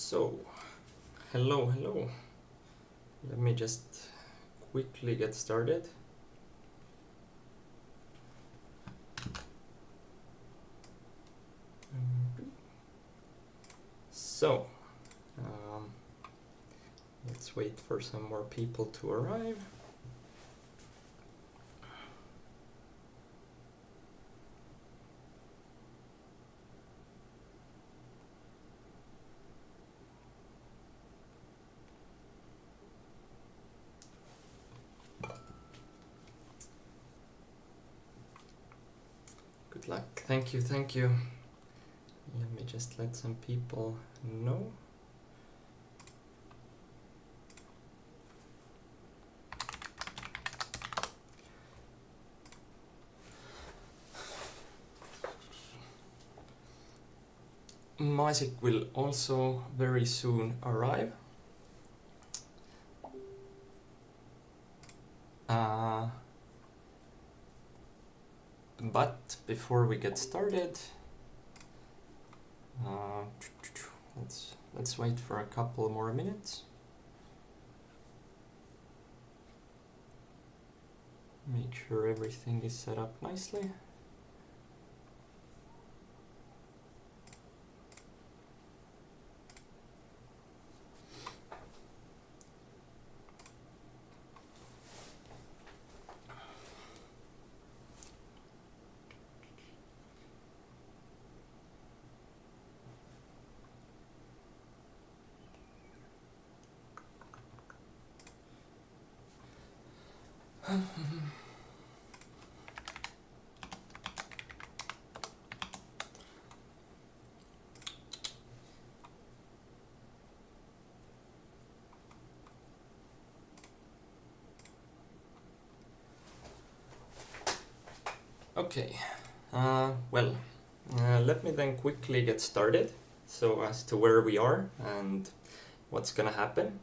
So, hello. Let me just quickly get started. So, let's wait for some more people to arrive. Good luck. Thank you. Let me just let some people know. Maciek will also very soon arrive. But before we get started, let's wait for a couple more minutes. Make sure everything is set up nicely. Okay, let me then quickly get started. So as to where we are and what's gonna happen.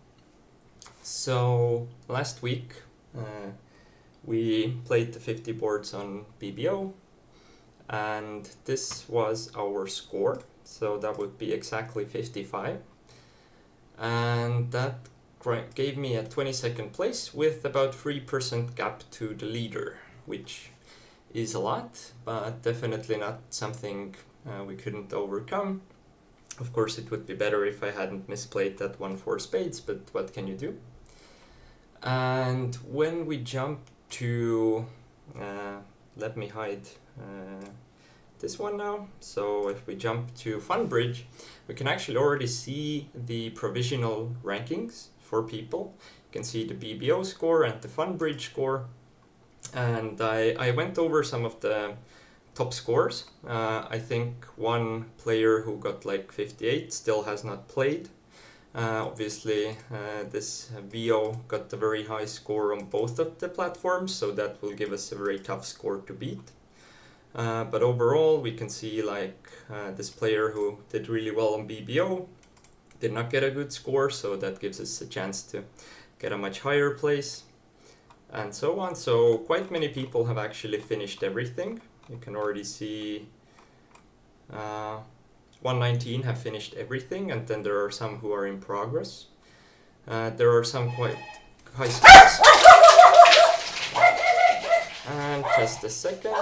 So last week we played the 50 boards on BBO, and this was our score. So that would be exactly 55, and that gave me a 22nd place with about 3% gap to the leader, which is a lot, but definitely not something we couldn't overcome. Of course, it would be better if I hadn't misplayed that 1-4 spades, but what can you do? And when we jump to, let me hide this one now. So if we jump to FunBridge, we can actually already see the provisional rankings for people. You can see the BBO score and the FunBridge score. And I went over some of the top scores. I think one player who got like 58 still has not played. Obviously, this VO got a very high score on both of the platforms, so that will give us a very tough score to beat. But overall, we can see like this player who did really well on BBO did not get a good score, so that gives us a chance to get a much higher place. And so on. So quite many people have actually finished everything. You can already see 119 have finished everything, and then there are some who are in progress. There are some quite high scores. And just a second.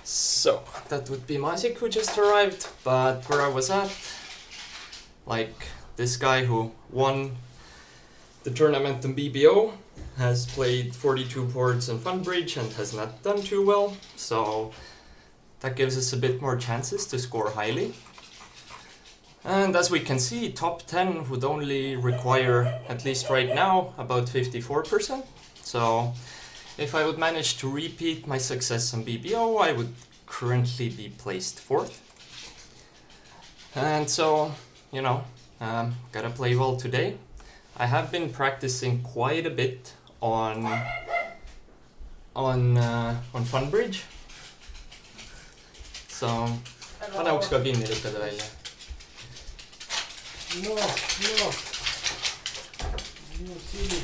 So that would be Maciek who just arrived, but where I was at, like this guy who won the tournament in BBO has played 42 boards on FunBridge and has not done too well. So That gives us a bit more chances to score highly. And as we can see, top 10 would only require, at least right now, about 54%. So if I would manage to repeat my success on BBO, I would currently be placed 4th. And so, you know, gotta play well today. I have been practicing quite a bit on Funbridge. So, pane uks ka kinni, lükkada välja. No, silly.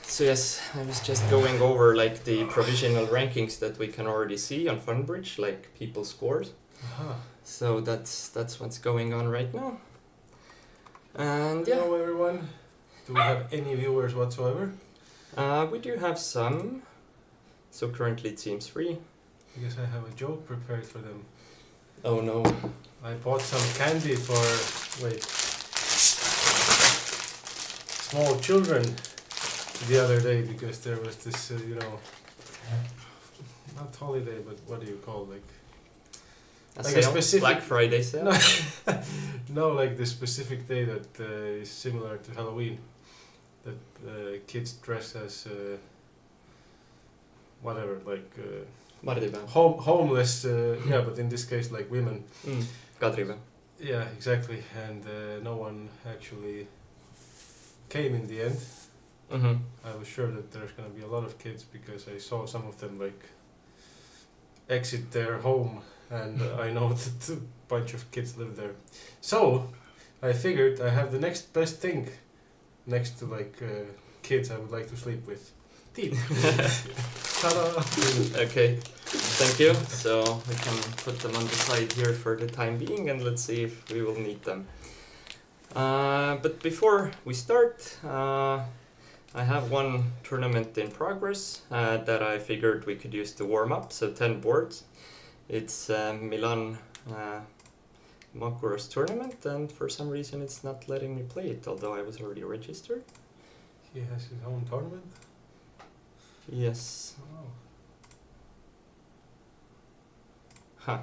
So yes, I was just going over like the provisional rankings that we can already see on Funbridge, like people's scores. So that's what's going on right now. And yeah. Hello everyone. Do we have any viewers whatsoever? We do have some. So currently it seems free. I guess I have a joke prepared for them. Oh no. I bought some candy for small children the other day because there was this, not holiday, but what do you call A Like a sale? specific- Black Friday sale? No, like this specific day that is similar to Halloween. That kids dress as whatever, Mardipäev. homeless. Yeah, but in this case, like women. Kadripäev. Yeah, exactly. And no one actually came in the end. Mm-hmm. I was sure that there's gonna be a lot of kids because I saw some of them exit their home, and I know that a bunch of kids live there. So I figured I have the next best thing next to kids I would like to sleep with. Teeth. Ta-da! Okay, thank you. So we can put them on the side here for the time being, and let's see if we will need them. But before we start, I have one tournament in progress that I figured we could use to warm up, so 10 boards. It's Milan Makuros tournament, and for some reason it's not letting me play it, although I was already registered. He has his own tournament? Yes. Oh. Huh.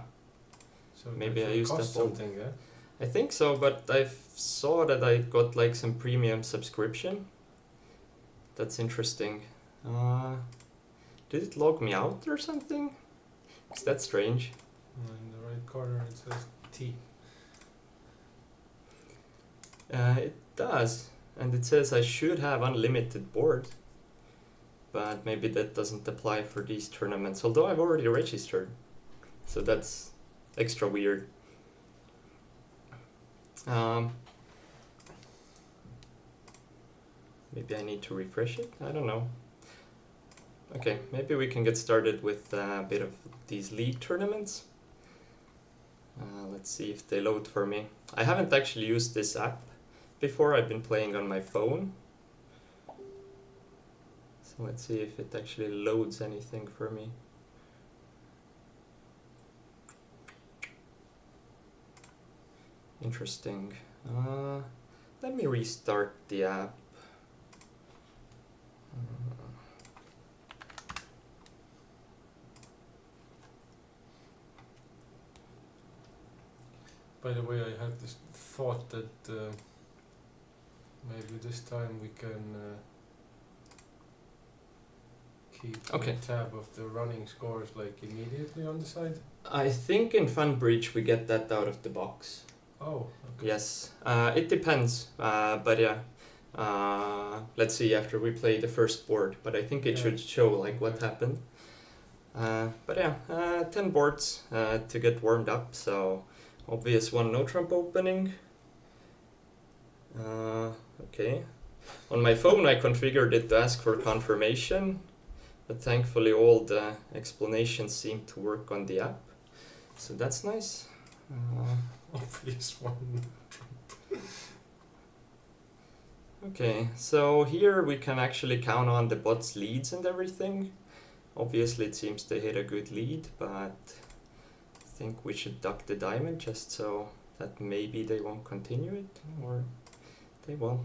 So Maybe it I used cost that old- something, yeah? I think so, but I saw that I got some premium subscription. That's interesting. Did it log me out or something? Is that strange? In the right corner it says T. It does, and it says I should have unlimited board. But maybe that doesn't apply for these tournaments, although I've already registered. So that's extra weird. Maybe I need to refresh it? I don't know. Okay, maybe we can get started with a bit of these league tournaments. Let's see if they load for me. I haven't actually used this app before. I've been playing on my phone. So let's see if it actually loads anything for me. Interesting. Let me restart the app. By the way, I had this thought that maybe this time we can keep Okay. a tab of the running scores immediately on the side. I think in Funbridge we get that out of the box. Oh, okay. Yes, it depends, but yeah. Let's see after we play the first board, but I think it Yeah. should show what happened. But yeah, 10 boards to get warmed up, so obvious one no trump opening. Okay. On my phone I configured it to ask for confirmation, but thankfully all the explanations seem to work on the app, so that's nice. Obvious one. Okay, so here we can actually count on the bot's leads and everything. Obviously it seems to hit a good lead, but I think we should duck the diamond just so that maybe they won't continue it, or they will.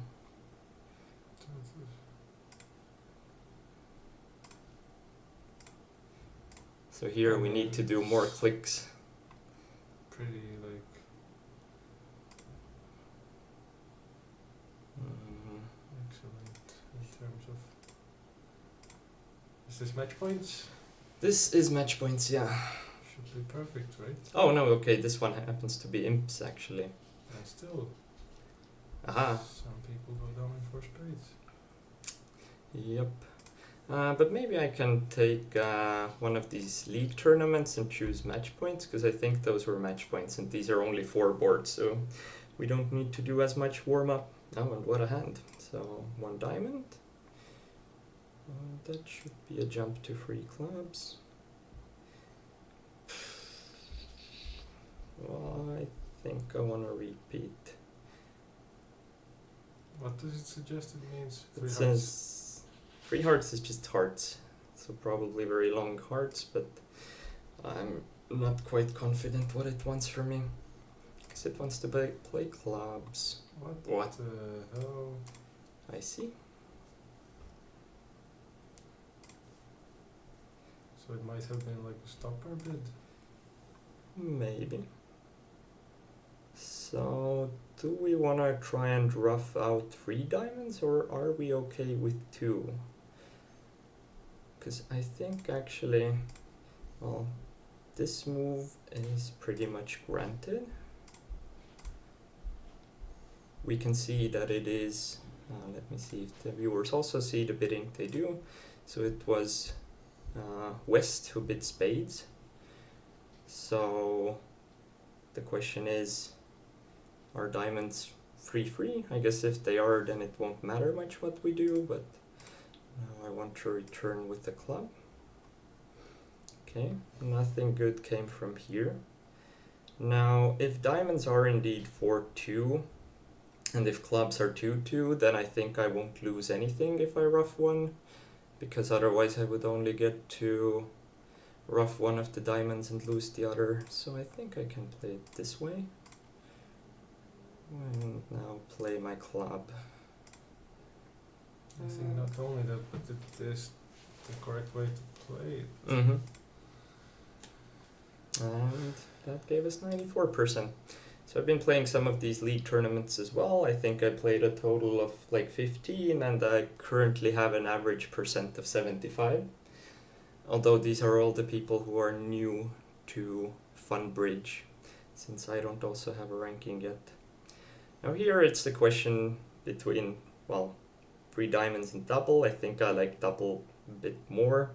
So here we need to do more clicks. Pretty like excellent in terms of. Is this match points? This is match points, yeah. Should be perfect, right? Oh no, okay, this one happens to be imps actually. And still, Aha. some people go down in 4 spades. Yep. But maybe I can take one of these league tournaments and choose match points, because I think those were match points, and these are only 4 boards, so we don't need to do as much warm up. Oh, and what a hand. So 1 diamond. That should be a jump to 3 clubs. Well, I think I want to repeat. What does it suggest it means? It 3 hearts? says 3 hearts is just hearts, so probably very long hearts, but I'm not quite confident what it wants from me. Because it wants to play clubs. What the hell? I see. So it might have been like a stopper bid. Maybe. So, do we want to try and rough out 3 diamonds, or are we okay with 2? Because I think actually, well, this move is pretty much granted. We can see that it is, let me see if the viewers also see the bidding. They do. So it was West who bid spades. So the question is, are diamonds free? I guess if they are, then it won't matter much what we do, but now I want to return with the club. Okay, nothing good came from here. Now, if diamonds are indeed 4-2, and if clubs are 2-2, then I think I won't lose anything if I rough one, because otherwise I would only get to rough one of the diamonds and lose the other. So I think I can play it this way. And now play my club. I think not only that, but it is the correct way to play it. Mm-hmm. And that gave us 94%. So I've been playing some of these league tournaments as well. I think I played a total of like 15, and I currently have an average percent of 75. Although these are all the people who are new to FunBridge, since I don't also have a ranking yet. Now here it's the question between, well, 3 diamonds and double. I think I like double a bit more.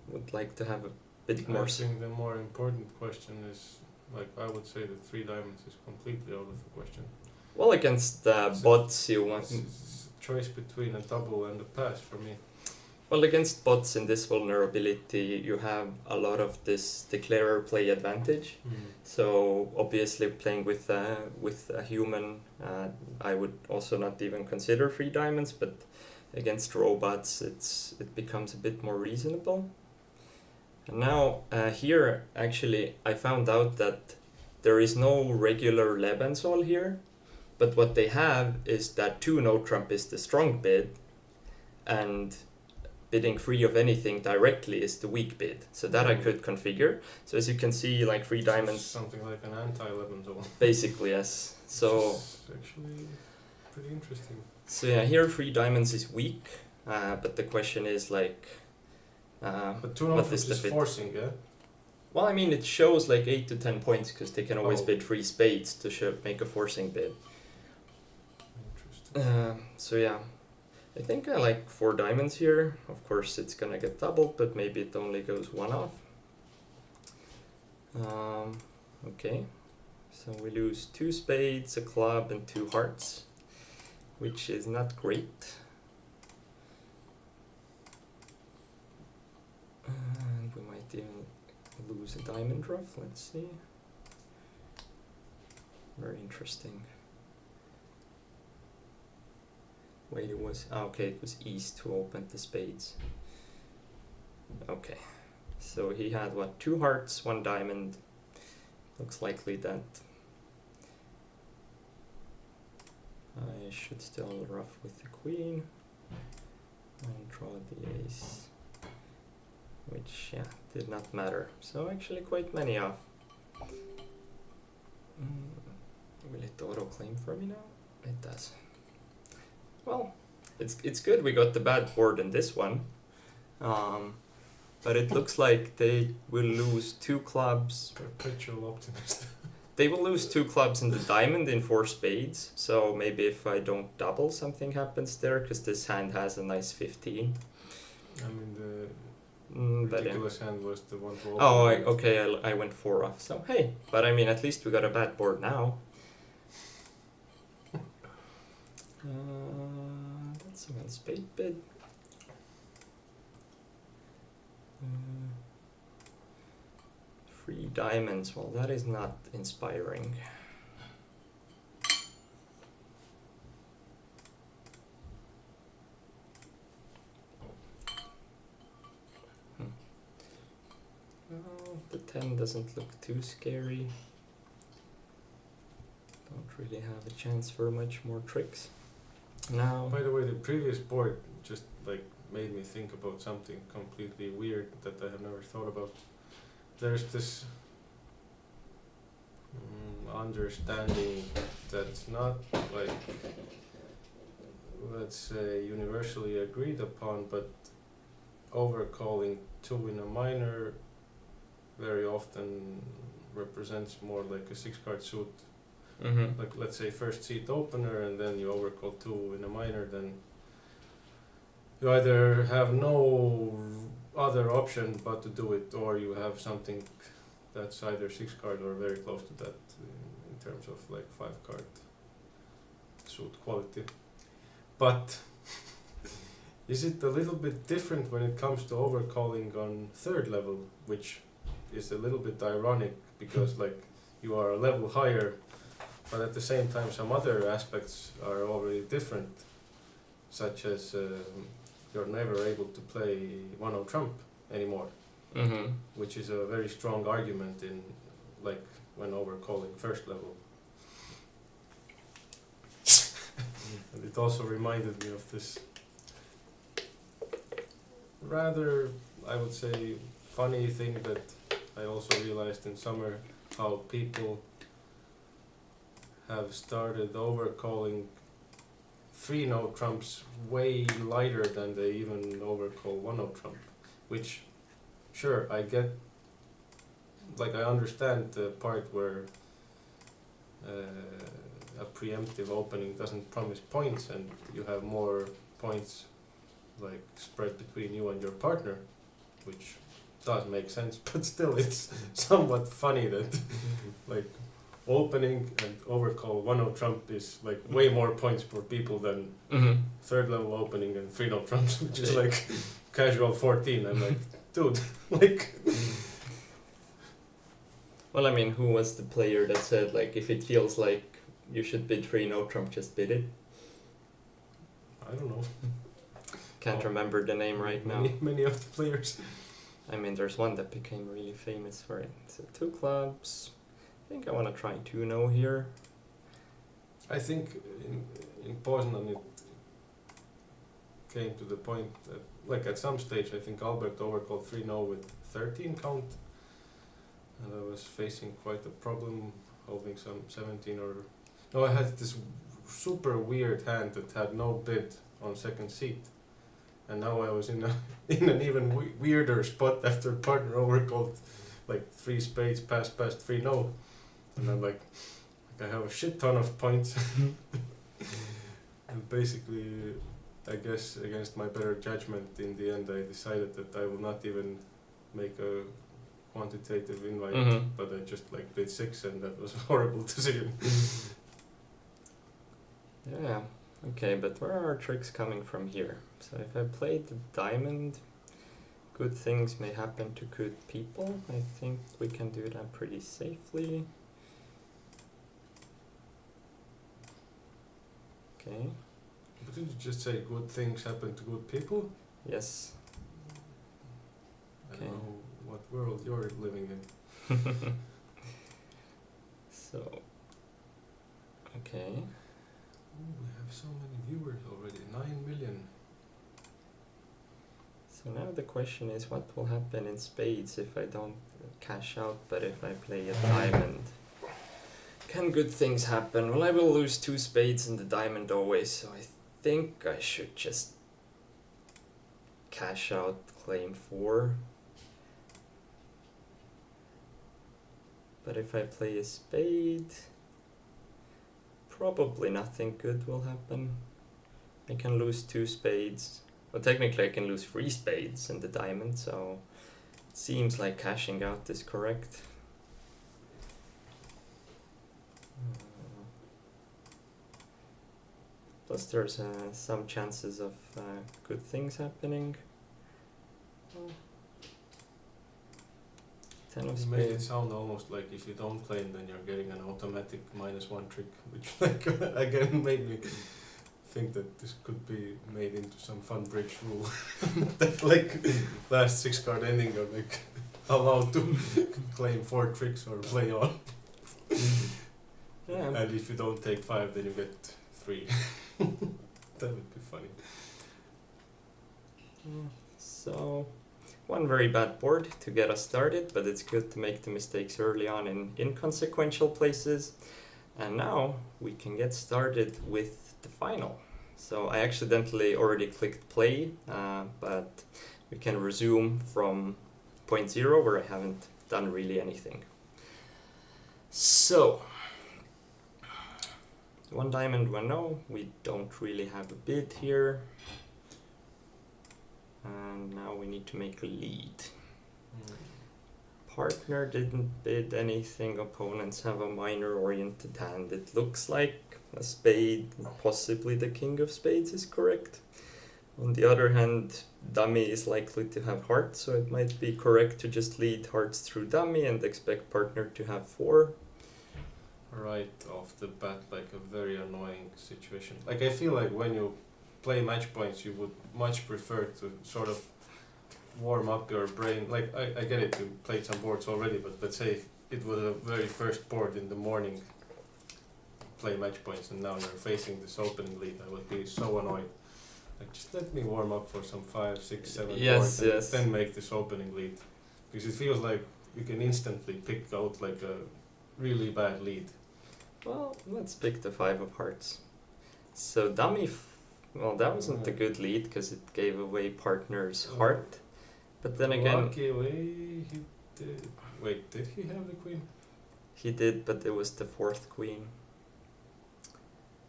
Would like to have a bit more. I think the more important question is, like, I would say that 3 diamonds is completely out of the question. Well, against bots you want. It's a choice between a double and a pass for me. Well, against bots in this vulnerability, you have a lot of this declarer play advantage. So obviously playing with a human, I would also not even consider 3 diamonds, but against robots, it becomes a bit more reasonable. And now here, actually, I found out that there is no regular Lebensol here, but what they have is that 2 no trump is the strong bid, and bidding free of anything directly is the weak bid. So that I could configure. So as you can see, like 3 diamonds. Something like an anti-Lebensol. Basically, yes. So it's actually pretty interesting. So yeah, here 3 diamonds is weak, but the question is like. But 2 no is just forcing, yeah. Well, I mean, it shows like 8 to 10 points because they can always bid 3 spades to make a forcing bid. Interesting. So yeah. I think I like 4 diamonds here. Of course, it's gonna get doubled, but maybe it only goes 1 off. Okay, so we lose 2 spades, a club, and 2 hearts, which is not great. And we might even lose a diamond rough. Let's see. Very interesting. Wait, it was, okay, it was east who opened the spades. Okay, so he had what, 2 hearts, 1 diamond. Looks likely that I I should still ruff with the queen and draw the ace, which did not matter. So actually quite many off. Will it auto-claim for me now? It does. Well, it's good we got the bad board in this one. But it looks like they will lose 2 clubs. Perpetual optimist. They will lose 2 clubs in the diamond in 4 spades. So maybe if I don't double, something happens there, because this hand has a nice 15. I mean, the But ridiculous hand was the one to open. oh, I went 4 off. So hey, but I mean, at least we got a bad board now. That's a one spade bid. 3 diamonds. Well, that is not inspiring. Well, the 10 doesn't look too scary. Don't really have a chance for much more tricks. Now, By the way, the previous board just like made me think about something completely weird that I have never thought about. There's this understanding that's not like, let's say, universally agreed upon, but overcalling 2 in a minor very often represents more like a 6-card suit. Like, let's say, first seat opener, and then you overcall 2 in a minor, then you either have no other option but to do it, or you have something that's either 6-card or very close to that in terms of like 5-card suit quality. But is it a little bit different when it comes to overcalling on 3rd level, which is a little bit ironic because like you are a level higher, but at the same time some other aspects are already different, such as you're never able to play 1-0 trump anymore, which is a very strong argument in like when overcalling 1st level. And it also reminded me of this rather, I would say, funny thing that I also realized in summer, how people have started overcalling 3-0 trumps way lighter than they even overcall 1-0 trump, which, sure, I get, like I understand the part where a preemptive opening doesn't promise points and you have more points like spread between you and your partner, which does make sense, but still it's somewhat funny that like opening and overcall 1-0 trump is like way more points for people than 3rd level opening and 3-0 trumps, which is like casual 14. I'm like, dude, like. Well, I mean, who was the player that said like if it feels like you should bid 3-0 trump, just bid it? I don't know. Can't remember the name right now. Many of the players. I mean, there's one that became really famous for it. So 2 clubs. I think I want to try 2-0 here. I think in Poznan it came to the point that, like at some stage, I think Albert overcalled 3-0 with 13 count, and I was facing quite a problem holding some 17 or... No, I had this super weird hand that had no bid on 2nd seat, and now I was in an even weirder spot after partner overcalled like 3 spades, passed 3-0. And I'm like, I have a shit ton of points. And basically, I guess against my better judgment, in the end I decided that I will not even make a quantitative invite, but I just like bid 6, and that was a horrible decision. Yeah, okay, but where are our tricks coming from here? So if I play the diamond, good things may happen to good people. I think we can do that pretty safely. Okay. But did you just say good things happen to good people? Yes. I Okay. don't know what world you're living in. So, okay. we have so many viewers already. 9 million. So now the question is, what will happen in spades if I don't cash out, but if I play a diamond? Can good things happen? Well, I will lose 2 spades in the diamond always, so I think I should just cash out, claim 4. But if I play a spade, probably nothing good will happen. I can lose 2 spades. Well, technically I can lose 3 spades in the diamond, so it seems like cashing out is correct. Plus there's some chances of good things happening. 10 of You made it spades. sound almost like if you don't claim, then you're getting an automatic -1 trick, which like again made me think that this could be made into some fun bridge rule. That like last 6 card ending, you're like allowed to claim 4 tricks or play on. Yeah. And if you don't take 5, then you get 3. That would be funny. So, one very bad board to get us started, but it's good to make the mistakes early on in inconsequential places. And now we can get started with the final. So I accidentally already clicked play, but we can resume from point 0 where I haven't done really anything. So, 1 diamond, 1 no. We don't really have a bid here. And now we need to make a lead. Partner didn't bid anything. Opponents have a minor oriented hand. It looks like a spade, possibly the king of spades is correct. On the other hand, dummy is likely to have hearts, so it might be correct to just lead hearts through dummy and expect partner to have 4. Right off the bat, like a very annoying situation. Like I feel like when you play match points, you would much prefer to sort of warm up your brain. Like I get it, you played some boards already, but let's say it was a very first board in the morning, play match points, and now you're facing this opening lead. I would be so annoyed. Like just let me warm up for some 5, 6, 7 Yes, boards and yes. then make this opening lead. Because it feels like you can instantly pick out like a really bad lead. Well, let's pick the 5 of hearts. So dummy, well, that wasn't a good lead because it gave away partner's heart. But then again, Luckily, he did. Wait, did he have the queen? he did, but it was the 4th queen.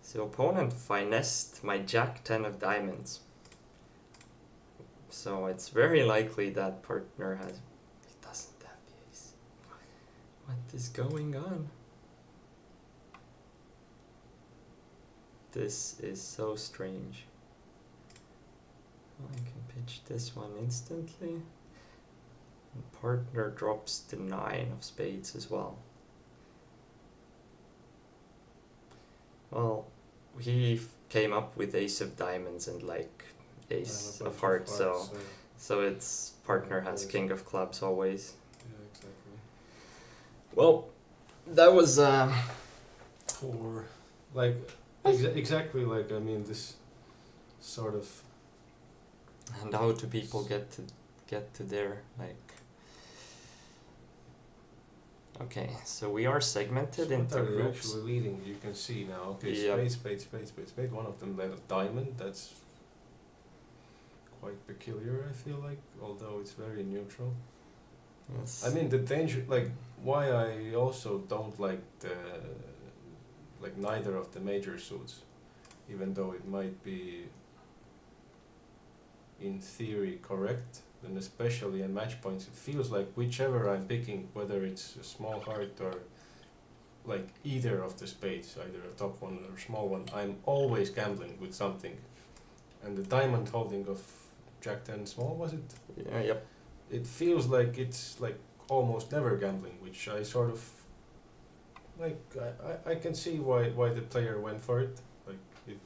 So opponent finessed my jack 10 of diamonds. So it's very likely that partner has... He doesn't have the ace. What is going on? This is so strange. I can pitch this one instantly. And partner drops the 9 of spades as well. Well, he came up with ace of diamonds and like ace of hearts, so it's partner has king of clubs always. Yeah, exactly. Well, that was Or like exactly like I mean this sort of. and how do people get to there, like? Okay, so we are segmented So into what are they groups. actually leading? You can see now. Okay, Yep. spade. One of them led a diamond. That's quite peculiar, I feel like, although it's very neutral. Yes. I mean, the danger, like, why I also don't like neither of the major suits, even though it might be in theory correct, then especially in match points, it feels like whichever I'm picking, whether it's a small heart or like either of the spades, either a top one or a small one, I'm always gambling with something. And the diamond holding of Jack 10 small, was it? Yeah, yep. It feels like it's like almost never gambling, which I sort of like. I can see why the player went for it. Like it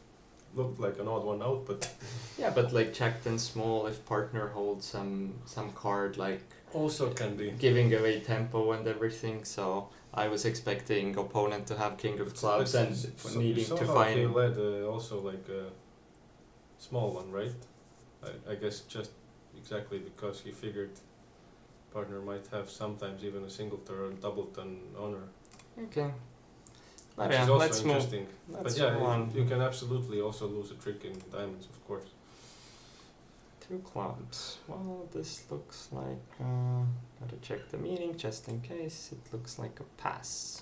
looked like an odd one out, but Yeah, but like Jack 10 small, if partner holds some card like also can be. giving away tempo and everything, so I was expecting opponent to have king of clubs and needing to He find. led also like a small one, right? I guess just exactly because he figured partner might have sometimes even a singleton or doubleton honor. Okay. But Which yeah, is also let's move. interesting. Let's But yeah, move on. you can absolutely also lose a trick in diamonds, of course. 2 clubs. Well, this looks like. Gotta check the meaning just in case. It looks like a pass.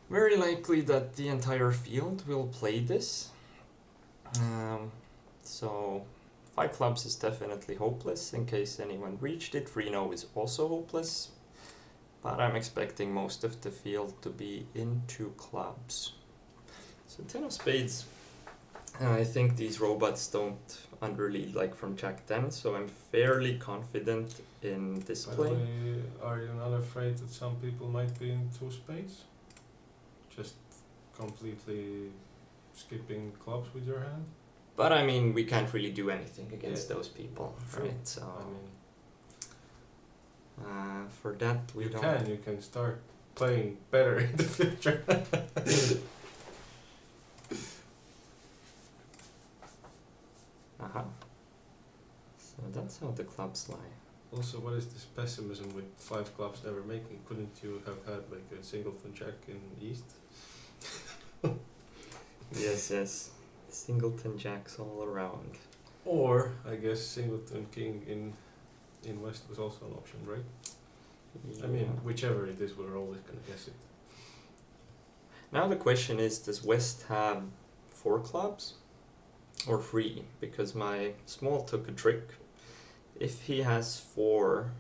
Very likely that the entire field will play this. So 5 clubs is definitely hopeless. In case anyone reached it, Reno is also hopeless. But I'm expecting most of the field to be in 2 clubs. So 10 of spades. I think these robots don't underlead like from Jack 10, so I'm fairly confident in this By the play. way, are you not afraid that some people might be in 2 spades? Just completely skipping clubs with your hand? But I mean, we can't really do anything against Yeah. those people, True. right? So I mean, for that we you don't. you can start playing better in the future. Uh-huh. So that's how the clubs lie. Also, what is this pessimism with 5 clubs never making? Couldn't you have had like a singleton jack in East? Yes. Singleton jacks all around. Or, I guess, singleton king in West was also an option, right? I mean, Yeah. whichever it is, we're always gonna guess it. Now the question is, does West have 4 clubs or 3? Because my small took a trick. If he has 4,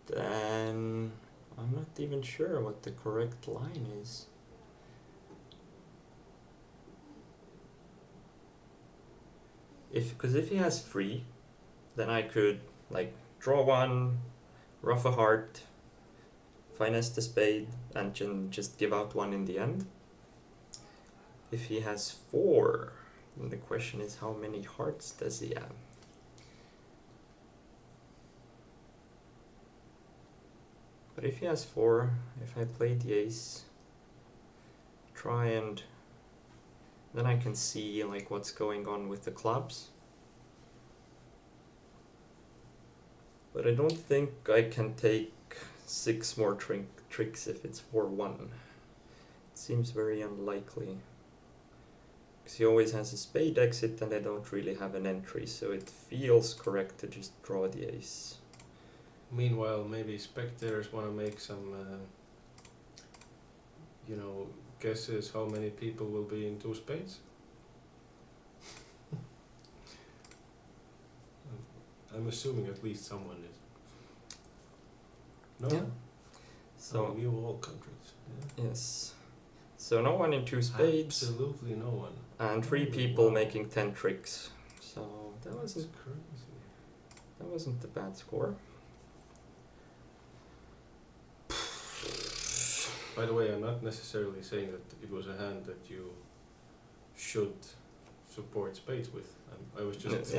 then I'm not even sure what the correct line is. Because if he has 3, then I could like draw 1, ruff a heart, finesse the spade, and just give out 1 in the end. If he has 4, then the question is, how many hearts does he have? But if he has 4, if I play the ace, try and then I can see like what's going on with the clubs. But I don't think I can take 6 more tricks if it's 4-1. It seems very unlikely. Because he always has a spade exit and I don't really have an entry, so it feels correct to just draw the ace. Meanwhile, maybe spectators want to make some, guesses how many people will be in 2 spades. I'm assuming at least someone is. No? Yeah. So you all countries. Yeah. yes. So no one in 2 spades. Absolutely no one. And 3 Oh, people wow. making 10 tricks. So that That's wasn't crazy. a bad score. By the way, I'm not necessarily saying that it was a hand that you should support spades with. I was just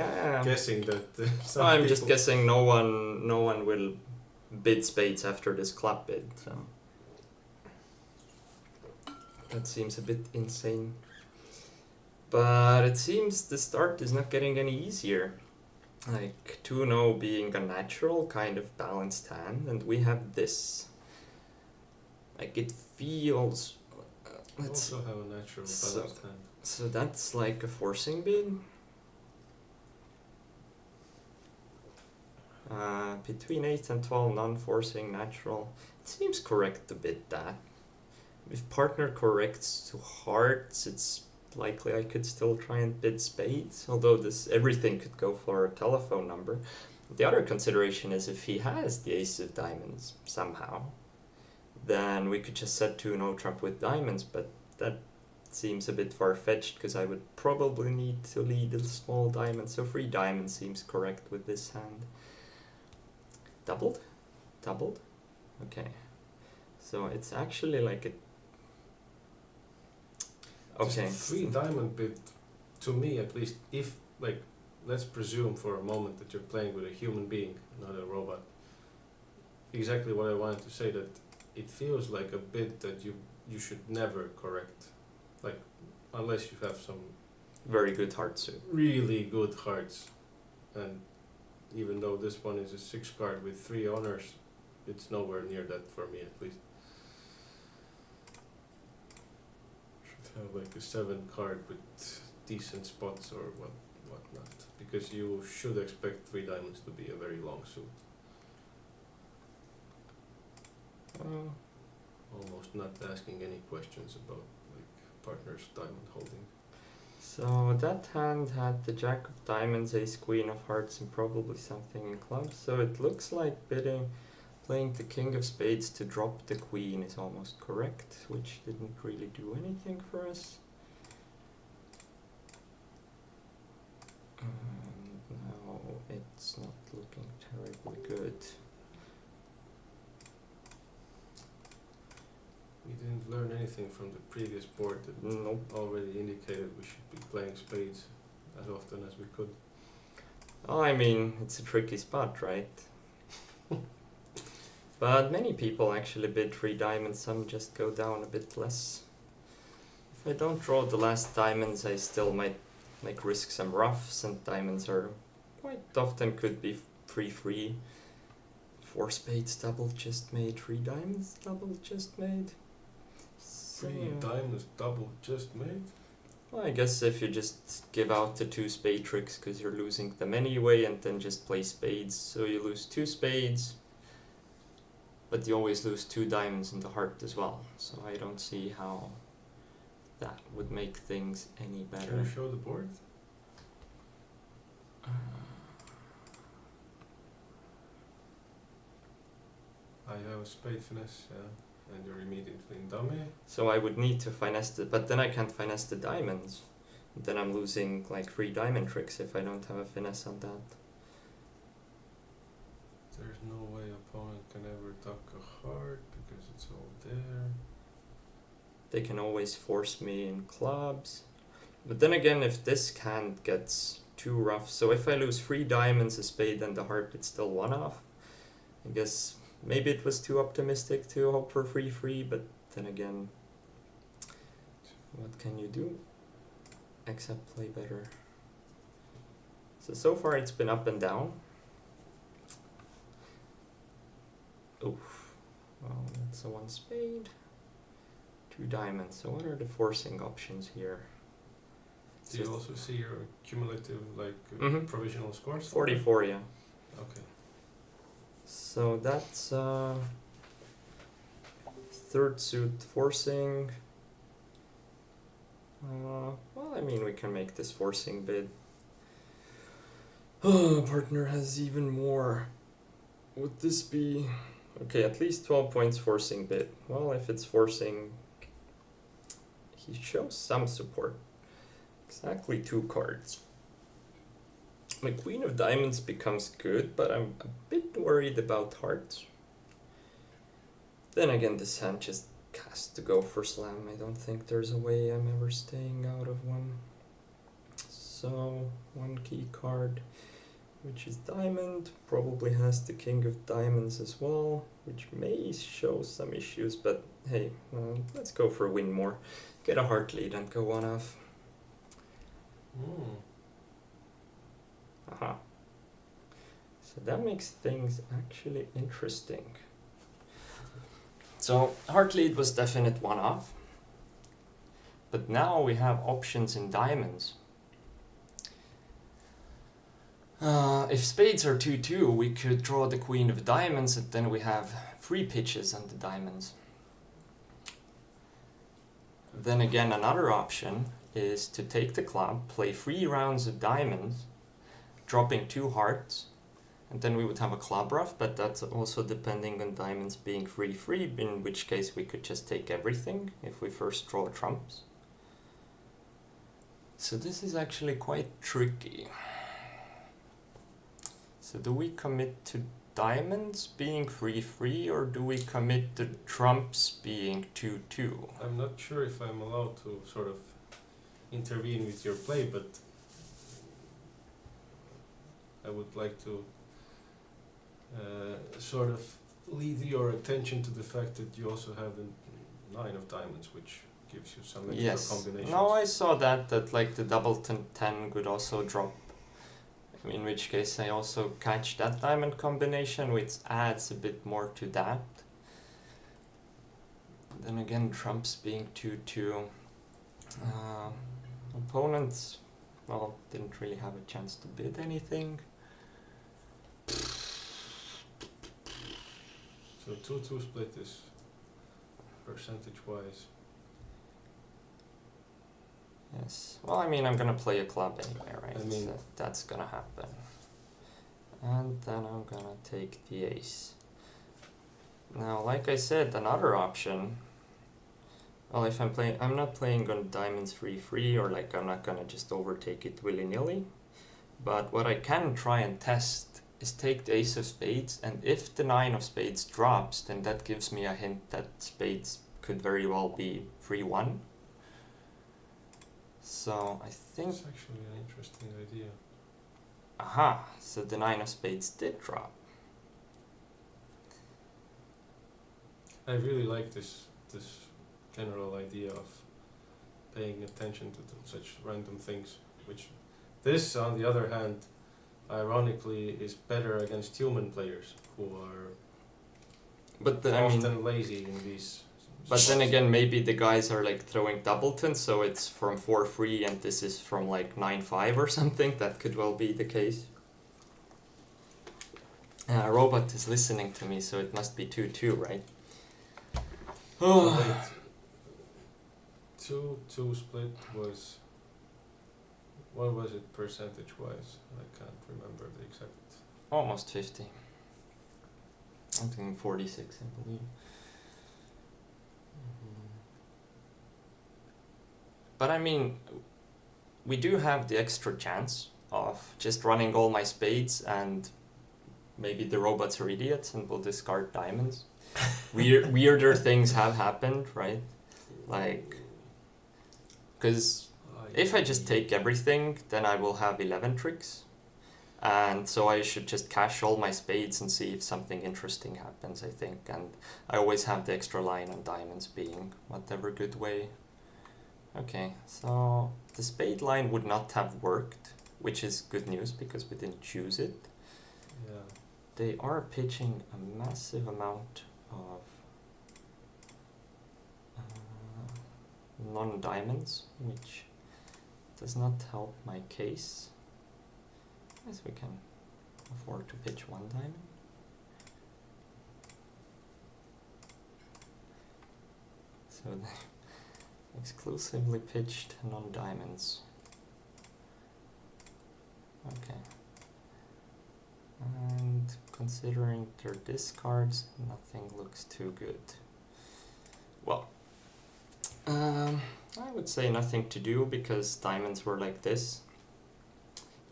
guessing that some I'm people just guessing no one will bid spades after this club bid. So that seems a bit insane. But it seems the start is not getting any easier. Like 2-0 being a natural kind of balanced hand, and we have this. Like it feels. Let's also have a natural so- balanced hand. So that's like a forcing bid. Between 8 and 12, non-forcing, natural. It seems correct to bid that. If partner corrects to hearts, it's likely I could still try and bid spades, although everything could go for a telephone number. The other consideration is if he has the ace of diamonds somehow, then we could just set 2-0 trump with diamonds, but that seems a bit far-fetched because I would probably need to lead a small diamond, so 3 diamonds seems correct with this hand. Doubled? Okay. So it's actually like a... Okay. This 3 diamond bid, to me at least, if like, let's presume for a moment that you're playing with a human being, not a robot. Exactly what I wanted to say, that it feels like a bid that you should never correct, like unless you have some Very good heart suit. really good hearts, and even though this one is a 6 card with 3 honors, it's nowhere near that for me at least. Should have like a 7 card with decent spots or whatnot, because you should expect 3 diamonds to be a very long suit. Almost not asking any questions about like partner's diamond holding. So that hand had the Jack of Diamonds, Ace Queen of Hearts, and probably something in clubs. So it looks like playing the King of Spades to drop the Queen is almost correct, which didn't really do anything for us. No, it's not looking terribly good. We didn't learn anything from the previous board that Nope. already indicated we should be playing spades as often as we could. Oh, I mean, it's a tricky spot, right? But many people actually bid 3 diamonds, some just go down a bit less. If I don't draw the last diamonds, I still might like risk some roughs, and diamonds are quite often could be free. 4 spades double just made, 3 diamonds double just made. 3 diamonds double just made? Well, I guess if you just give out the 2 spade tricks because you're losing them anyway, and then just play spades, so you lose 2 spades, but you always lose 2 diamonds in the heart as well. So I don't see how that would make things any better. Can you show the board? I have a spade finesse, yeah, and you're immediately in dummy. So I would need to finesse it, but then I can't finesse the diamonds. Then I'm losing like 3 diamond tricks if I don't have a finesse on that. There's no way opponent can ever duck a heart because it's all there. They can always force me in clubs. But then again, if this hand gets too rough, so if I lose 3 diamonds, a spade, and the heart, it's still 1 off. I guess maybe it was too optimistic to hope for 3-3, but then again, what can you do except play better? So far it's been up and down. Oof. Well, that's a 1 spade. 2 diamonds. So what are the forcing options here? Do you also see your cumulative, like, Mhm. provisional scores? 44, yeah. Okay. So that's 3rd suit forcing. Well, I mean, we can make this forcing bid. Partner has even more. Would this be... Okay, at least 12 points forcing bid. Well, if it's forcing, he shows some support. Exactly 2 cards. My Queen of Diamonds becomes good, but I'm a bit worried about hearts. Then again, this hand just has to go for slam. I don't think there's a way I'm ever staying out of one. So, 1 key card, which is diamond, probably has the King of Diamonds as well, which may show some issues, but hey, let's go for win more. Get a heart lead and go 1 off. Aha. So that makes things actually interesting. So heart lead was definite 1 off, but now we have options in diamonds. If spades are 2-2, we could draw the Queen of Diamonds, and then we have 3 pitches on the diamonds. Then again, another option is to take the club, play 3 rounds of diamonds, dropping 2 hearts, and then we would have a club ruff, but that's also depending on diamonds being 3-3, in which case we could just take everything if we first draw trumps. So this is actually quite tricky. So do we commit to diamonds being 3-3, or do we commit to trumps being 2-2? I'm not sure if I'm allowed to sort of intervene with your play, but I would like to sort of lead your attention to the fact that you also have the 9 of diamonds, which gives you some extra Yes. combinations. No, I saw that like the double 10 could also drop. In which case I also catch that diamond combination, which adds a bit more to that. Then again, trumps being 2-2. Opponents, well, didn't really have a chance to bid anything. So 2-2 split is percentage-wise. Yes. Well, I mean, I'm gonna play a club anyway, right? I mean- So that's gonna happen. And then I'm gonna take the ace. Now, like I said, another option. Well, if I'm not playing on diamonds free, or like I'm not gonna just overtake it willy-nilly. But what I can try and test is take the ace of spades, and if the 9 of spades drops, then that gives me a hint that spades could very well be 3-1. So I think, It's actually an interesting idea. aha, so the 9 of spades did drop. I really like this general idea of paying attention to such random things, which this, on the other hand, ironically, is better against human players who are But often lazy in these. but then spots. again, maybe the guys are like throwing doubleton, so it's from 4-3 and this is from like 9-5 or something. That could well be the case. Robot is listening to me, so it must be 2-2, right? Oh, wait. 2-2 split was. What was it percentage-wise? I can't remember the exact. Almost 50. I'm thinking 46, I believe. But I mean, we do have the extra chance of just running all my spades, and maybe the robots are idiots and will discard diamonds. Weirder things have happened, right? Like, because if I just take everything, then I will have 11 tricks. And so I should just cash all my spades and see if something interesting happens, I think. And I always have the extra line on diamonds being whatever good way. Okay, so the spade line would not have worked, which is good news because we didn't choose it. Yeah. They are pitching a massive amount of non-diamonds, which does not help my case. Yes, we can afford to pitch one diamond. So they exclusively pitched non-diamonds. Okay. And considering their discards, nothing looks too good. Well, I would say nothing to do because diamonds were like this.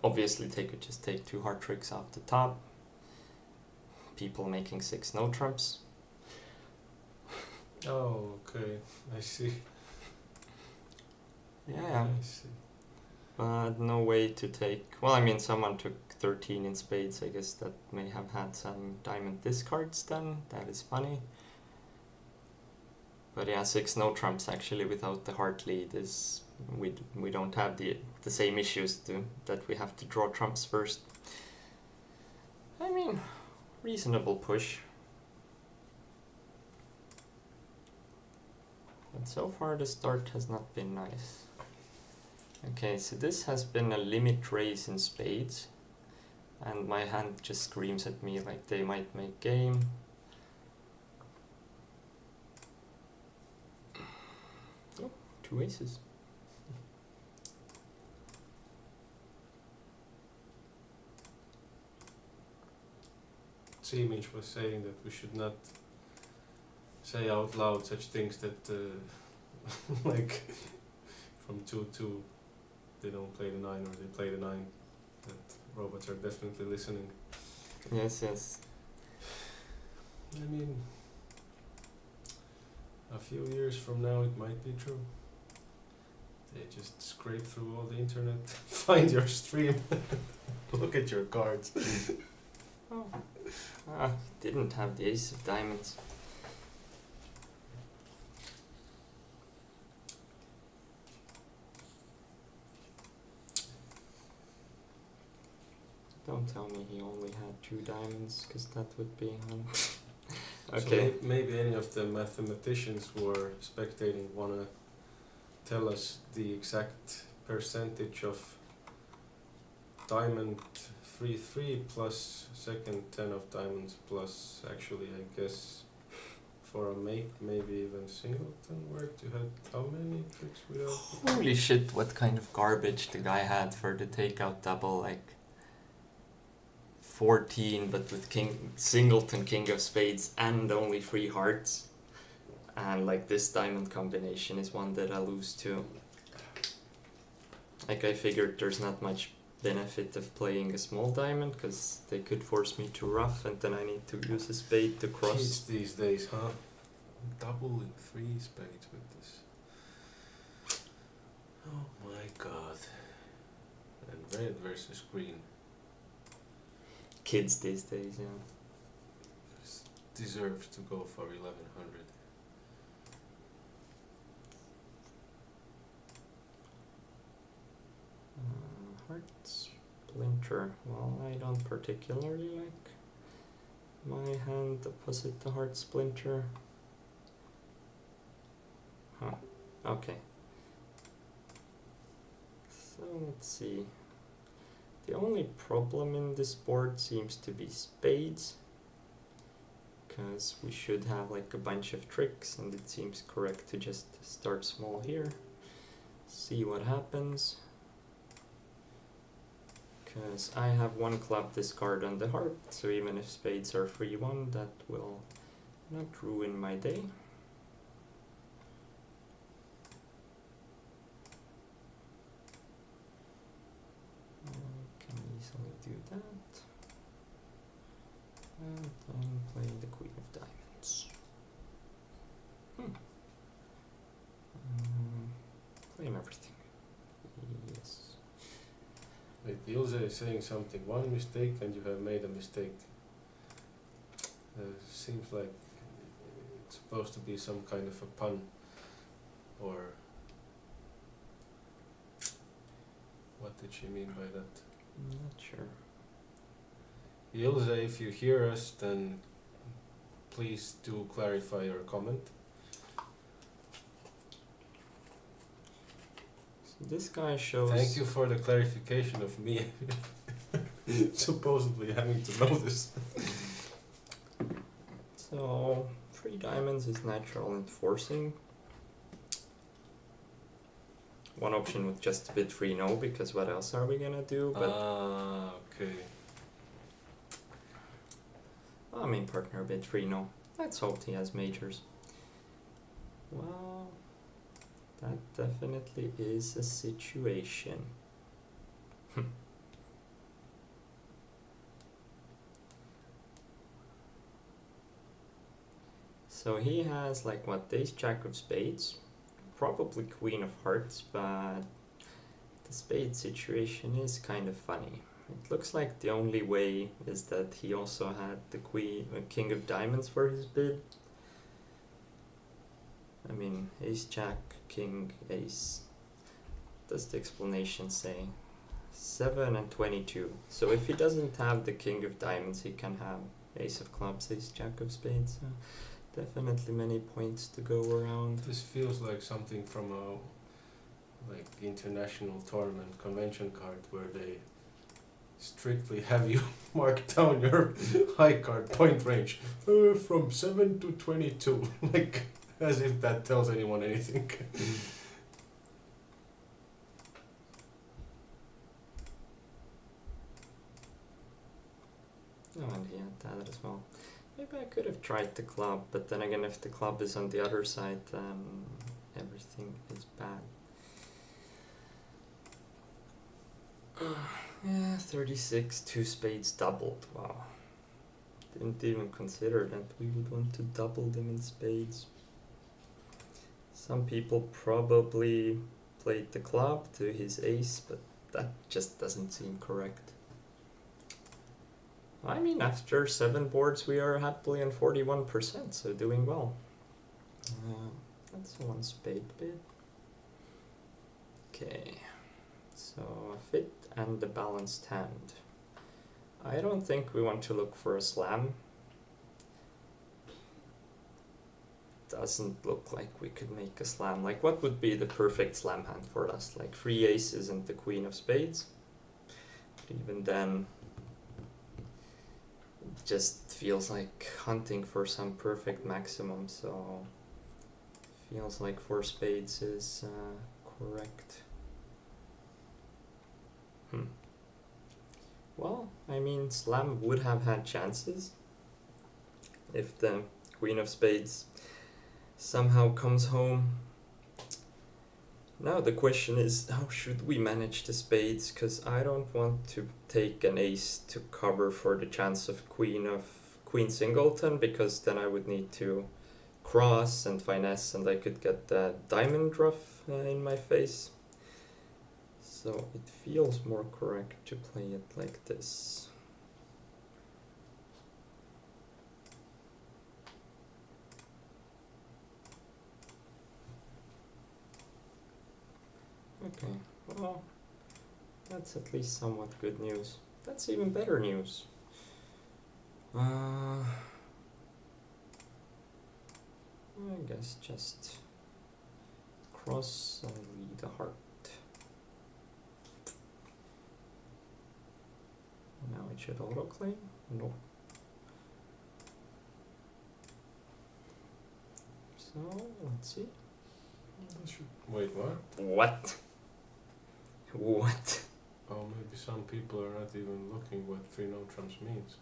Obviously, they could just take 2 hard tricks off the top. People making 6 no trumps. Oh, okay. I see. Yeah, I see. but no way to take. Well, I mean, someone took 13 in spades. I guess that may have had some diamond discards then. That is funny. But yeah, 6 no trumps actually without the heart lead is we don't have the same issues that we have to draw trumps first. I mean, reasonable push. But so far the start has not been nice. Okay, so this has been a limit raise in spades. And my hand just screams at me like they might make game. Oh, 2 aces. Seemich was saying that we should not say out loud such things that, like, from 2-2, they don't play the 9 or they play the 9. That robots are definitely listening. Yes, yes. I mean, a few years from now it might be true. They just scrape through all the internet, find your stream, look at your cards. Oh. Ah, didn't have the ace of diamonds. Don't tell me he only had 2 diamonds, because that would be okay. So maybe any of the mathematicians who are spectating wanna tell us the exact percentage of diamond 3-3 plus second 10 of diamonds plus actually I guess for a make maybe even singleton worked. You had how many tricks without? Holy shit, what kind of garbage the guy had for the takeout double, like 14 but with singleton king of spades and only 3 hearts. And like this diamond combination is one that I lose to. Like I figured there's not much benefit of playing a small diamond because they could force me to rough and then I need to use a spade to cross. Kids these days, huh? Doubling 3 spades with this. Oh my god. And red versus green. Kids these days, yeah. Deserves to go for 1100. Heart splinter. Well, I don't particularly like my hand opposite the heart splinter. Huh. Okay. So let's see. The only problem in this board seems to be spades, because we should have like a bunch of tricks and it seems correct to just start small here, see what happens. Because I have 1 club discard on the heart, so even if spades are 3-1, that will not ruin my day. I can easily do that. And then play the queen of diamonds. Claim everything. Yes. Wait, Ilse is saying something. 1 mistake and you have made a mistake. Seems like it's supposed to be some kind of a pun. Or what did she mean by that? I'm not sure. Ilse, if you hear us, then please do clarify your comment. So this guy shows... Thank you for the clarification of me supposedly having to know this. So 3 diamonds is natural and forcing. One option with just a bit 3 no, because what else are we gonna do? But okay. I mean, partner a bit 3 no. Let's hope he has majors. Well, that definitely is a situation. So he has like what, ace jack of spades, probably queen of hearts, but the spade situation is kind of funny. It looks like the only way is that he also had the king of diamonds for his bid. I mean, ace jack, king, ace. Does the explanation say? 7 and 22. So if he doesn't have the king of diamonds, he can have ace of clubs, ace jack of spades. So definitely many points to go around. This feels like something from a like international tournament convention card where they strictly have you mark down your high card point range from 7 to 22, like as if that tells anyone anything. Oh, and he had that as well. Maybe I could have tried the club, but then again, if the club is on the other side, then everything is bad. Yeah, 36, 2 spades doubled. Wow. Didn't even consider that we would want to double them in spades. Some people probably played the club to his ace, but that just doesn't seem correct. I mean, after 7 boards, we are happily on 41%, so doing well. That's one spade bid. Okay, so a fit and a balanced hand. I don't think we want to look for a slam. Doesn't look like we could make a slam. Like, what would be the perfect slam hand for us? Like 3 aces and the queen of spades. But even then, it just feels like hunting for some perfect maximum. So feels like 4 spades is correct. Well, I mean, slam would have had chances if the queen of spades somehow comes home. Now the question is, how should we manage the spades? Because I don't want to take an ace to cover for the chance of queen singleton, because then I would need to cross and finesse, and I could get the diamond ruff in my face. So it feels more correct to play it like this. Okay, well, that's at least somewhat good news. That's even better news. I guess just cross and lead a heart. Now it should autoclaim? No. So, let's see. Wait, what? What? What? Oh, maybe some people are not even looking what 3 no trumps means.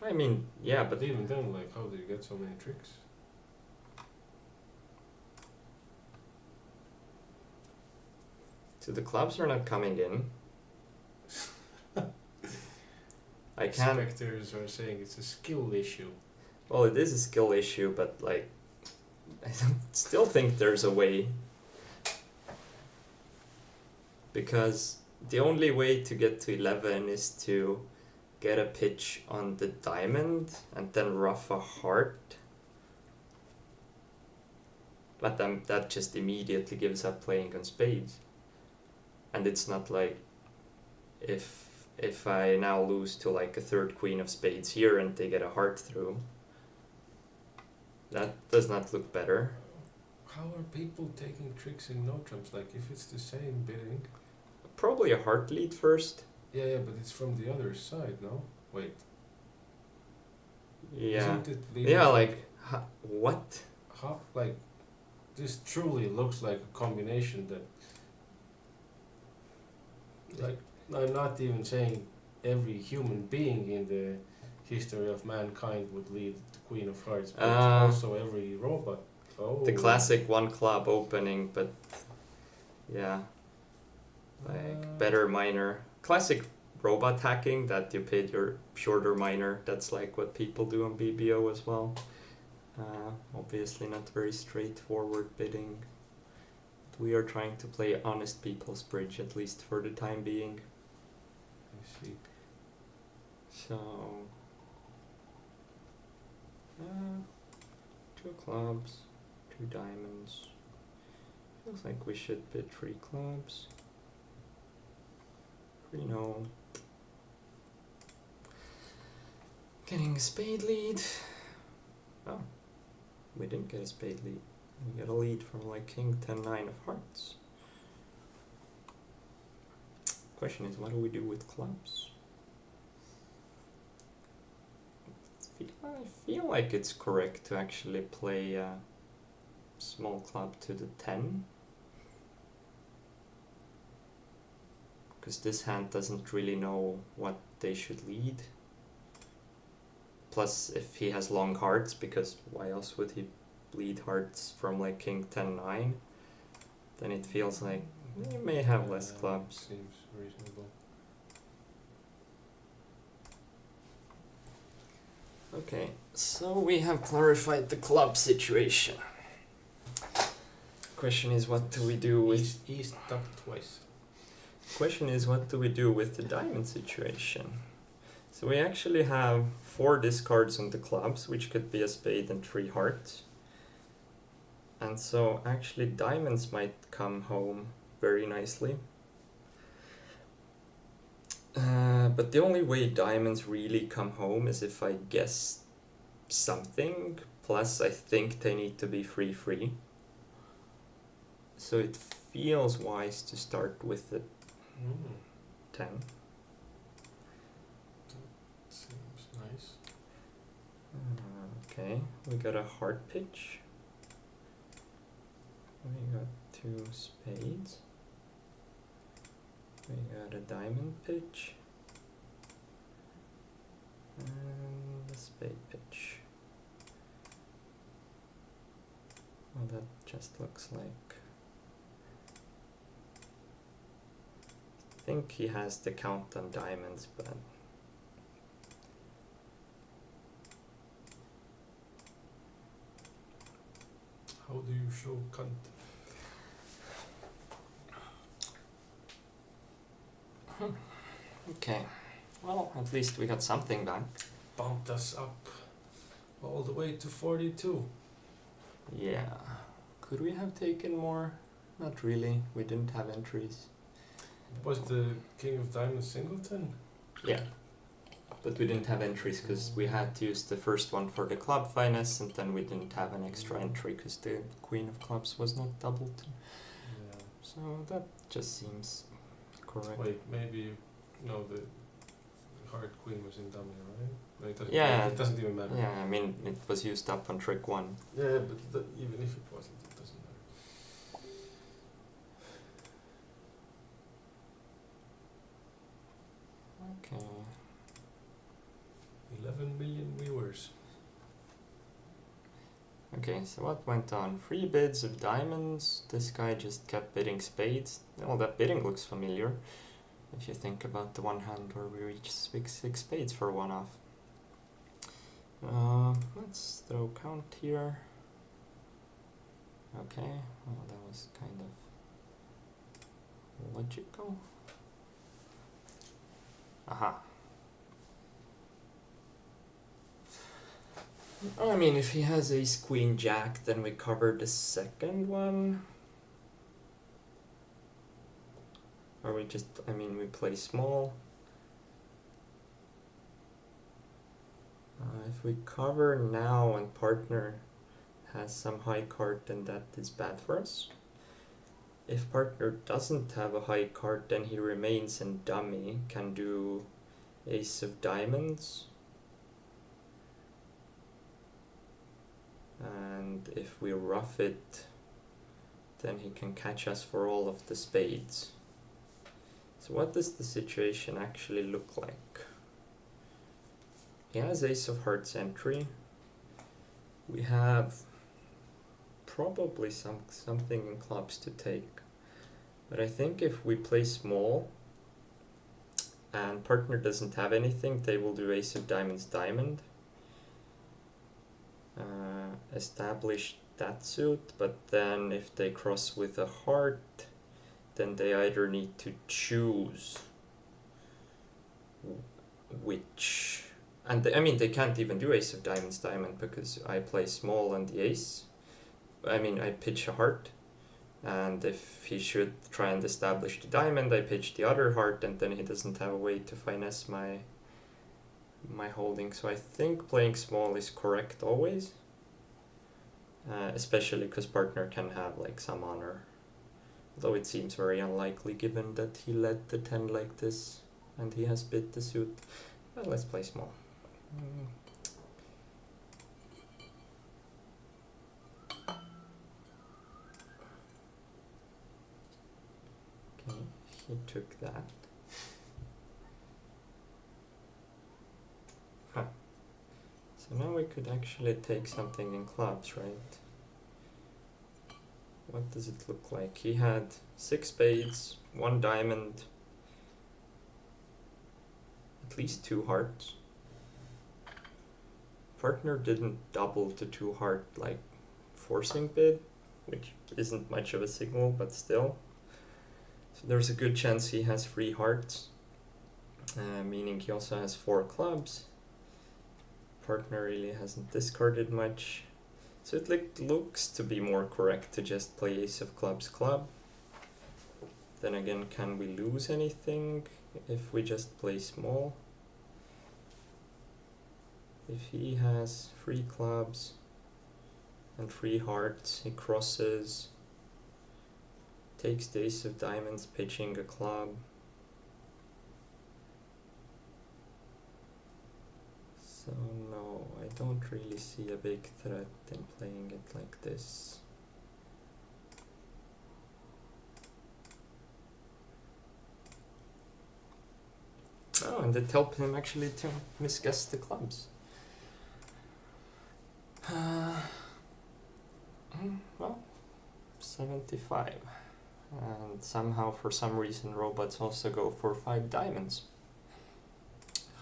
I mean, yeah, but But even then, like, how do you get so many tricks? so the clubs are not coming in. I can't. Spectators are saying it's a skill issue. Well, it is a skill issue, but like, I still think there's a way. Because the only way to get to 11 is to get a pitch on the diamond and then ruff a heart. But then that just immediately gives up playing on spades. And it's not like if I now lose to like a 3rd queen of spades here and they get a heart through, that does not look better. How are people taking tricks in no trumps? Like, if it's the same bidding. Probably a heart lead first. Yeah, but it's from the other side, no? Wait. Yeah. Isn't it Yeah, like, what? How, like, this truly looks like a combination that, like, I'm not even saying every human being in the history of mankind would lead the Queen of Hearts, but also every robot. Oh. The classic 1 club opening, but yeah, like better minor. Classic robot hacking that you paid your shorter minor. That's like what people do on BBO as well. Obviously not very straightforward bidding. We are trying to play honest people's bridge, at least for the time being. I see. So, 2 clubs, 2 diamonds. Feels like we should bid 3 clubs. 3 no. Getting a spade lead. Oh, we didn't get a spade lead. We got a lead from like king 10-9 of hearts. Question is, what do we do with clubs? I feel like it's correct to actually play a small club to the 10. Because this hand doesn't really know what they should lead. Plus, if he has long hearts, because why else would he lead hearts from like king 10-9? Then it feels like he may have less clubs. Seems reasonable. Okay, so we have clarified the club situation. Question is, what do we do with... He's stuck twice. Question is, what do we do with the diamond situation? So we actually have 4 discards on the clubs, which could be a spade and 3 hearts. And so actually diamonds might come home very nicely. But the only way diamonds really come home is if I guess something, plus I think they need to be free. So it feels wise to start with the 10. Seems nice. Okay, we got a heart pitch. We got 2 spades. We got a diamond pitch. And a spade pitch. Well, that just looks like... I think he has the count on diamonds, but... How do you show cunt? Okay, well, at least we got something back. Bumped us up all the way to 42. Yeah. Could we have taken more? Not really. We didn't have entries. Was the King of Diamonds singleton? Yeah. But we didn't have entries because we had to use the first one for the club finesse, and then we didn't have an extra entry because the Queen of Clubs was not doubled. Yeah. So that just seems correct. Wait, maybe no, the Heart Queen was in dummy, right? No, it doesn't, Yeah. it doesn't even matter. Yeah, I mean, it was used up on trick 1. Yeah, but even if it wasn't, it doesn't matter. Okay. 11 million viewers. Okay, so what went on? 3 bids of diamonds. This guy just kept bidding spades. Well, that bidding looks familiar. If you think about the one hand where we reached 6 spades for 1 off. Let's throw count here. Okay, well that was kind of logical. Aha. I mean, if he has ace queen jack, then we cover the second one. Or we just, I mean, we play small. If we cover now and partner has some high card, then that is bad for us. If partner doesn't have a high card, then he remains in dummy, can do ace of diamonds. And if we rough it, then he can catch us for all of the spades. So what does the situation actually look like? He has ace of hearts entry. We have probably something in clubs to take. But I think if we play small and partner doesn't have anything, they will do ace of diamonds diamond. Establish that suit, but then if they cross with a heart, then they either need to choose which, and I mean they can't even do ace of diamonds diamond because I play small on the ace. I mean I pitch a heart, and if he should try and establish the diamond, I pitch the other heart, and then he doesn't have a way to finesse my holding. So I think playing small is correct always, especially because partner can have like some honor. Though it seems very unlikely given that he led the 10 like this and he has bid the suit. Well, let's play small. Okay, he took that. Huh. So now we could actually take something in clubs, right? What does it look like? He had 6 spades, 1 diamond, at least 2 hearts. Partner didn't double to 2 heart like forcing bid, which isn't much of a signal, but still. So there's a good chance he has 3 hearts, meaning he also has 4 clubs. Partner really hasn't discarded much, so it looks to be more correct to just play ace of clubs club. Then again, can we lose anything if we just play small? If he has 3 clubs and 3 hearts, he crosses, takes the ace of diamonds, pitching a club. So no, I don't really see a big threat in playing it like this. Oh, and it helped him actually to misguess the clubs. Well, 75. And somehow, for some reason, robots also go for 5 diamonds.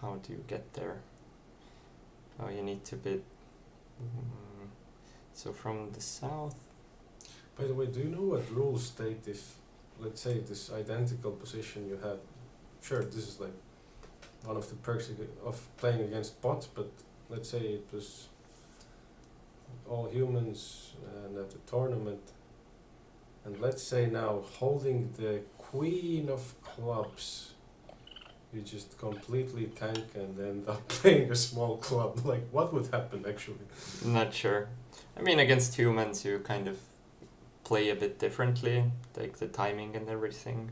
How do you get there? Oh, you need to bid. So from the south. By the way, do you know what rules state if, let's say, this identical position you have? Sure, this is like one of the perks of playing against bots, but let's say it was all humans and at the tournament, and let's say now holding the queen of clubs, you just completely tank and end up playing a small club. Like, what would happen actually? Not sure. I mean, against humans, you kind of play a bit differently, like the timing and everything.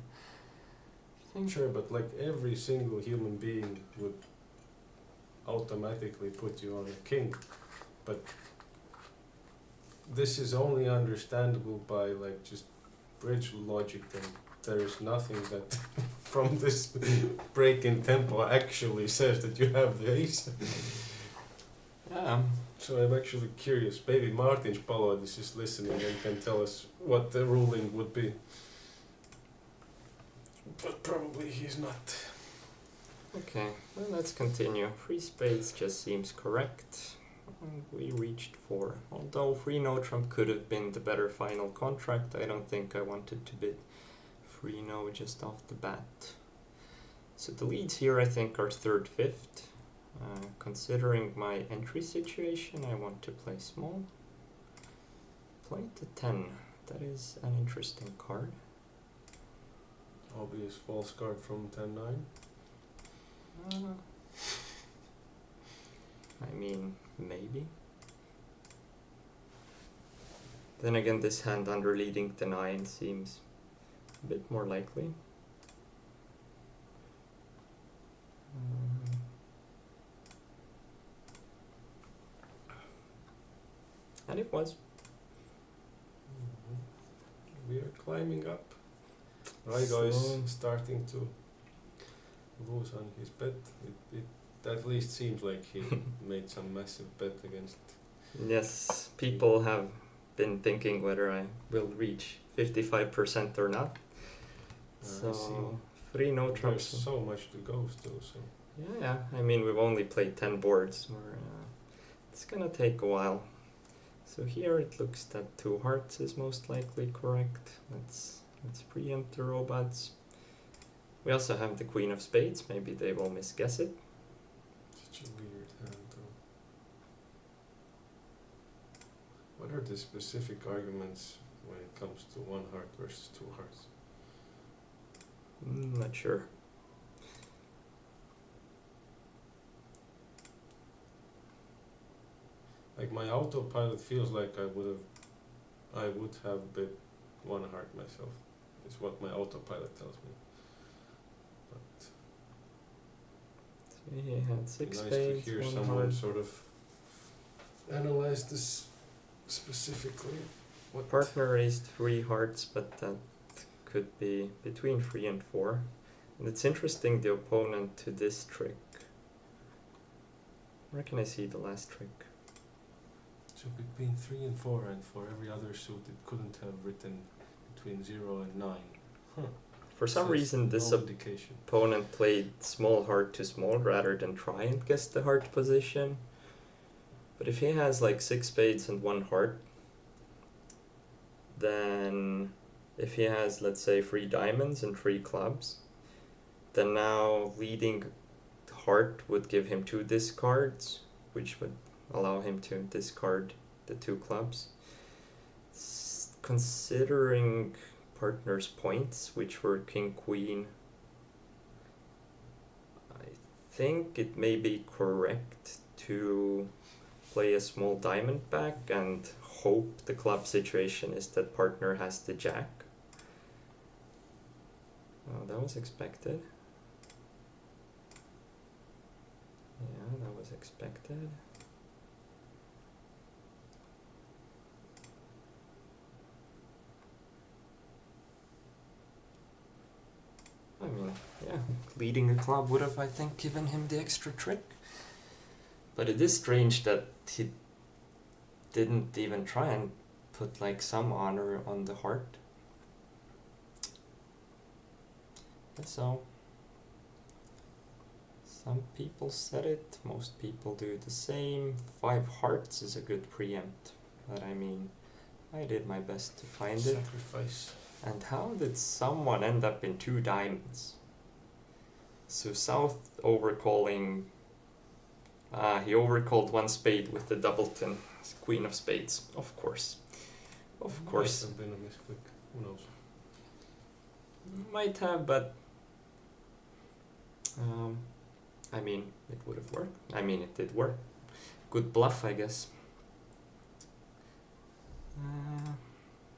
Sure, but like every single human being would automatically put you on a king, but this is only understandable by like just bridge logic, and there is nothing that from this break in tempo actually says that you have the ace. Yeah. So I'm actually curious. Maybe Martin Spalod is just listening and can tell us what the ruling would be. But probably he's not. Okay, well, let's continue. 3 spades just seems correct. And we reached 4. Although 3 no trump could have been the better final contract, I don't think I wanted to bid 3 no just off the bat. So the leads here I think are 3rd, 5th. Considering my entry situation, I want to play small. Play to 10. That is an interesting card. Obvious false card from 10-9. I mean, maybe. Then again, this hand under leading the 9 seems a bit more likely. And it was. We are climbing up. Right, guys, starting to lose on his bet. It at least seems like he made some massive bet against. Yes, people have been thinking whether I will reach 55% or not. So 3 no trumps. There's so much to go still. So Yeah. I mean, we've only played 10 boards. It's gonna take a while. So here it looks that 2 hearts is most likely correct. Let's preempt the robots. We also have the queen of spades. Maybe they will misguess it. such a weird hand, though. What are the specific arguments when it comes to 1 heart versus 2 hearts? Not sure. Like my autopilot feels like I would have bet 1 heart myself. It's what my autopilot tells me. But So he had 6 nice spades, to hear 1 someone heart. sort of analyze this specifically. What Partner raised 3 hearts, but that could be between 3 and 4. And it's interesting, the opponent to this trick. Where can I see the last trick? So between 3 and 4, and for every other suit it couldn't have written between 0 and 9. For some So reason, this no indication. opponent played small heart to small rather than try and guess the heart position. But if he has like 6 spades and 1 heart, then if he has, let's say, 3 diamonds and 3 clubs, then now leading heart would give him 2 discards, which would allow him to discard the 2 clubs. Considering partner's points, which were king, queen, I think it may be correct to play a small diamond back and hope the club situation is that partner has the jack. Oh, that was expected. Yeah, that was expected. I mean, yeah, leading a club would have, I think, given him the extra trick. But it is strange that he didn't even try and put like some honor on the heart. So, some people said it, most people do the same. 5 hearts is a good preempt, but I mean, I did my best to find it. Sacrifice. And how did someone end up in 2 diamonds? So South overcalling... he overcalled 1 spade with the doubleton, queen of spades, of course. Of course. Might have been a misclick, who knows. Might have, but... I mean, it would have worked. I mean, it did work. Good bluff, I guess.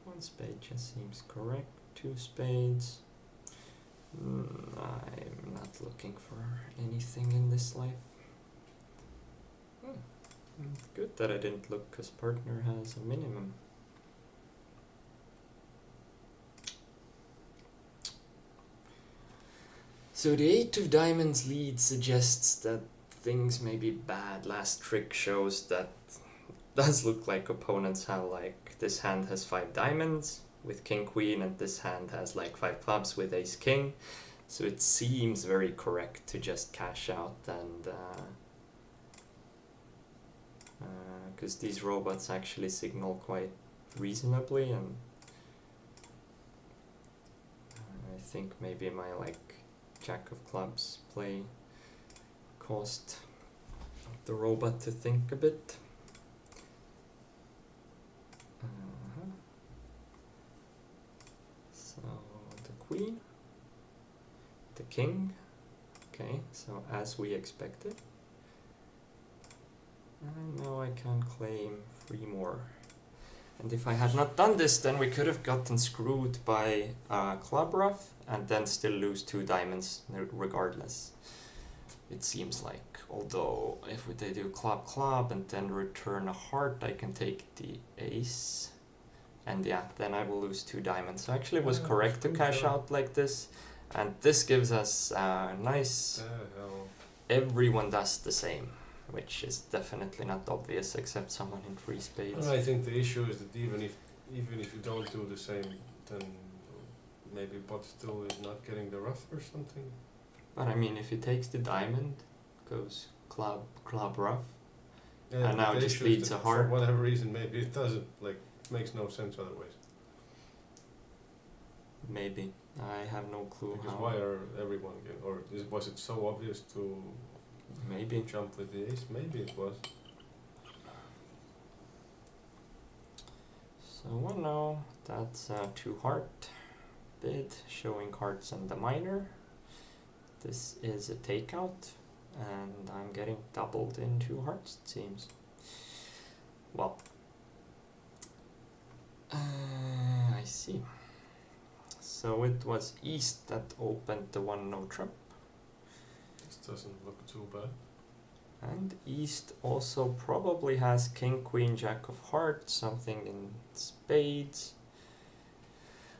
1 spade just seems correct. 2 spades. I'm not looking for anything in this life. Good that I didn't look, because partner has a minimum. So the 8 of diamonds lead suggests that things may be bad. Last trick shows that does look like opponents have like, this hand has 5 diamonds with king queen, and this hand has like 5 clubs with ace king. So it seems very correct to just cash out, and because these robots actually signal quite reasonably, and I think maybe my like jack of clubs play caused the robot to think a bit. So the queen, the king, okay, so as we expected. And now I can claim 3 more. And if I had not done this, then we could have gotten screwed by club ruff and then still lose 2 diamonds regardless. It seems like, although if they do club and then return a heart, I can take the ace. And yeah, then I will lose 2 diamonds. So actually it was correct to cash out like this. And this gives us a nice... Everyone does the same, which is definitely not obvious except someone in 3 spades. I think the issue is that even if you don't do the same, then maybe bot still is not getting the ruff or something. But I mean, if he takes the diamond, goes club ruff, Yeah, and now the just issue is leads that a heart. For whatever reason, maybe it doesn't. Like, makes no sense otherwise. Maybe. I have no clue Because how. why are everyone getting, or was it so obvious to Maybe. jump with the ace? Maybe it was. So well, no, that's a 2 heart bid, showing hearts on the minor. This is a takeout, and I'm getting doubled in 2 hearts, it seems. Well, I see. So it was East that opened the 1 no trump. This doesn't look too bad. And East also probably has king, queen, jack of hearts, something in spades.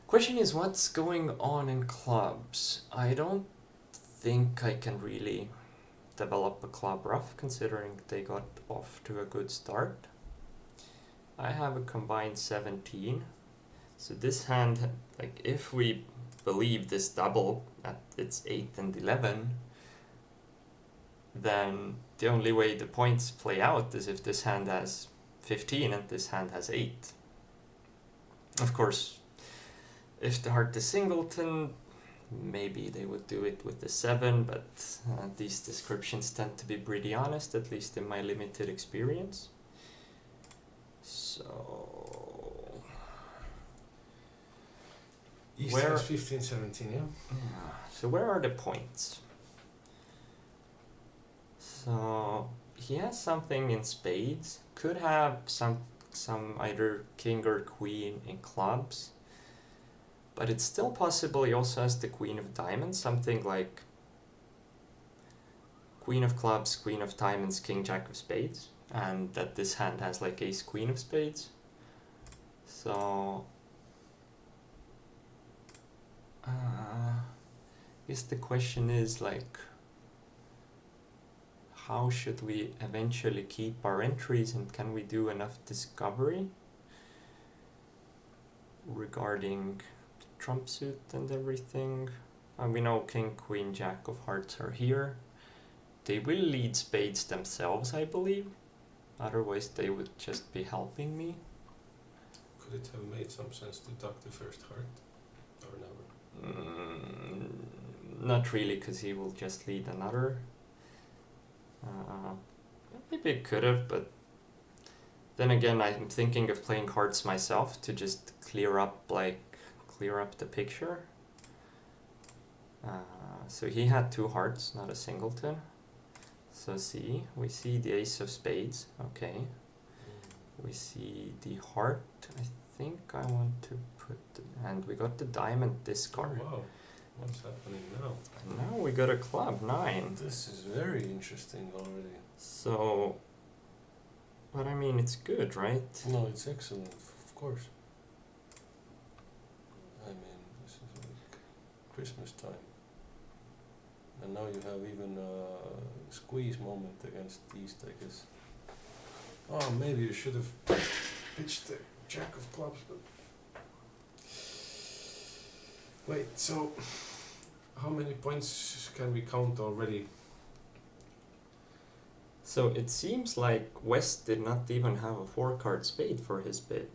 Question is, what's going on in clubs? I don't think I can really develop a club ruff, considering they got off to a good start. I have a combined 17. So this hand, like if we believe this double at its 8 and 11, then the only way the points play out is if this hand has 15 and this hand has 8. Of course, if the heart is singleton, maybe they would do it with the 7, but these descriptions tend to be pretty honest, at least in my limited experience. So... East Where- has 15, 17, yeah? So where are the points? So he has something in spades. Could have some either king or queen in clubs. But it's still possible he also has the queen of diamonds, something like queen of clubs, queen of diamonds, king, jack of spades. And that this hand has like ace, queen of spades. So... I guess the question is like, how should we eventually keep our entries, and can we do enough discovery regarding the trump suit and everything? We know king, queen, jack of hearts are here. They will lead spades themselves, I believe. Otherwise they would just be helping me. Could it have made some sense to duck the first heart? Or never? Not really, because he will just lead another. Maybe it could have, but then again, I'm thinking of playing hearts myself to just clear up the picture. So he had 2 hearts, not a singleton. So see, we see the ace of spades. Okay, we see the heart. I think I want to put, and we got the diamond discard. Oh, wow. What's happening now? And now we got a club 9. This is very interesting already. So, but I mean, it's good, right? No, it's excellent, of course. I mean, this is like Christmas time. And now you have even a squeeze moment against East, I guess. Oh, maybe you should have pitched the jack of clubs, but... Wait, so... How many points can we count already? So it seems like West did not even have a 4-card spade for his bid,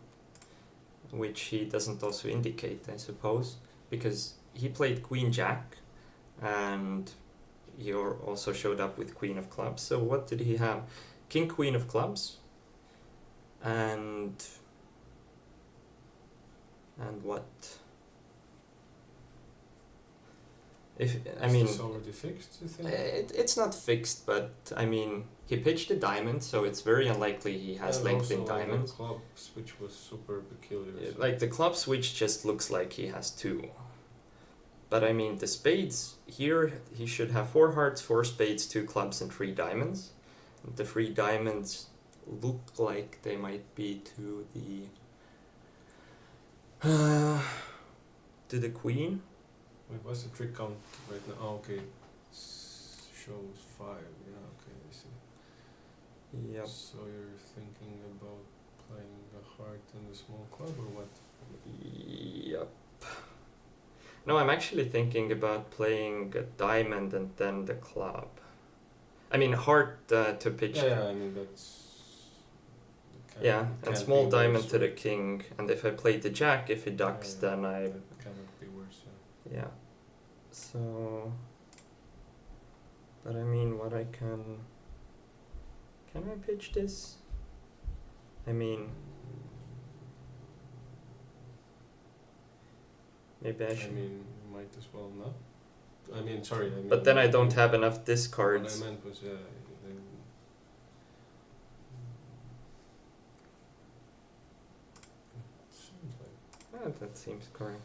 which he doesn't also indicate, I suppose, because he played Queen Jack, and he also showed up with Queen of Clubs. So what did he have? King Queen of Clubs, and what? If I mean, Is this already fixed, you think? it's not fixed, but I mean, he pitched a diamond, so it's very unlikely he has length in diamonds. The club switch was super peculiar. So. Like the club switch just looks like he has 2. But I mean, the spades here, he should have 4 hearts, 4 spades, 2 clubs, and 3 diamonds. And the 3 diamonds look like they might be to the queen. Wait, what's the trick count right now? Oh, okay. Shows 5. Yeah, okay, I see. Yep. So you're thinking about playing a heart in the small club or what? Yep. No, I'm actually thinking about playing a diamond and then the club. I mean, heart to pitch. Yeah, I mean, that's... Yeah, and small diamond to the king. And if I play the jack, if he ducks, then I... That cannot be worse, yeah. Yeah. So... But I mean, what I can... Can I pitch this? I mean... Maybe I should... I mean, you might as well not. I mean, sorry, I mean... But then I don't have enough discards. What I meant was, yeah... Seems like... That seems correct.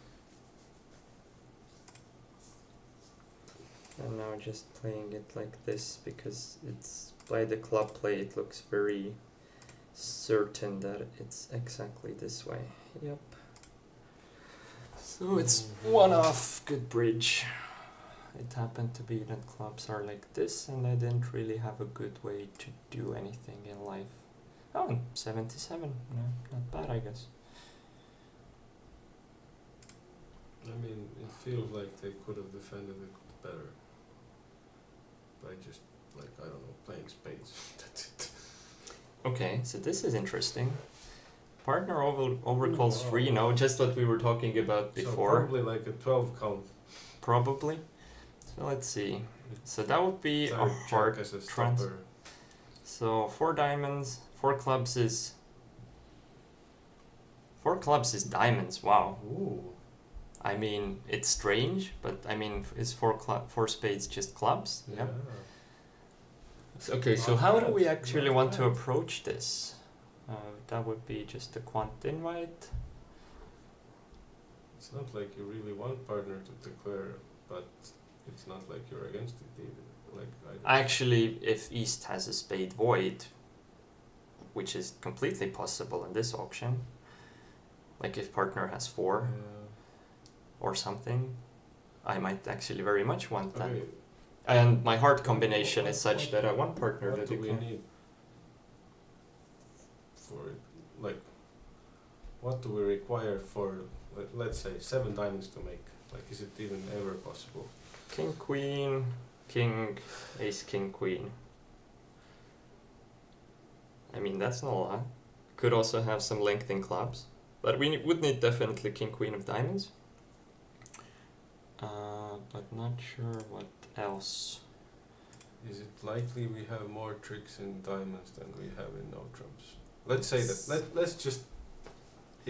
And now just playing it like this because it's by the club play, it looks very certain that it's exactly this way. Yep. So it's 1 off, good bridge. It happened to be that clubs are like this, and I didn't really have a good way to do anything in life. Oh, and 77, no, not bad, I guess. I mean, it feels like they could have defended it better. By just, like, I don't know, playing spades. That's it. Okay, so this is interesting. Partner overcalls free, no, just what we were talking about So before. probably like a 12 count. Probably. So let's see. So that would be a Third hard jack as a trans. stopper. So 4 diamonds, 4 clubs is... 4 clubs is diamonds, wow. Ooh. I mean, it's strange, but I mean, is 4 spades just clubs? Yeah. Okay, so Not how do bad, we actually not want to bad. approach this? That would be just a quant invite. It's not like you really want partner to declare, but it's not like you're against it either. Like Actually, if East has a spade void, which is completely possible in this auction, like if partner has 4 or something, I might actually very much want that. Okay. And my heart combination is such that I want partner What that do you we can... need for it? Like, what do we require for, let's say, 7 diamonds to make? Like, is it even ever possible? King, queen, king, ace, king, queen. I mean, that's not a lot. Could also have some length in clubs. But we would need definitely king, queen of diamonds. But not sure what else. Is it likely we have more tricks in diamonds than we have in no trumps? Let's say that, let's just,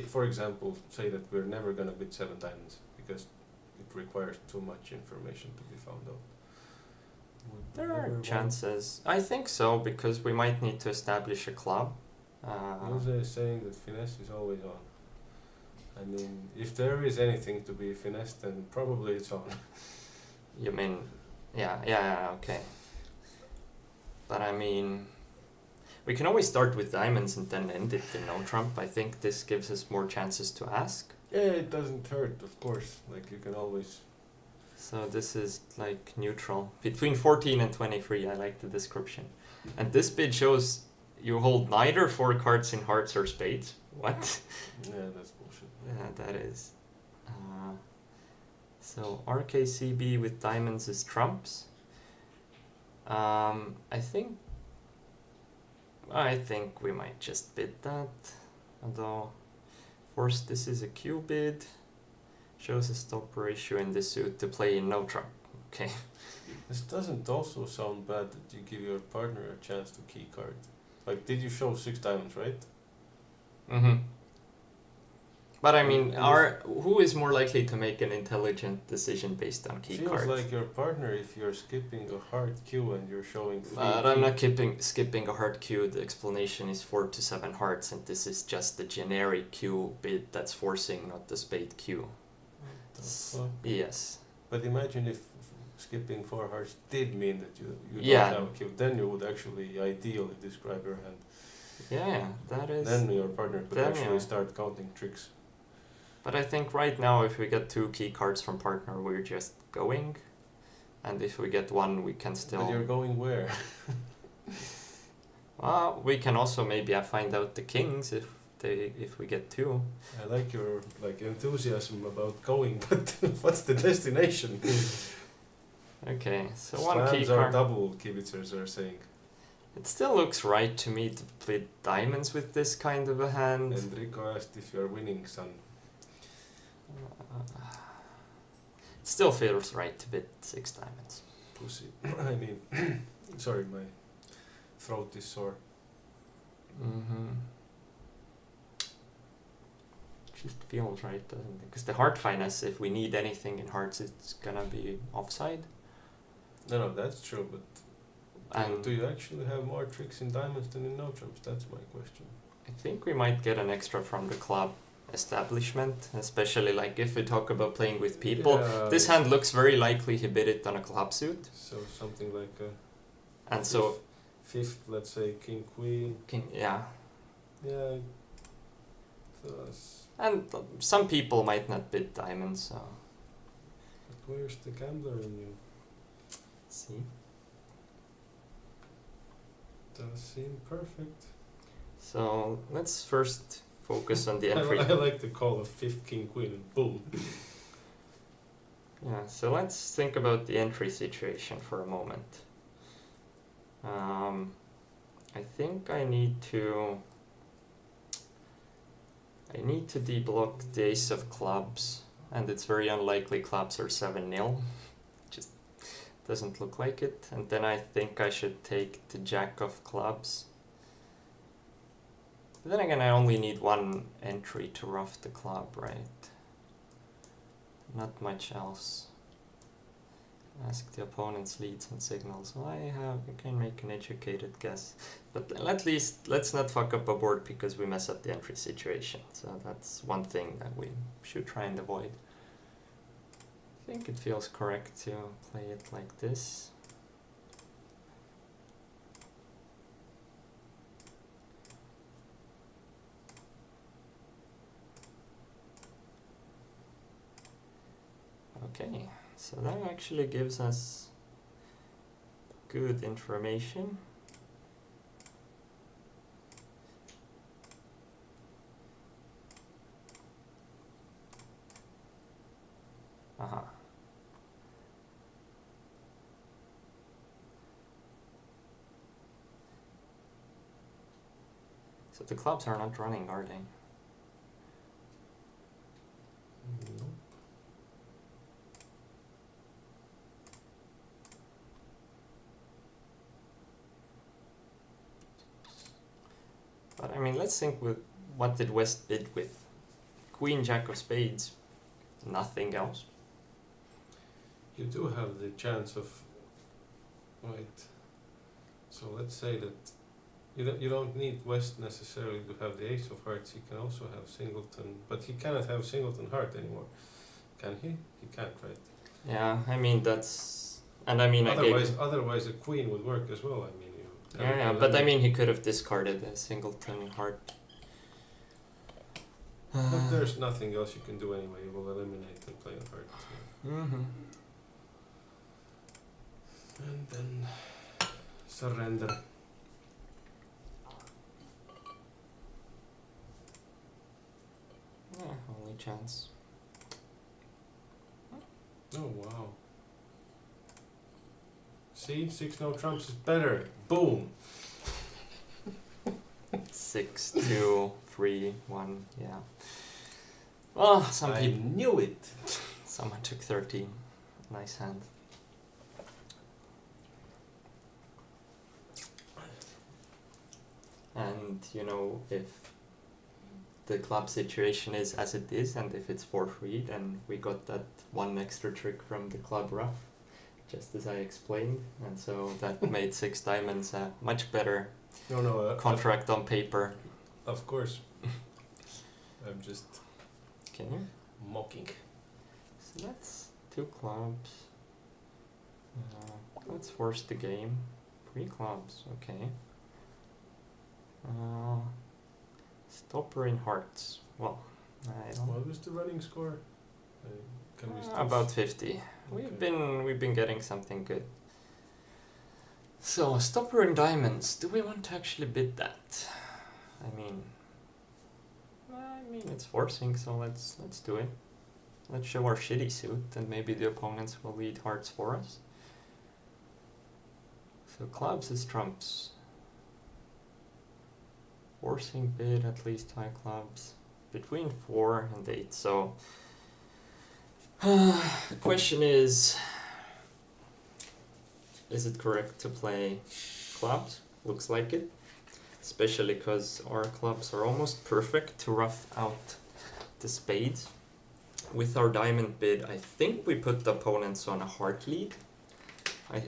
for example, say that we're never gonna bid 7 diamonds because it requires too much information to be found out. Would we There ever are want- chances. I think so, because we might need to establish a club. Jose is saying that finesse is always on. I mean, if there is anything to be finessed, then probably it's on. You mean, yeah, okay. But I mean, we can always start with diamonds and then end it in no trump. I think this gives us more chances to ask. Yeah, it doesn't hurt, of course. Like, you can always... So this is like neutral. Between 14 and 23, I like the description. And this bid shows you hold neither 4 cards in hearts or spades. What? Yeah, that's bullshit. Yeah, that is. So RKCB with diamonds is trumps. I think we might just bid that. Although, force this is a Q bid. Shows a stop ratio in the suit to play in no trump. Okay. This doesn't also sound bad that you give your partner a chance to key card. Like, did you show 6 diamonds, right? Mm-hmm. But I mean, And who is more likely to make an intelligent decision based on key Feels cards? like your partner if you're skipping a hard Q and you're showing 3 But I'm not skipping a hard Q. The explanation is 4 to 7 hearts, and this is just the generic Q bid that's forcing, not the spade Q. Yes. But imagine if skipping 4 hearts did mean that you Yeah. don't have a Q, then you would actually ideally describe your hand. Yeah, that is. Then your partner could then, actually yeah. start counting tricks. But I think right now, if we get 2 key cards from partner, we're just going. And if we get 1, we can still... But you're going where? Well, we can also maybe find out the kings if we get 2. I like your enthusiasm about going, but what's the destination? Okay, so 1 key Slams are card. double, kibitzers are saying. It still looks right to me to play diamonds with this kind of a hand. And Rico asked if you're winning, son. It still feels right to bid 6 diamonds. Pussy. I mean, sorry, my throat is sore. Mm-hmm. Just feels right, doesn't it? Because the heart finesse, if we need anything in hearts, it's gonna be offside. No, that's true, but And do you actually have more tricks in diamonds than in no trumps? That's my question. I think we might get an extra from the club establishment, especially like if we talk about playing with people. Yeah, This hand looks very likely he bid it on a club suit. So something like a And so, fifth, let's say king queen. yeah. Yeah. And some people might not bid diamonds, so... But where's the gambler in you? See? Does seem perfect. So, let's first focus on the I entry. like the call of fifth king queen and boom. Yeah, so let's think about the entry situation for a moment. I think I need to I need to deblock the ace of clubs, and it's very unlikely clubs are 7-0. Just doesn't look like it. And then I think I should take the jack of clubs. But then again, I only need one entry to ruff the club, right? Not much else. Ask the opponent's leads and signals. Well, I can make an educated guess. But at least let's not fuck up a board because we mess up the entry situation. So that's one thing that we should try and avoid. I think it feels correct to play it like this. Okay, so that actually gives us good information. Aha. So the clubs are not running, are they? Nope. But I mean, let's think with what did West bid with? Queen, jack of spades, nothing else. You do have the chance of, wait, so let's say that you don't need West necessarily to have the ace of hearts. He can also have singleton, but he cannot have singleton heart anymore, can he? He can't, right? Yeah, I mean that's, and I mean Otherwise a queen would work as well. I mean, yeah, but I mean he could have discarded a singleton heart. But there's nothing else you can do anyway. You will eliminate and play a heart. Mm-hmm. And then surrender. Yeah, only chance. Oh wow. See, 6 no trumps is better. Boom. 6, 2, 3, 1, yeah. Well, some I people. knew it. Someone took 13. Nice hand. And you know, if the club situation is as it is, and if it's 4-3, then we got that one extra trick from the club ruff, just as I explained, and so that made 6 diamonds a much better contract on paper. Of course. I'm just Okay, mocking. so that's 2 clubs. Let's force the game. 3 clubs, okay. Stopper in hearts. Well, I don't. What was the running score? Can we still About 50. Okay. We've been getting something good. So stopper in diamonds. Do we want to actually bid that? I mean it's forcing, so let's do it. Let's show our shitty suit, and maybe the opponents will lead hearts for us. So clubs is trumps. Forcing bid at least high clubs. Between 4 and 8, so the question is it correct to play clubs? Looks like it. Especially because our clubs are almost perfect to rough out the spades. With our diamond bid, I think we put the opponents on a heart lead.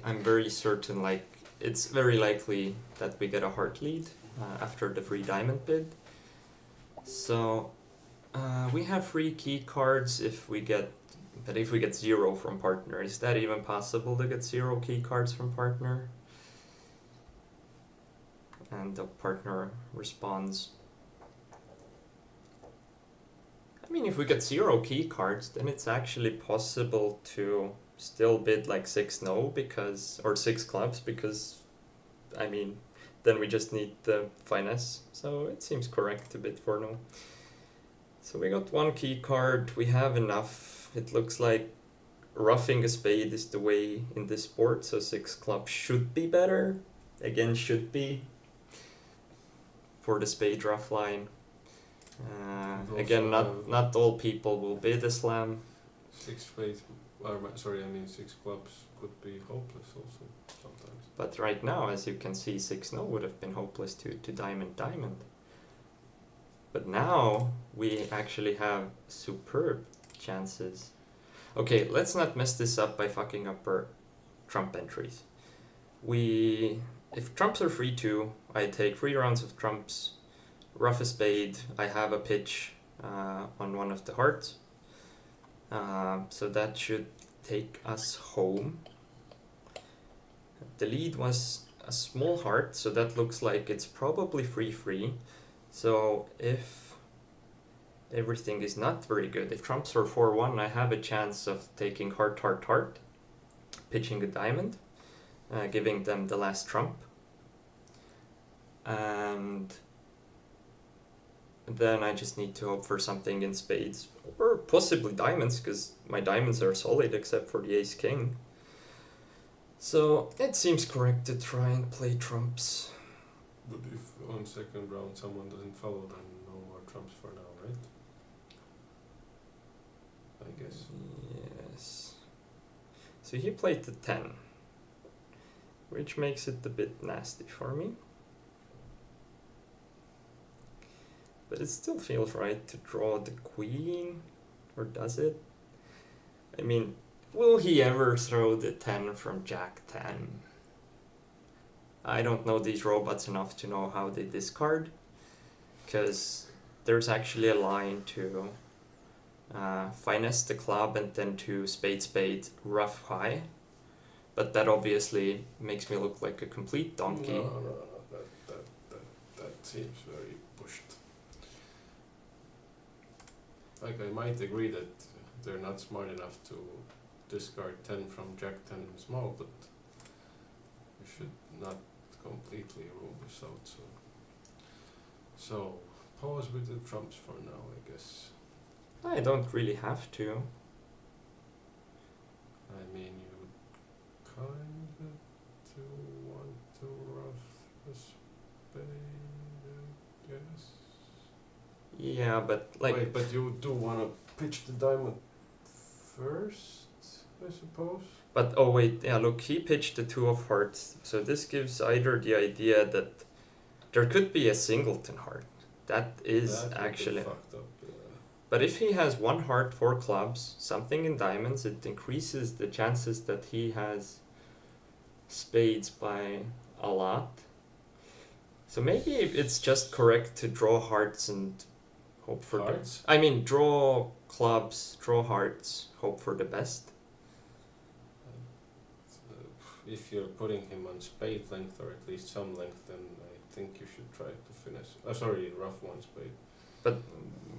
I'm very certain, like, it's very likely that we get a heart lead after the free diamond bid. So we have free key cards if we get 0 from partner. Is that even possible to get 0 key cards from partner? And the partner responds. I mean, if we get 0 key cards, then it's actually possible to still bid like 6 no because, or 6 clubs, because I mean then we just need the finesse, so it seems correct to bid 4 no. So we got 1 key card, we have enough. It looks like roughing a spade is the way in this board, so 6 clubs should be better. Again, should be for the spade rough line. We've Again, also not all people will bid a slam. 6 spades, sorry, I mean 6 clubs could be hopeless also sometimes. But right now, as you can see, 6-0 would have been hopeless to diamond. But now we actually have superb chances. Okay, let's not mess this up by fucking up our trump entries. If trumps are free too, I take 3 rounds of trumps, ruff a spade, I have a pitch on one of the hearts. So that should take us home. The lead was a small heart, so that looks like it's probably free. So if everything is not very good, if trumps are 4-1, I have a chance of taking heart, pitching a diamond, giving them the last trump. And then I just need to hope for something in spades, or possibly diamonds, because my diamonds are solid except for the ace-king. So it seems correct to try and play trumps. But if on second round someone doesn't follow, then no more trumps for now, right? I guess. Yes. So he played the 10, which makes it a bit nasty for me. But it still feels right to draw the queen, or does it? I mean, will he ever throw the 10 from Jack 10? I don't know these robots enough to know how they discard, because there's actually a line to finesse the club and then to spade, rough high. But that obviously makes me look like a complete donkey. No, that seems very pushed. Like, I might agree that they're not smart enough to discard 10 from Jack 10 small, but you should not completely rule this out. So pause with the trumps for now, I guess. I don't really have to. I mean, you kinda do want to rough a spade, I guess. Yeah, but like... Wait, but you do want to pitch the diamond first, I suppose? But oh wait, yeah, look, he pitched the 2 of hearts, so this gives either the idea that there could be a singleton heart. That is that actually... fucked up, yeah. But if he has 1 heart, 4 clubs, something in diamonds, it increases the chances that he has spades by a lot. So maybe it's just correct to draw hearts and hope for Hearts? I mean, draw clubs, draw hearts, hope for the best. If you're putting him on spade length, or at least some length, then I think you should try to finish. Rough 1 spade. But,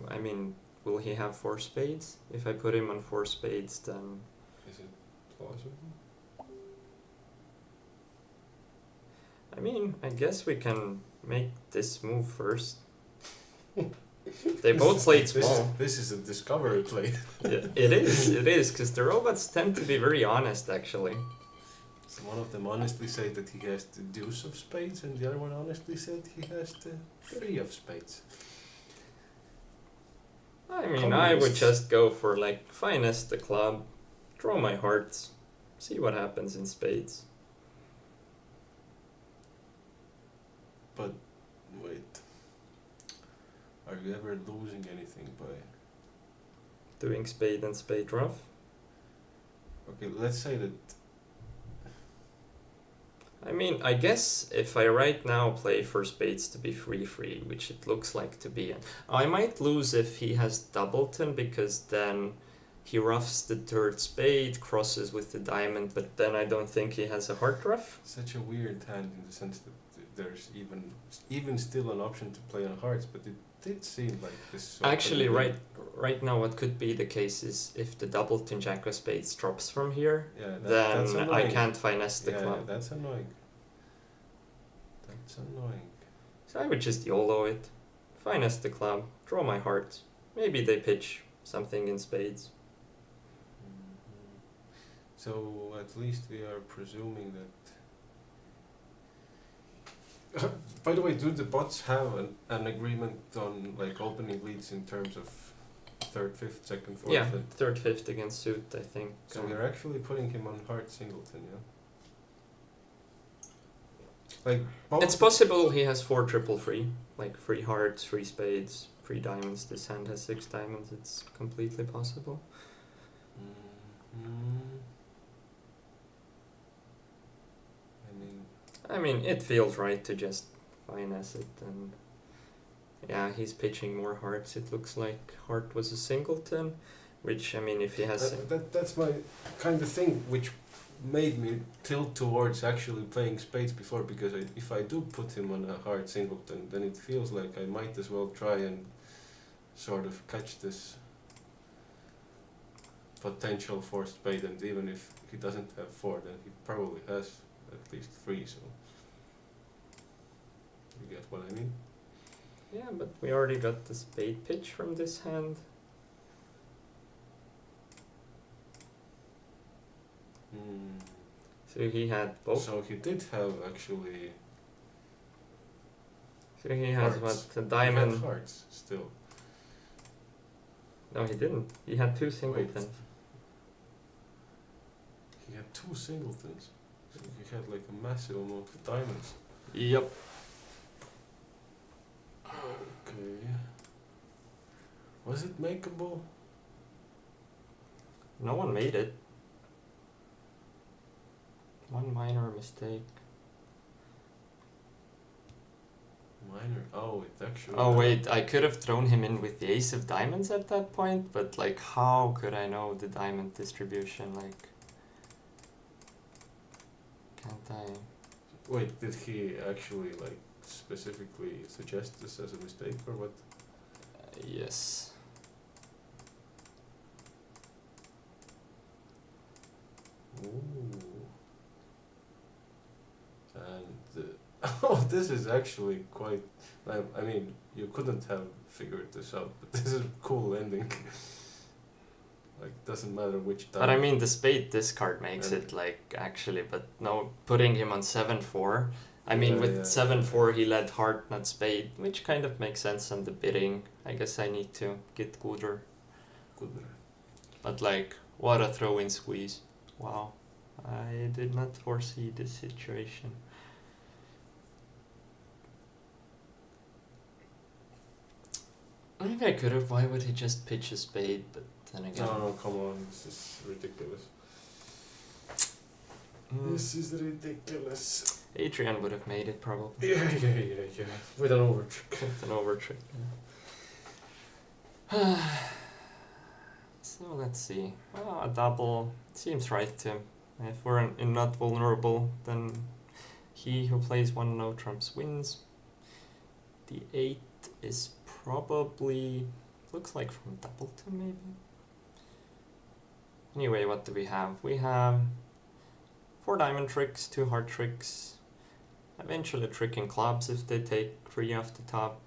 I mean, will he have 4 spades? If I put him on 4 spades, then... Is it plausible? I mean, I guess we can make this move first. They both played small. This is a discovery play. It is, because the robots tend to be very honest, actually. So one of them honestly said that he has the deuce of spades, and the other one honestly said he has the 3 of spades. I mean, I would just go for, like, finesse the club, draw my hearts, see what happens in spades. But, wait. Are you ever losing anything by... Doing spade and spade rough? Okay, let's say that... I mean, I guess if I right now play for spades to be free, which it looks like to be, I might lose if he has doubleton, because then he roughs the 3rd spade, crosses with the diamond, but then I don't think he has a heart rough. Such a weird hand in the sense that there's even still an option to play on hearts, but it did seem like this... Actually, right now what could be the case is if the doubleton jack of spades drops from here, that's then I can't finesse the club. Yeah, that's annoying. That's annoying. So I would just YOLO it, finesse the club, draw my heart. Maybe they pitch something in spades. So at least we are presuming that By the way, do the bots have an agreement on like opening leads in terms of third, fifth, second, fourth? Yeah, And third, fifth against suit, I think. so we're actually putting him on hard singleton, yeah. Like It's possible he has 4 triple free, like 3 hearts, 3 spades, 3 diamonds. This hand has 6 diamonds. It's completely possible. Mm, I mean, it feels right to just finesse it, and yeah, he's pitching more hearts. It looks like heart was a singleton, which, I mean, if he has... that's my kind of thing, which made me tilt towards actually playing spades before, because if I do put him on a hard singleton, then it feels like I might as well try and sort of catch this potential for spade, and even if he doesn't have 4, then he probably has at least 3, so you get what I mean? Yeah, but we already got the spade pitch from this hand. Mm. So he had both. So he did have actually. So he has hearts. what, a diamond? He had hearts still. No, he didn't. He had 2 singletons. He had 2 singletons. So he had like a massive amount of diamonds. Yep. Okay. Was it makeable? No one made it. One minor mistake. Minor. Oh, it actually. Oh wait, I could have thrown him in with the ace of diamonds at that point, but like, how could I know the diamond distribution? Like, can't I? Wait, did he actually like specifically suggest this as a mistake or what? Yes. Ooh. And oh, this is actually quite. I mean, you couldn't have figured this out, but this is a cool ending. Like, doesn't matter which time. But I mean, the spade discard makes And- it like actually, but no, putting him on 7-4. I mean, Yeah, with yeah, 7-4, he led heart, not spade, which kind of makes sense on the bidding. I guess I need to get gooder. But like, what a throw-in squeeze. Wow. I did not foresee this situation. Maybe I could have. Why would he just pitch a spade? But then again. No, come on, this is ridiculous. Mm, This is ridiculous. Adrian would have made it probably. Yeah. With an overtrick. With an overtrick. Yeah. So let's see. Well, a double seems right to. If we're in not vulnerable, then he who plays 1 no trumps wins. The 8 is probably, looks like from Doubleton maybe. Anyway, what do we have? We have 4 diamond tricks, 2 heart tricks, eventually tricking clubs if they take 3 off the top,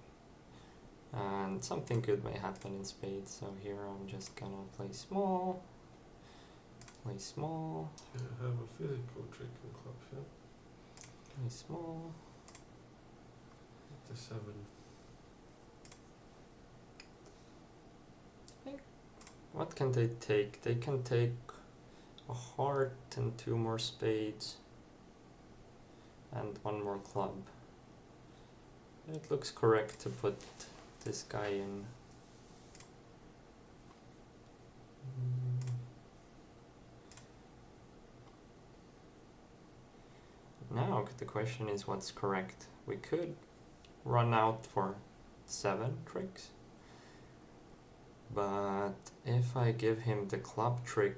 and something good may happen in spades. So here I'm just gonna play small. Play small. Yeah, have a physical trick in clubs, yeah. Play small. The 7. What can they take? They can take a heart and 2 more spades and 1 more club. It looks correct to put this guy in. Now the question is, what's correct? We could run out for 7 tricks, but if I give him the club trick,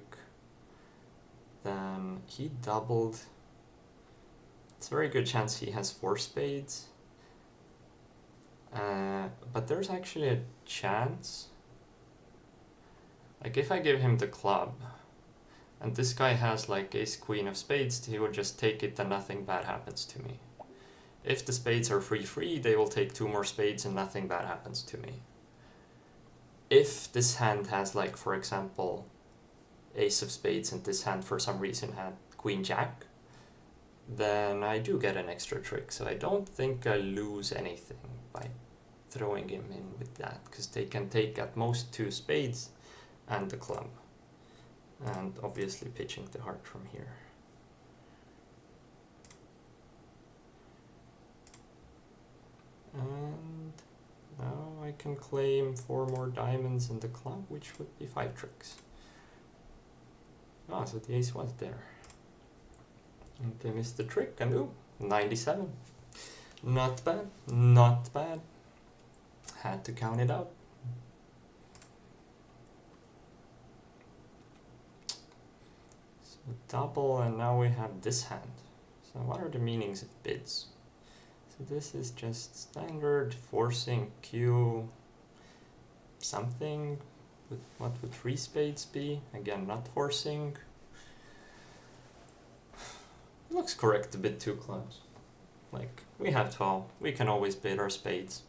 then he doubled. It's a very good chance he has 4 spades, but there's actually a chance, like if I give him the club and this guy has like ace queen of spades, he will just take it and nothing bad happens to me. If the spades are free, they will take 2 more spades and nothing bad happens to me. If this hand has, like, for example, ace of spades and this hand for some reason had queen jack, then I do get an extra trick. So I don't think I lose anything by throwing him in with that, because they can take at most 2 spades and the club, and obviously pitching the heart from here. And now I can claim 4 more diamonds in the club, which would be 5 tricks. Ah, so the ace was there. And they missed the trick, and ooh, 97. Not bad, not bad. Had to count it out. So double, and now we have this hand. So what are the meanings of bids? So this is just standard forcing Q something. What would 3 spades be? Again, not forcing. Looks correct to bid 2 clubs. Like, we have 12. We can always bid our spades.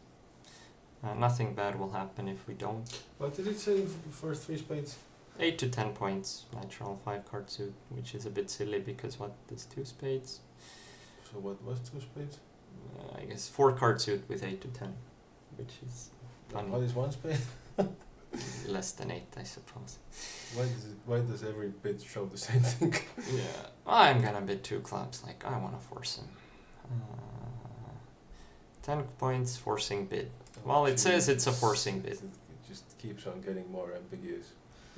Nothing bad will happen if we don't. What did it say for 3 spades? 8 to 10 points, natural 5 card suit, which is a bit silly because what is 2 spades? So what was 2 spades? I guess 4 card suit with 8 to 10, which is funny. What is 1 spade? Less than 8, I suppose. Why does every bid show the same thing? Yeah, I'm gonna bid 2 clubs, like I wanna force him. 10 points, forcing bid. Well, it says it's a forcing bid. It just keeps on getting more ambiguous.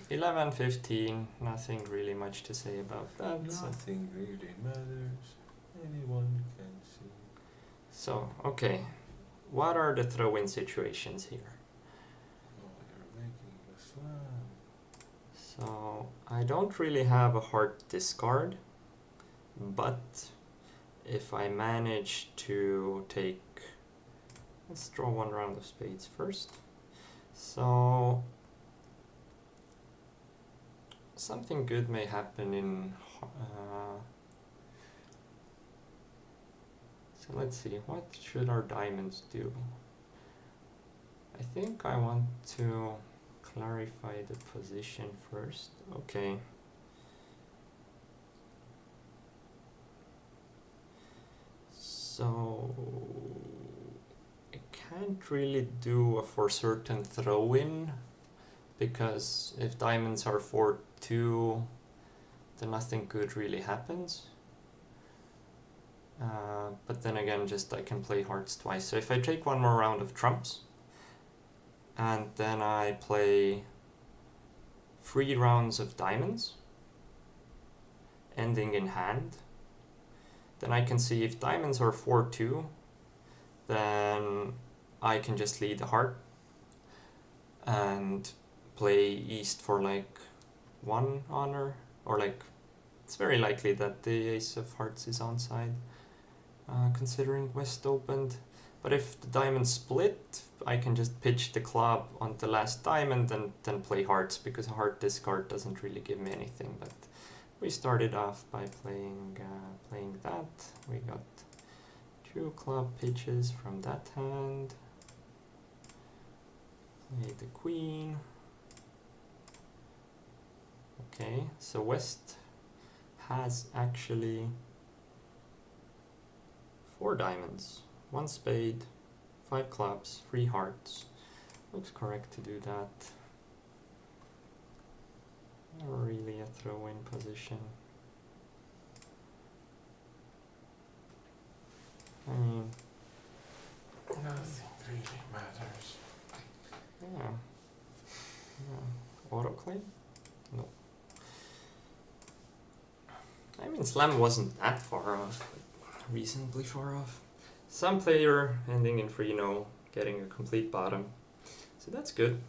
11, 15, nothing really much to say about that. Nothing really matters. Anyone can see. So, okay. What are the throw-in situations here? Oh, you're making a slam. So, I don't really have a heart discard, but if I manage to take... Let's draw 1 round of spades first. So, something good may happen in... so let's see, what should our diamonds do? I think I want to clarify the position first. Okay. So I can't really do a for certain throw-in, because if diamonds are 4-2, then nothing good really happens. But then again, just I can play hearts twice. So if I take 1 more round of trumps, and then I play 3 rounds of diamonds, ending in hand, then I can see if diamonds are 4-2, then I can just lead a heart and play east for like 1 honor, or like it's very likely that the ace of hearts is onside, considering west opened. But if the diamonds split, I can just pitch the club on the last diamond and then play hearts, because a heart discard doesn't really give me anything. But we started off by playing that. We got 2 club pitches from that hand. Play the queen. Okay, so west has actually 4 diamonds, 1 spade, 5 clubs, 3 hearts. Looks correct to do that. Not really a throw-in position. I mean, Nothing really matters. yeah. Autoclave? No. I mean, slam wasn't that far off, but reasonably far off. Some player ending in 3-0, getting a complete bottom. So that's good.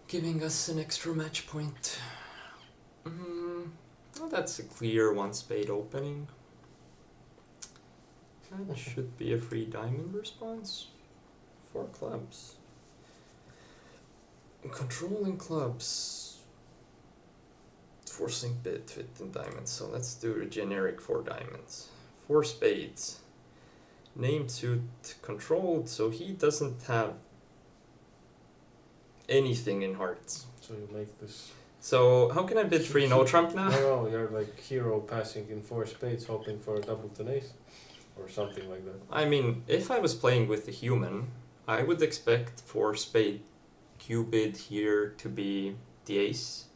Giving us an extra match point. Well, that's a clear 1 spade opening. That should be a 3 diamond response. 4 clubs. Controlling clubs. Forcing bid, fit in diamonds. So let's do a generic 4 diamonds. 4 spades. Named suit controlled, so he doesn't have anything in hearts. So you make this. So how can I bid 3 no trump now? No, you're like hero passing in 4 spades, hoping for a double ten ace, or something like that. I mean, if I was playing with a human, I would expect for spade Q bid here to be the ace,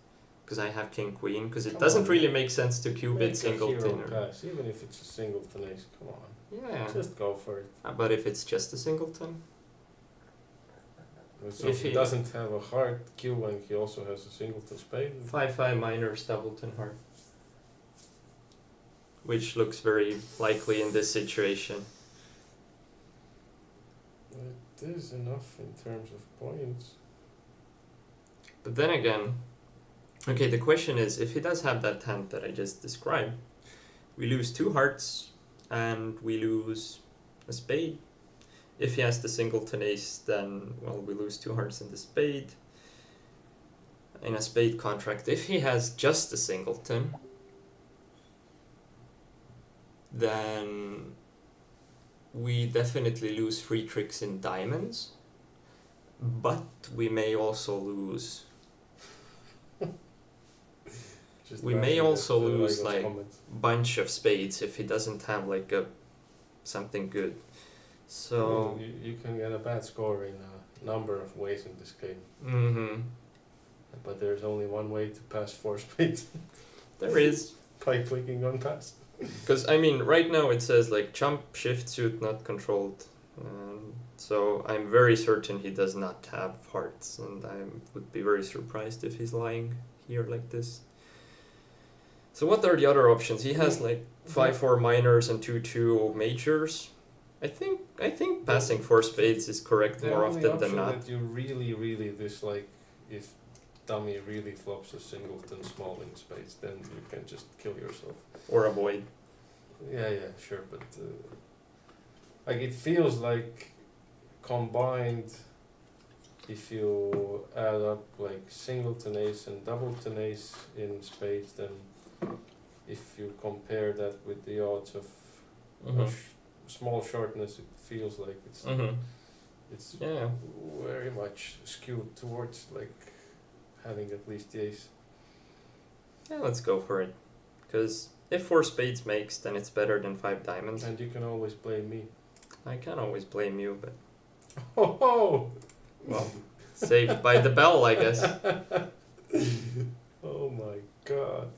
because I have king queen, because it Come doesn't on. really make sense to Q Make bid a singleton. hero pass, even if it's a singleton ace. Come on, Yeah. just go for it. But if it's just a singleton, So If if he he- doesn't have a hard Q and he also has a singleton spade, 5-5 minors doubleton heart, which looks very likely in this situation. it is enough in terms of points. But then again, okay, the question is, if he does have that hand that I just described, we lose 2 hearts and we lose a spade. If he has the singleton ace, then, well, we lose 2 hearts in the spade. In a spade contract, if he has just a singleton, then we definitely lose 3 tricks in diamonds, but we may also lose. Just We may laughing also at, lose, Raigo's like, comments. bunch of spades if he doesn't have like a something good. So You can get a bad score in a number of ways in this game, but there's only one way to pass 4 spades there is, by clicking on pass. because I mean right now it says like chump shift suit not controlled, so I'm very certain he does not have hearts, and I would be very surprised if he's lying here like this. So what are the other options? He has like 5-4 minors and 2-2 majors. I think passing 4 spades is correct The more only often option than not. that you really dislike, if dummy really flops a singleton small in spades, then you can just kill yourself. Or avoid. Yeah, sure, but like it feels like combined, if you add up like singleton ace and doubleton ace in spades, then if you compare that with the odds of a small shortness, it feels like it's Yeah. very much skewed towards like having at least the ace. Yeah, let's go for it. Because if 4 spades makes, then it's better than 5 diamonds. And you can always blame me. I can always blame you, but Oh, well, saved by the bell, I guess. oh my god.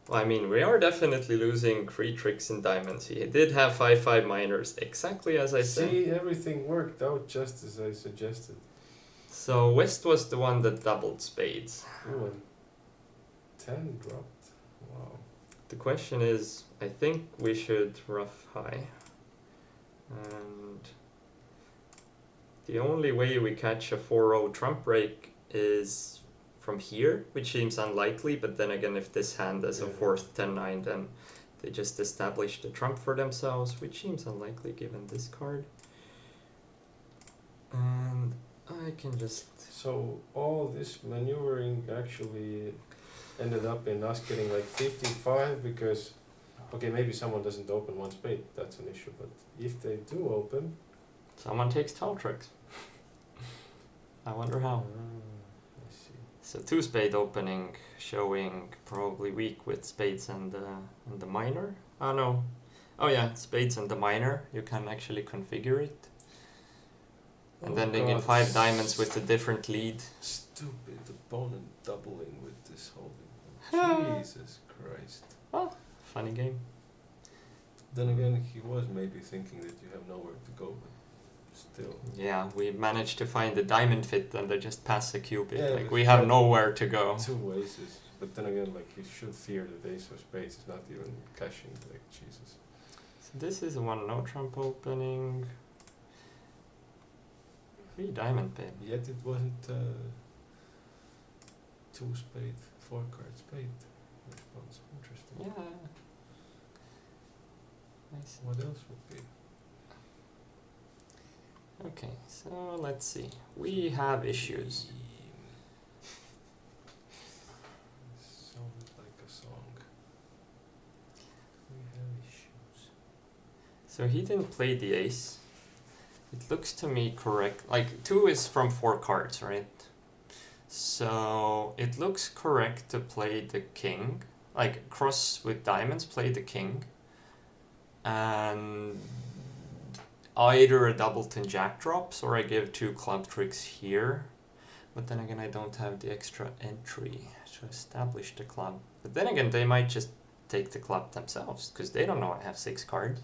Well, I mean, we are definitely losing 3 tricks in diamonds. He did have 5-5 minors, exactly as I said. See, everything worked out just as I suggested. So West was the one that doubled spades. Ooh, and 10 dropped. Wow. The question is, I think we should rough high. And the only way we catch a 4-0 trump break is from here, which seems unlikely, but then again, if this hand has a Yeah. 4th 10-9, then they just establish the trump for themselves, which seems unlikely given this card. And I can just... So all this maneuvering actually ended up in us getting like 55 because, okay, maybe someone doesn't open 1 spade, that's an issue, but if they do open... Someone takes 12 tricks. I wonder how. I see. So 2 spade opening, showing probably weak with spades and the minor. Oh no. Oh yeah, spades and the minor. You can actually configure it. And Oh then in God. 5 diamonds with a different lead. Stupid opponent doubling with this holding. Jesus Christ. Funny game. Then again, he was maybe thinking that you have nowhere to go, but still. Yeah, we managed to find the diamond fit and they just pass a cubit. Yeah, like but we have yeah. nowhere to go. 2 aces. But then again, like, you should fear the ace of spades. It's not even cashing, like, Jesus. So this is a 1 no trump opening. 3 diamond pin. Yet it wasn't 2 spade, 4 card spade response. Interesting. Yeah. Nice. What else would be? Okay, so let's see. We have issues. Sounded like a song. We have issues. So he didn't play the ace. It looks to me correct. Like 2 is from 4 cards, right? So it looks correct to play the king. Like cross with diamonds, play the king. And either a doubleton jack drops or I give 2 club tricks here. But then again, I don't have the extra entry to establish the club. But then again, they might just take the club themselves, because they don't know I have 6 cards.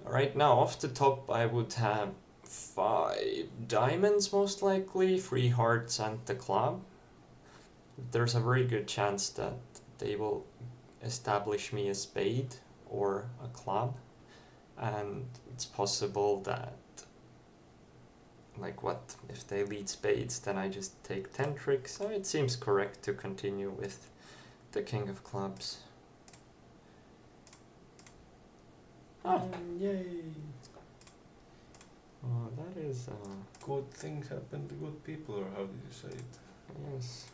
Right now, off the top, I would have 5 diamonds most likely, 3 hearts and the club. There's a very good chance that they will establish me a spade or a club. And it's possible that, like, what if they lead spades, then I just take 10 tricks. So it seems correct to continue with the king of clubs. Oh, Yay! oh, that is Good things happen to good people, or how did you say it? yes.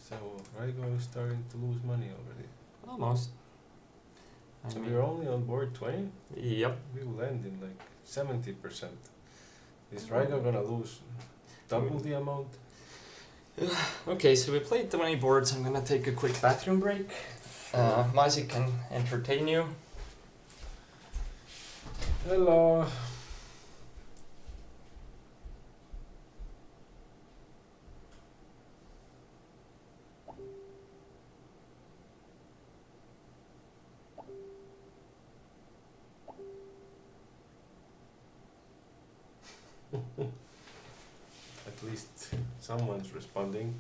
So, Raigo is starting to lose money already. Almost. So we're only on board 20? Yep. We will end in like 70%. Is Raigo gonna lose double the amount? Okay, so we played 20 boards. I'm gonna take a quick bathroom break. Mazi can entertain you. Hello. At least someone's responding.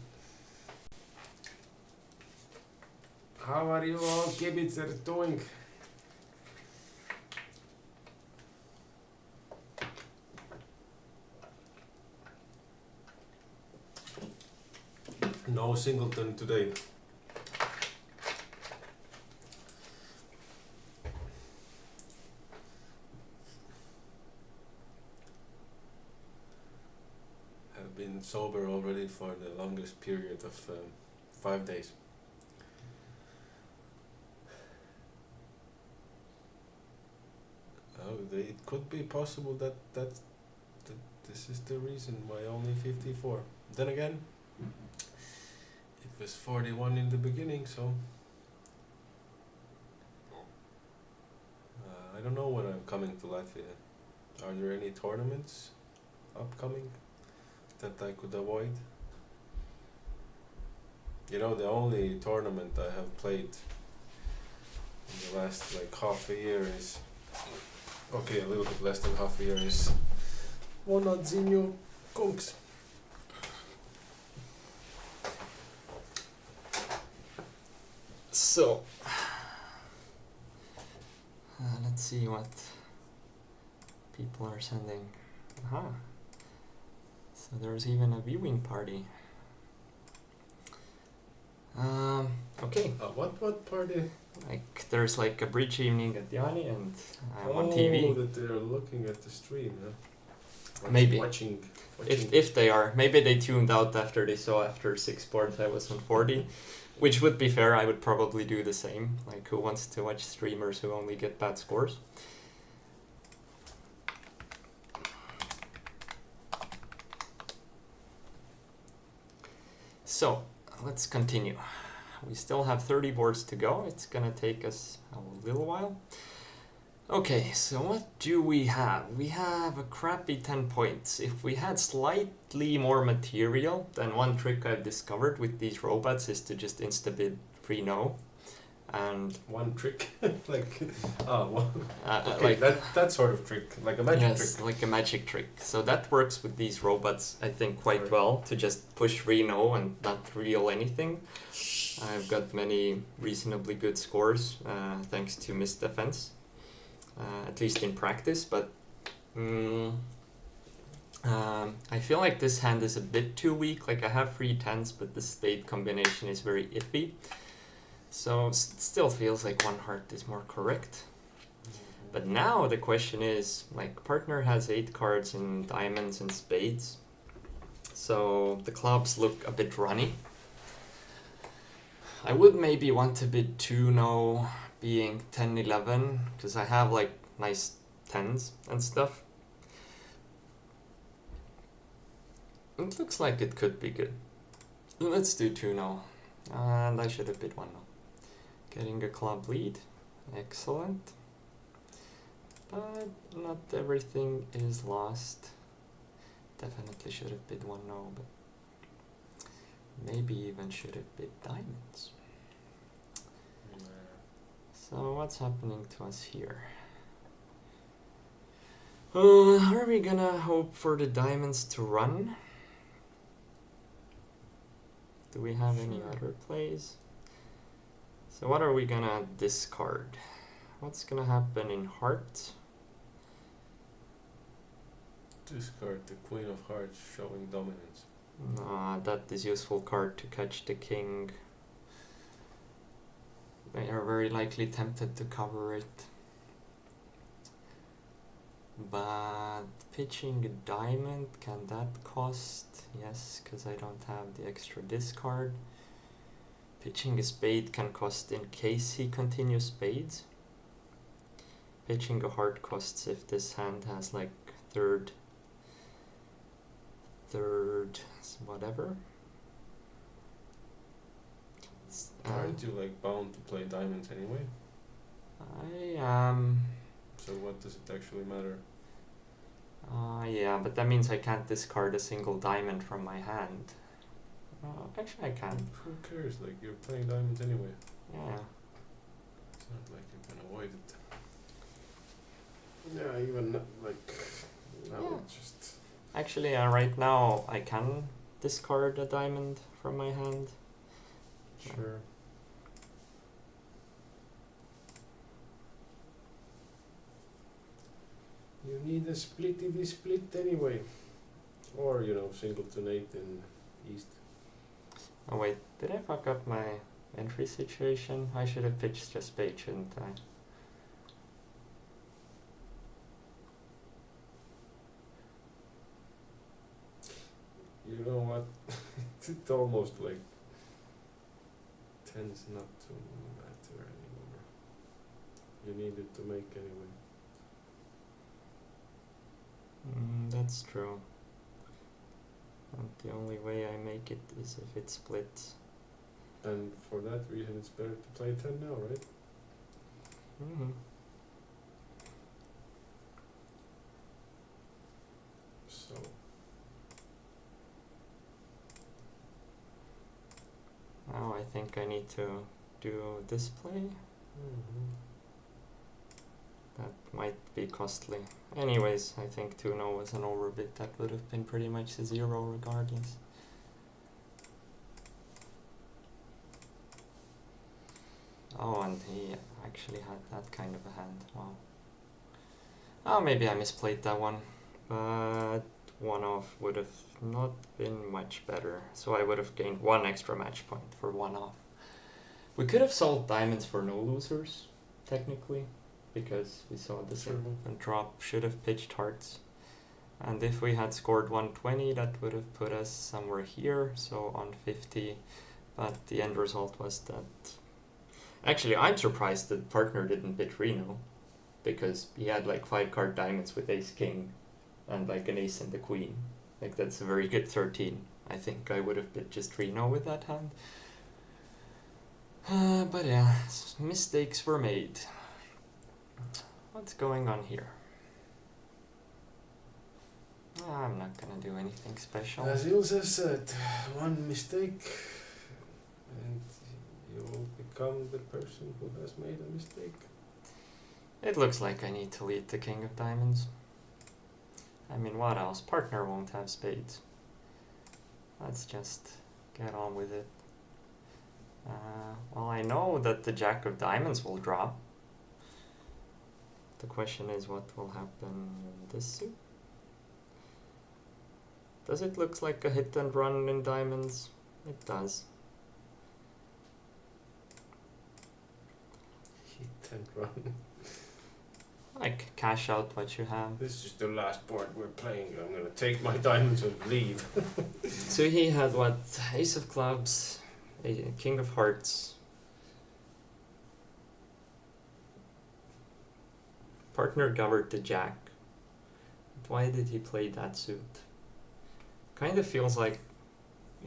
How are you all kibitzers doing? No singleton today. I've been sober already for the longest period of 5 days. It could be possible that this is the reason why only 54. Then again, it was 41 in the beginning, so I don't know when I'm coming to Latvia. Are there any tournaments upcoming that I could avoid? You know, the only tournament I have played in the last like half a year is, okay, a little bit less than half a year, is Vonadzinho Kungs. So, let's see what people are sending. Aha. So there's even a viewing party. Okay. What party? Like there's like a bridge evening at Yanni and I'm on Oh, TV. that they're looking at the stream, huh? Maybe. Watching. If they are, maybe they tuned out after they saw after 6 boards I was on 40, which would be fair. I would probably do the same. Like, who wants to watch streamers who only get bad scores? So let's continue. We still have 30 boards to go. It's gonna take us a little while. Okay, so what do we have? We have a crappy 10 points. If we had slightly more material, then one trick I've discovered with these robots is to just insta-bid 3-no. And one trick, like, well, okay, like that sort of trick, like a magic yes, trick. like a magic trick. So that works with these robots, I think, quite well, to just push 3-no and not reveal anything. I've got many reasonably good scores, thanks to missed defense. At least in practice, but I feel like this hand is a bit too weak. Like, I have 3 10s, but the spade combination is very iffy. So it still feels like one heart is more correct. But now the question is, like, partner has 8 cards in diamonds and spades. So the clubs look a bit runny. I would maybe want to bid 2-no, being 10-11, because I have like nice 10s and stuff. It looks like it could be good. Let's do 2 now. And I should have bid 1 now. Getting a club lead. Excellent. But not everything is lost. Definitely should have bid 1 now, but maybe even should have bid diamonds. So what's happening to us here? Are we gonna hope for the diamonds to run? Do we have any other plays? So what are we gonna discard? What's gonna happen in heart? Discard the Queen of Hearts, showing dominance. That is useful card to catch the king. They are very likely tempted to cover it. But pitching a diamond, can that cost? Yes, because I don't have the extra discard. Pitching a spade can cost in case he continues spades. Pitching a heart costs if this hand has like third whatever. Aren't you like bound to play diamonds anyway? I am. So what does it actually matter? Yeah, but that means I can't discard a single diamond from my hand. Actually I can. Who cares? Like, you're playing diamonds anyway. Yeah. It's not like you can avoid it. Yeah, even like now Yeah. it's just. Actually, right now I can discard a diamond from my hand. Sure. You need a splitty split anyway. Or, singleton 8 in East. Oh wait, did I fuck up my entry situation? I should have pitched just spade, shouldn't I? You know what? It almost like tends not to matter anymore. You need it to make anyway. That's true. And the only way I make it is if it splits. And for that reason it's better to play 10 now, right? Mm-hmm. So Now I think I need to do this play. That might be costly. Anyways, I think 2-0 was an overbid. That would have been pretty much a 0 regardless. Oh, and he actually had that kind of a hand. Wow. Oh, maybe I misplayed that one. But 1-off would have not been much better. So I would have gained 1 extra match point for 1-off. We could have sold diamonds for no losers, technically, because we saw the second drop, should have pitched hearts. And if we had scored 120, that would have put us somewhere here, so on 50. But the end result was that... Actually, I'm surprised that partner didn't bid Reno, because he had like 5 card diamonds with ace-king and like an ace and the queen. Like, that's a very good 13. I think I would have bid just Reno with that hand. But yeah, mistakes were made. What's going on here? I'm not gonna do anything special. as Ilse said, one mistake and you will become the person who has made a mistake. It looks like I need to lead the king of diamonds. I mean, what else? Partner won't have spades. Let's just get on with it. Well, I know that the jack of diamonds will drop. The question is what will happen in this suit. Does it look like a hit and run in diamonds? It does. Hit and run. Like, cash out what you have. This is the last board we're playing. I'm gonna take my diamonds and leave. So he had what? Ace of clubs, king of hearts. Partner covered the jack. Why did he play that suit? kind of feels like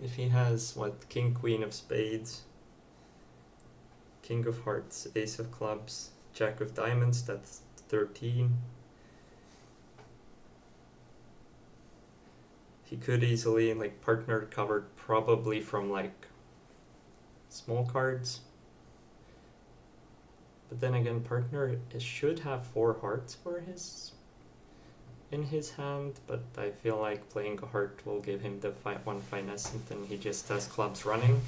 if he has, what, king, queen of spades, king of hearts, ace of clubs, jack of diamonds, that's 13. He could easily, like, partner covered probably from, like, small cards. But then again, partner should have 4 hearts in his hand, but I feel like playing a heart will give him the one finesse, and then he just has clubs running.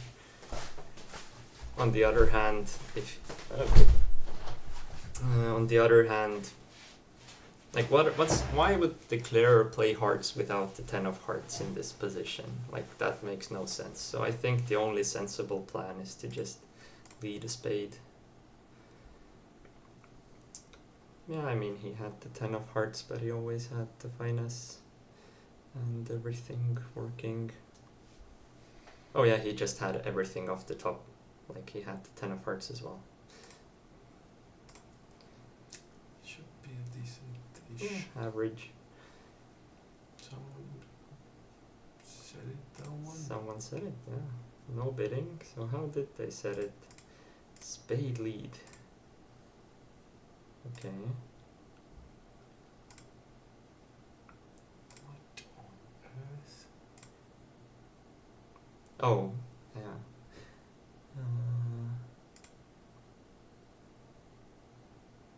On the other hand, like why would declare play hearts without the 10 of hearts in this position? Like, that makes no sense. So I think the only sensible plan is to just lead a spade. Yeah, I mean, he had the 10 of hearts, but he always had the finesse and everything working. Oh yeah, he just had everything off the top. Like, he had the 10 of hearts as well. Should be a decent-ish. Average. Someone said it, that one. Someone said it, yeah. No bidding. So how did they set it? Spade lead. Okay. What on earth? Oh, yeah.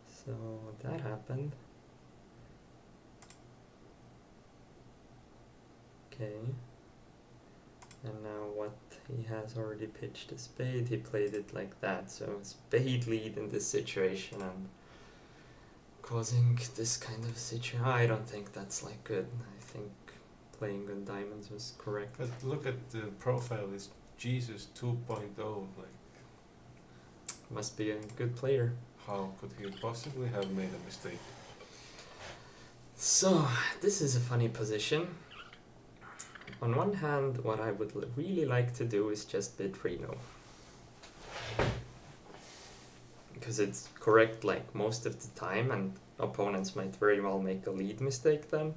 So that happened. Okay. And now what? He has already pitched a spade. He played it like that. So spade lead in this situation and causing this kind of situation. I don't think that's like good. I think playing on diamonds was correct. But look at the profile. It's Jesus 2.0. Like, Must be a good player. how could he possibly have made a mistake? So this is a funny position. On one hand, what I would really like to do is just bid free-no. Because it's correct like most of the time, and opponents might very well make a lead mistake then.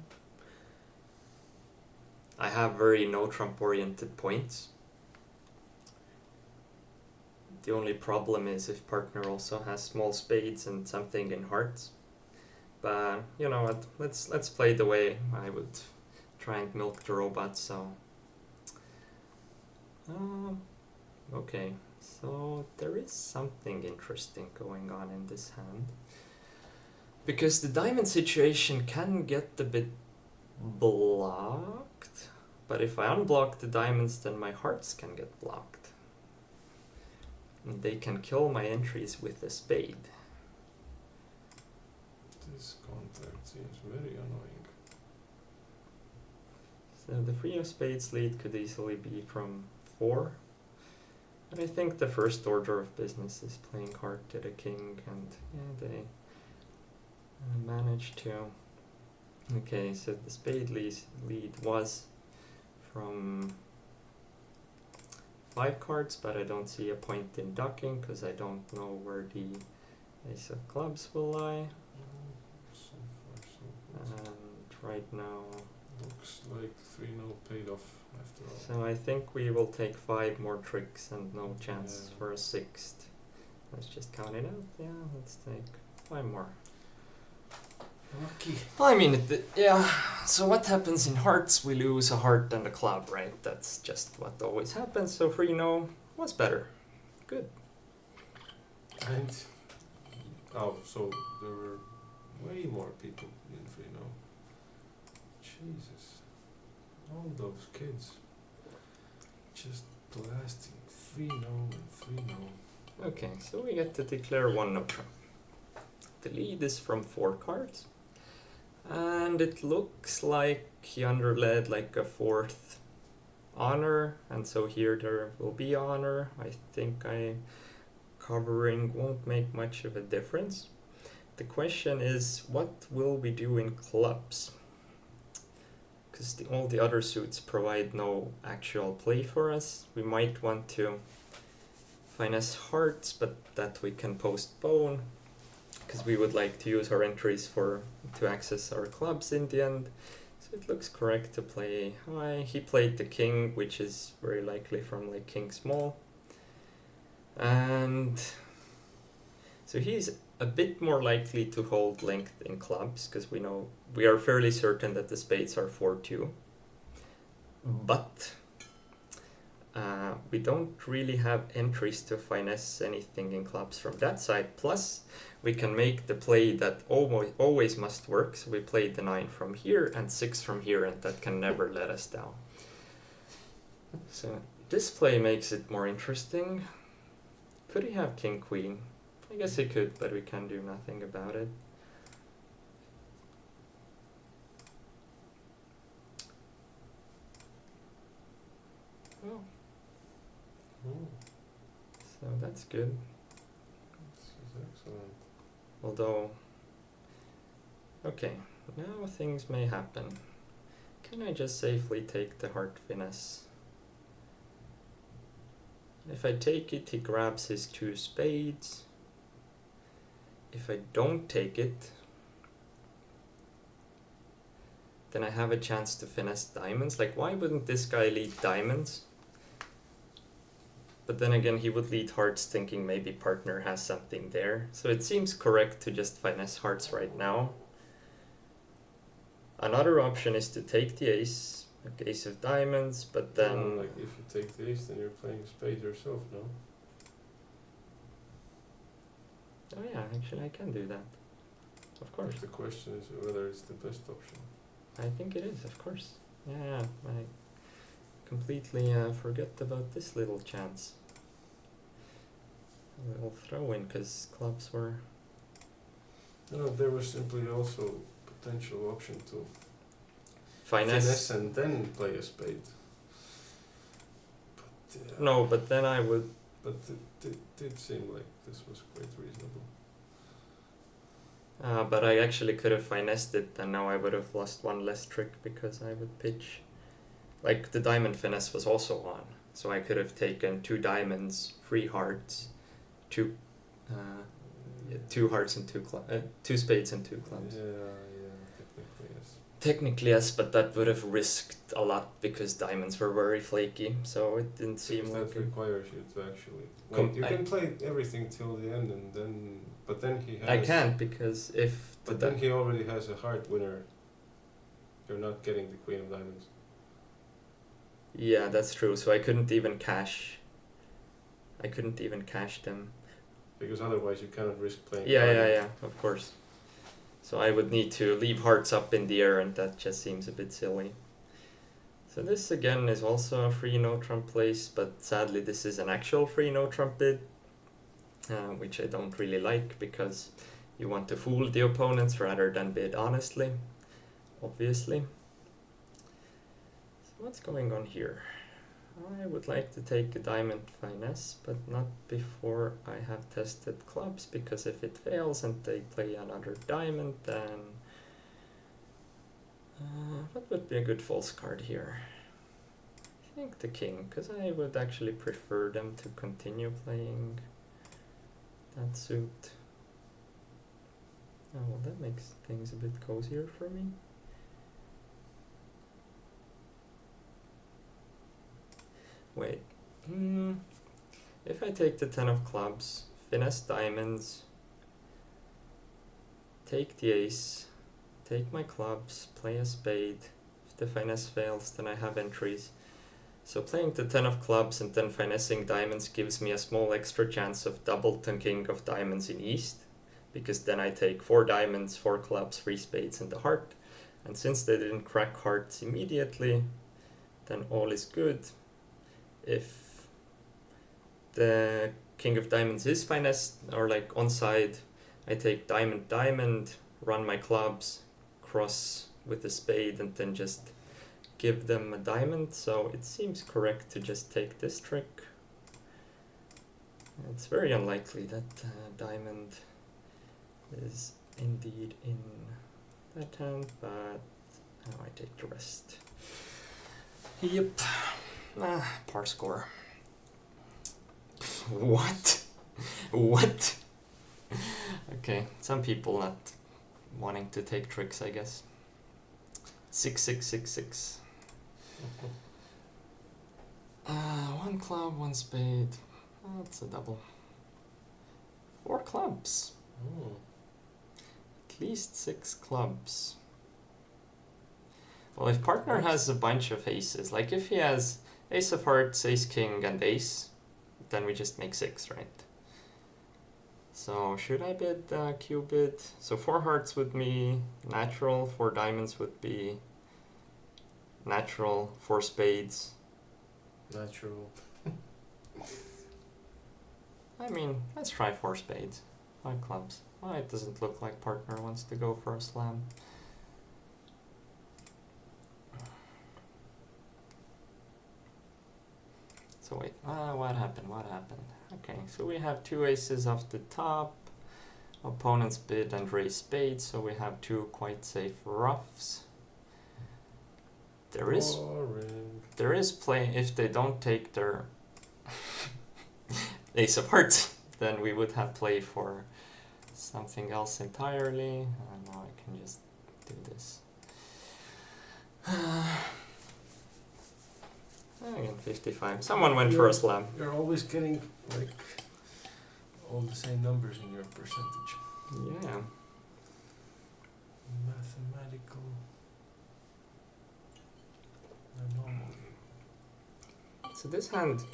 I have very no trump oriented points. The only problem is if partner also has small spades and something in hearts. But you know what, let's play the way I would try and milk the robot. So okay, so there is something interesting going on in this hand, because the diamond situation can get a bit blocked, but if I unblock the diamonds, then my hearts can get blocked and they can kill my entries with a spade. This contact seems very annoying. So the three of spades lead could easily be from 4. But I think the first order of business is playing heart to the king, and yeah, they managed to. Okay, so the spade lead was from 5 cards, but I don't see a point in ducking because I don't know where the ace of clubs will lie. So far, so good. And right now, Looks like 3-0 paid off after all. so I think we will take 5 more tricks and no chance Yeah. for a 6th. Let's just count it out. Yeah, let's take 5 more. Lucky. I mean, yeah. So what happens in hearts? We lose a heart and a club, right? That's just what always happens. So 3-0 was better. Good. And so there were way more people in 3-0. Jesus, all those kids just blasting 3-0 and 3-0. Okay, so we get to declare 1 no trump. The lead is from 4 cards. And it looks like he underled like a 4th honor, and so here there will be honor. I think covering won't make much of a difference. The question is, what will we do in clubs? Because all the other suits provide no actual play for us. We might want to finesse hearts, but that we can postpone, because we would like to use our entries to access our clubs in the end. So it looks correct to play high. He played the king, which is very likely from like king small. And so he's a bit more likely to hold length in clubs, because we are fairly certain that the spades are 4-2. But we don't really have entries to finesse anything in clubs from that side. Plus, we can make the play that always must work. So we played the 9 from here and 6 from here, and that can never let us down. So this play makes it more interesting. Could he have king queen? I guess he could, but we can do nothing about it. Oh. So that's good. This is excellent. Although, okay, now things may happen. Can I just safely take the heart finesse? If I take it, he grabs his 2 spades. If I don't take it, then I have a chance to finesse diamonds. Like, why wouldn't this guy lead diamonds? But then again, he would lead hearts thinking maybe partner has something there. So it seems correct to just finesse hearts right now. Another option is to take the ace, like ace of diamonds, but then... like if you take the ace, then you're playing a spade yourself, no? Oh yeah, actually I can do that. Of course. But the question is whether it's the best option. I think it is, of course. Yeah, I completely forget about this little chance. A little throw in, because clubs were... No, there was simply also potential option to Finesse. and then play a spade. But, No, but then I would... But it did seem like this was quite reasonable. But I actually could have finessed it, and now I would have lost one less trick because I would pitch. Like, the diamond finesse was also on, so I could have taken 2 diamonds, 3 hearts, 2 hearts and 2 spades and 2 clubs. Yeah, technically yes. Technically yes, but that would have risked a lot because diamonds were very flaky, so it didn't seem Because like that it. requires you to actually... you can play everything till the end, and then... But then he has... I can't, because if... But then he already has a heart winner. You're not getting the queen of diamonds. Yeah, that's true, so I couldn't even cash them. Because otherwise you cannot risk playing... Yeah, of course. So I would need to leave hearts up in the air, and that just seems a bit silly. So this again is also a free no trump place, but sadly this is an actual free no trump bid, which I don't really like, because you want to fool the opponents rather than bid honestly, obviously. So what's going on here? I would like to take a diamond finesse, but not before I have tested clubs, because if it fails and they play another diamond, then what would be a good false card here? I think the king, because I would actually prefer them to continue playing that suit. Oh, well, that makes things a bit cozier for me. Wait, if I take the 10 of clubs, finesse diamonds, take the ace, take my clubs, play a spade. If the finesse fails, then I have entries. So playing the 10 of clubs and then finessing diamonds gives me a small extra chance of double to king of diamonds in east, because then I take 4 diamonds, 4 clubs, 3 spades and the heart. And since they didn't crack hearts immediately, then all is good. If the king of diamonds is finessed, or like onside, I take diamond, diamond, run my clubs, cross with the spade, and then just give them a diamond. So it seems correct to just take this trick. It's very unlikely that diamond is indeed in that hand, but I take the rest. Yep. Par score. What? What? Okay, some people not wanting to take tricks, I guess. 6 6 6 6. One club, one spade. That's a double. 4 clubs. Oh. At least 6 clubs. Well, if partner has a bunch of aces, like if he has ace of hearts, ace king, and ace, then we just make 6, right? So should I bid Q-bid? So 4 hearts would be natural, 4 diamonds would be natural, 4 spades. Natural. I mean, let's try 4 spades. 5 clubs. Well, it doesn't look like partner wants to go for a slam. So wait, what happened? Okay, so we have 2 aces off the top. Opponents bid and raise spades, so we have 2 quite safe roughs. There is play if they don't take their ace of hearts, then we would have play for something else entirely. And now I can just do this. Again, 55. Someone went for a slam. You're always getting like all the same numbers in your percentage. Yeah. Mathematical. Normal. So this hand,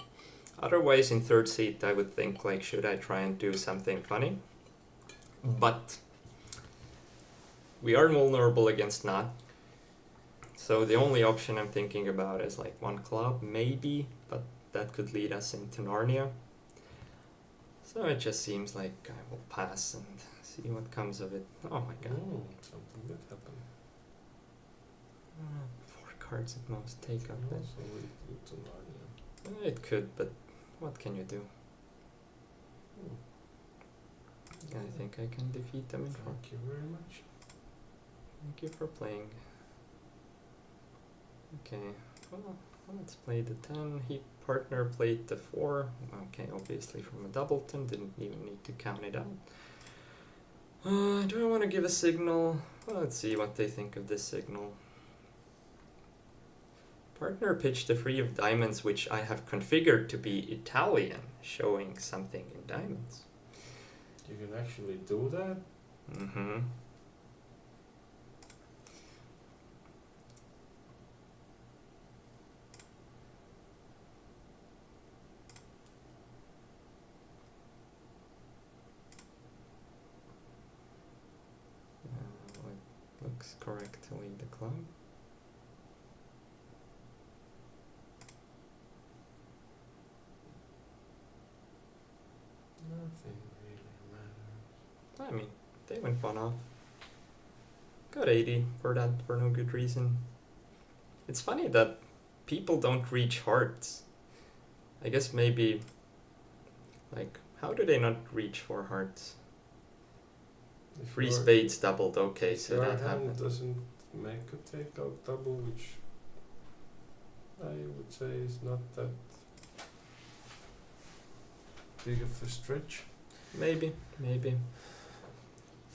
otherwise in third seat I would think like, should I try and do something funny? But we are vulnerable against not. So the only option I'm thinking about is like 1 club, maybe, but that could lead us into Narnia. So it just seems like I will pass and see what comes of it. Oh my god. Something good happened. 4 cards at most take up it. Also lead you to Narnia. It could, but what can you do? I think I can defeat them in 4. Thank you very much. Thank you for playing. Okay, well, let's play the 10. He partner played the 4. Okay, obviously from a doubleton, didn't even need to count it out. Do I want to give a signal? Well, let's see what they think of this signal. Partner pitched the 3 of diamonds, which I have configured to be Italian, showing something in diamonds. You can actually do that? Mm-hmm. It looks correct to lead the club. Nothing really matters. I mean, they went 1 off. Got 80 for that for no good reason. It's funny that people don't reach hearts. I guess maybe, like, how do they not reach 4 hearts? 3 spades doubled, okay, so your that hand happened. doesn't make a takeout double, which I would say is not that big of a stretch. Maybe.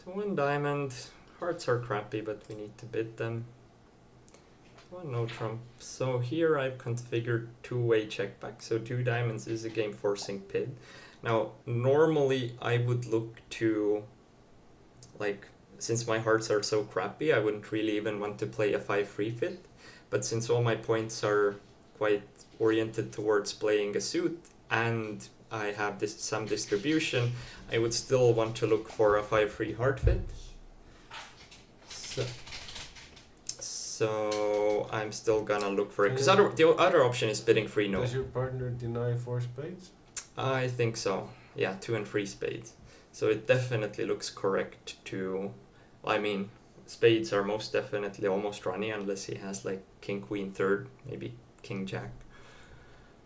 So 1 diamond. Hearts are crappy, but we need to bid them. 1 no trump. So here I've configured 2-way check back. So 2 diamonds is a game forcing pid. Now, normally I would look to, like, since my hearts are so crappy, I wouldn't really even want to play a 5-3 fit. But since all my points are quite oriented towards playing a suit, and I have some distribution, I would still want to look for a 5-3 heart fit. So I'm still gonna look for it, because the other option is bidding 3 no. Does your partner deny 4 spades? I think so. Yeah, 2 and 3 spades. So it definitely looks correct to, I mean, spades are most definitely almost runny unless he has like king, queen, third, maybe king, jack.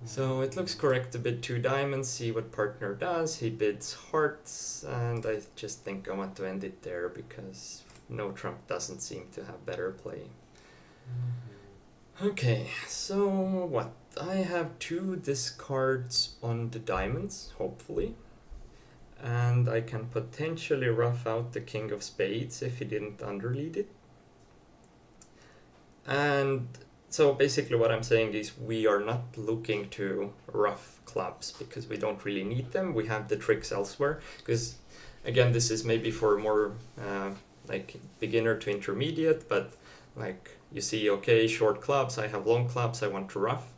So it looks correct to bid 2 diamonds, see what partner does. He bids hearts, and I just think I want to end it there because no trump doesn't seem to have better play. Okay, so what? I have 2 discards on the diamonds, hopefully. And I can potentially rough out the king of spades if he didn't underlead it. And so basically what I'm saying is we are not looking to rough clubs because we don't really need them. We have the tricks elsewhere. Because again, this is maybe for more like beginner to intermediate, but like you see, okay, short clubs, I have long clubs, I want to rough,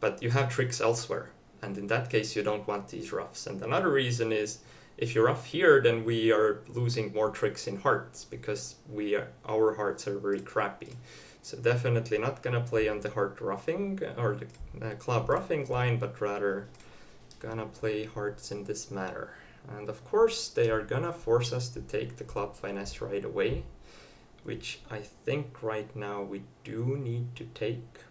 but you have tricks elsewhere. And in that case, you don't want these roughs. And another reason is if you rough here, then we are losing more tricks in hearts because our hearts are very crappy. So definitely not gonna play on the heart roughing or the club roughing line, but rather gonna play hearts in this manner. And of course, they are gonna force us to take the club finesse right away, which I think right now we do need to take,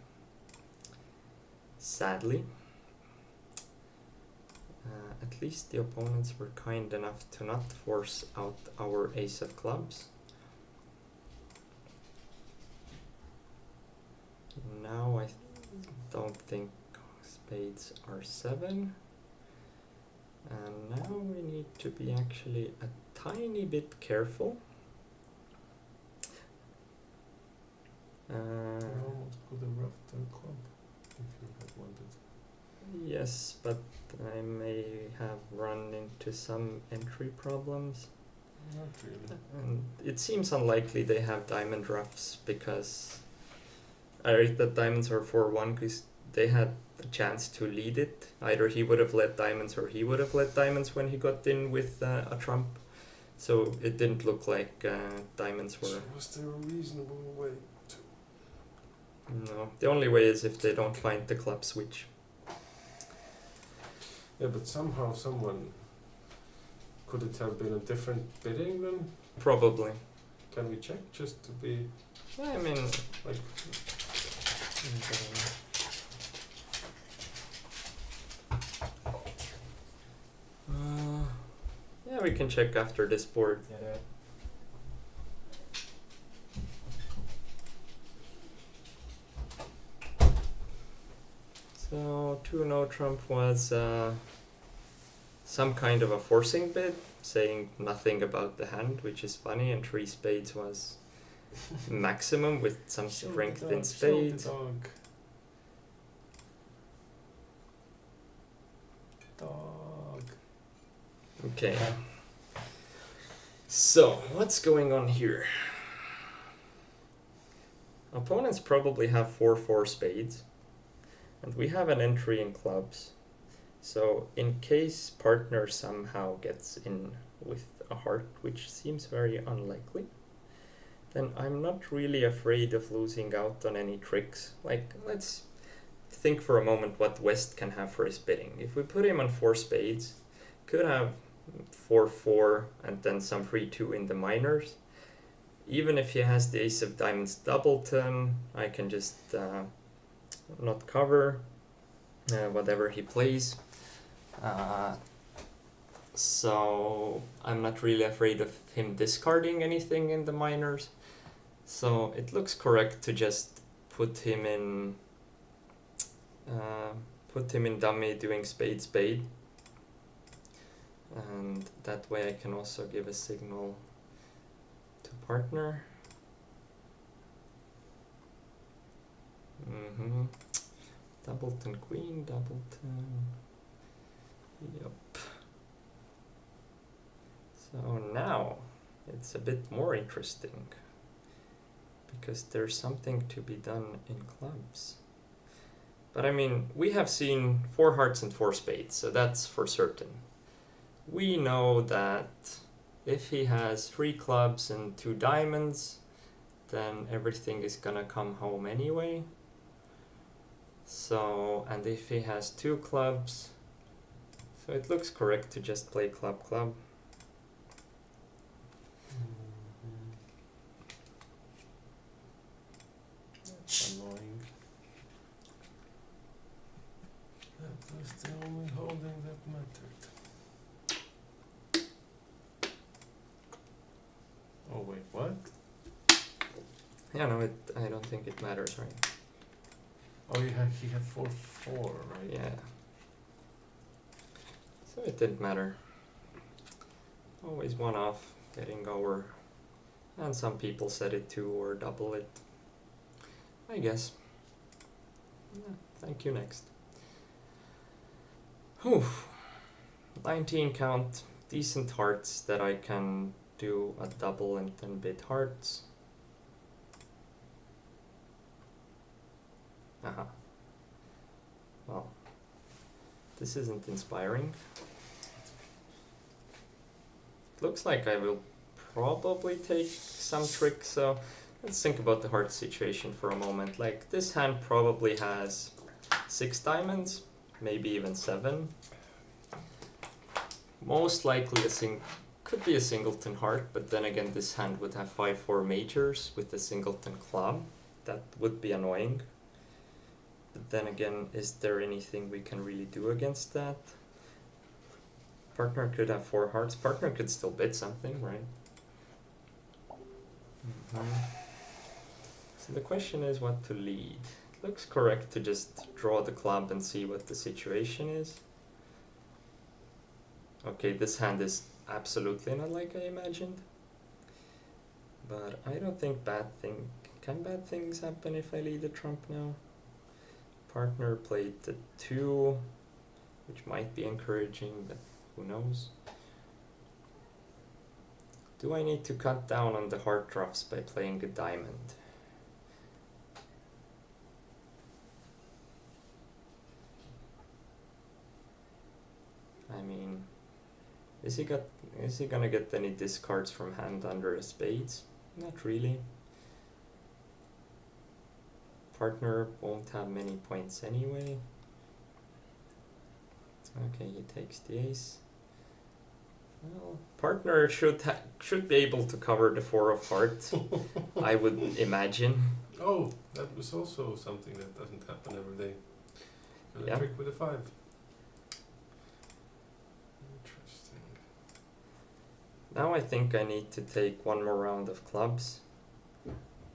sadly. At least the opponents were kind enough to not force out our ace of clubs. Now I don't think spades are 7. And now we need to be actually a tiny bit careful. You almost could have roughed the club if you had wanted. Yes, but I may have run into some entry problems. Not really. And it seems unlikely they have diamond roughs because I rate that diamonds are 4-1 because they had the chance to lead it. Either he would have led diamonds or he would have led diamonds when he got in with a trump. So it didn't look like diamonds were... So was there a reasonable way to... No, the only way is if they don't find the club switch. Yeah, but somehow someone... Could it have been a different bidding then? Probably. Can we check just to be... Yeah, I mean... like... yeah, we can check after this board. Yeah. So 2-no trump was some kind of a forcing bid, saying nothing about the hand, which is funny, and 3 spades was maximum with some strength in spades. Dog. Okay. So, what's going on here? Opponents probably have 4-4 spades, and we have an entry in clubs. So, in case partner somehow gets in with a heart, which seems very unlikely, then I'm not really afraid of losing out on any tricks. Like, let's think for a moment what West can have for his bidding. If we put him on 4 spades, could have 4-4 and then some 3-2 in the minors. Even if he has the ace of diamonds doubleton, I can just not cover whatever he plays. So I'm not really afraid of him discarding anything in the minors. So it looks correct to just put him in dummy doing spade spade, and that way I can also give a signal to partner. Doubleton queen, doubleton. Yep. So now it's a bit more interesting because there's something to be done in clubs. But I mean, we have seen 4 hearts and 4 spades, so that's for certain. We know that if he has 3 clubs and 2 diamonds, then everything is gonna come home anyway. So, and if he has 2 clubs, so it looks correct to just play club club. That's annoying. That was the only holding that mattered. Oh wait, what? Yeah, no, I don't think it matters, right? Oh, he had 4-4, right? Yeah. So it didn't matter. Always one off, getting over. And some people set it 2 or double it. I guess. Yeah, thank you, next. Whew. 19 count, decent hearts that I can do a double and 10 bit hearts. Well, this isn't inspiring. Looks like I will probably take some tricks, so let's think about the heart situation for a moment. Like, this hand probably has 6 diamonds, maybe even 7. Most likely could be a singleton heart, but then again this hand would have 5-4 majors with a singleton club. That would be annoying. But then again, is there anything we can really do against that? Partner could have 4 hearts. Partner could still bid something, right? So the question is what to lead. It looks correct to just draw the club and see what the situation is. Okay, this hand is absolutely not like I imagined. But I don't think can bad things happen if I lead a trump now? Partner played the 2, which might be encouraging, but who knows? Do I need to cut down on the heart drops by playing a diamond? I mean, is he gonna get any discards from hand under a spades? Not really. Partner won't have many points anyway. Okay, he takes the ace. Well, partner should be able to cover the 4 of hearts, I would imagine. Oh, that was also something that doesn't happen every day. And Yeah. a trick with a 5. Interesting. Now I think I need to take one more round of clubs,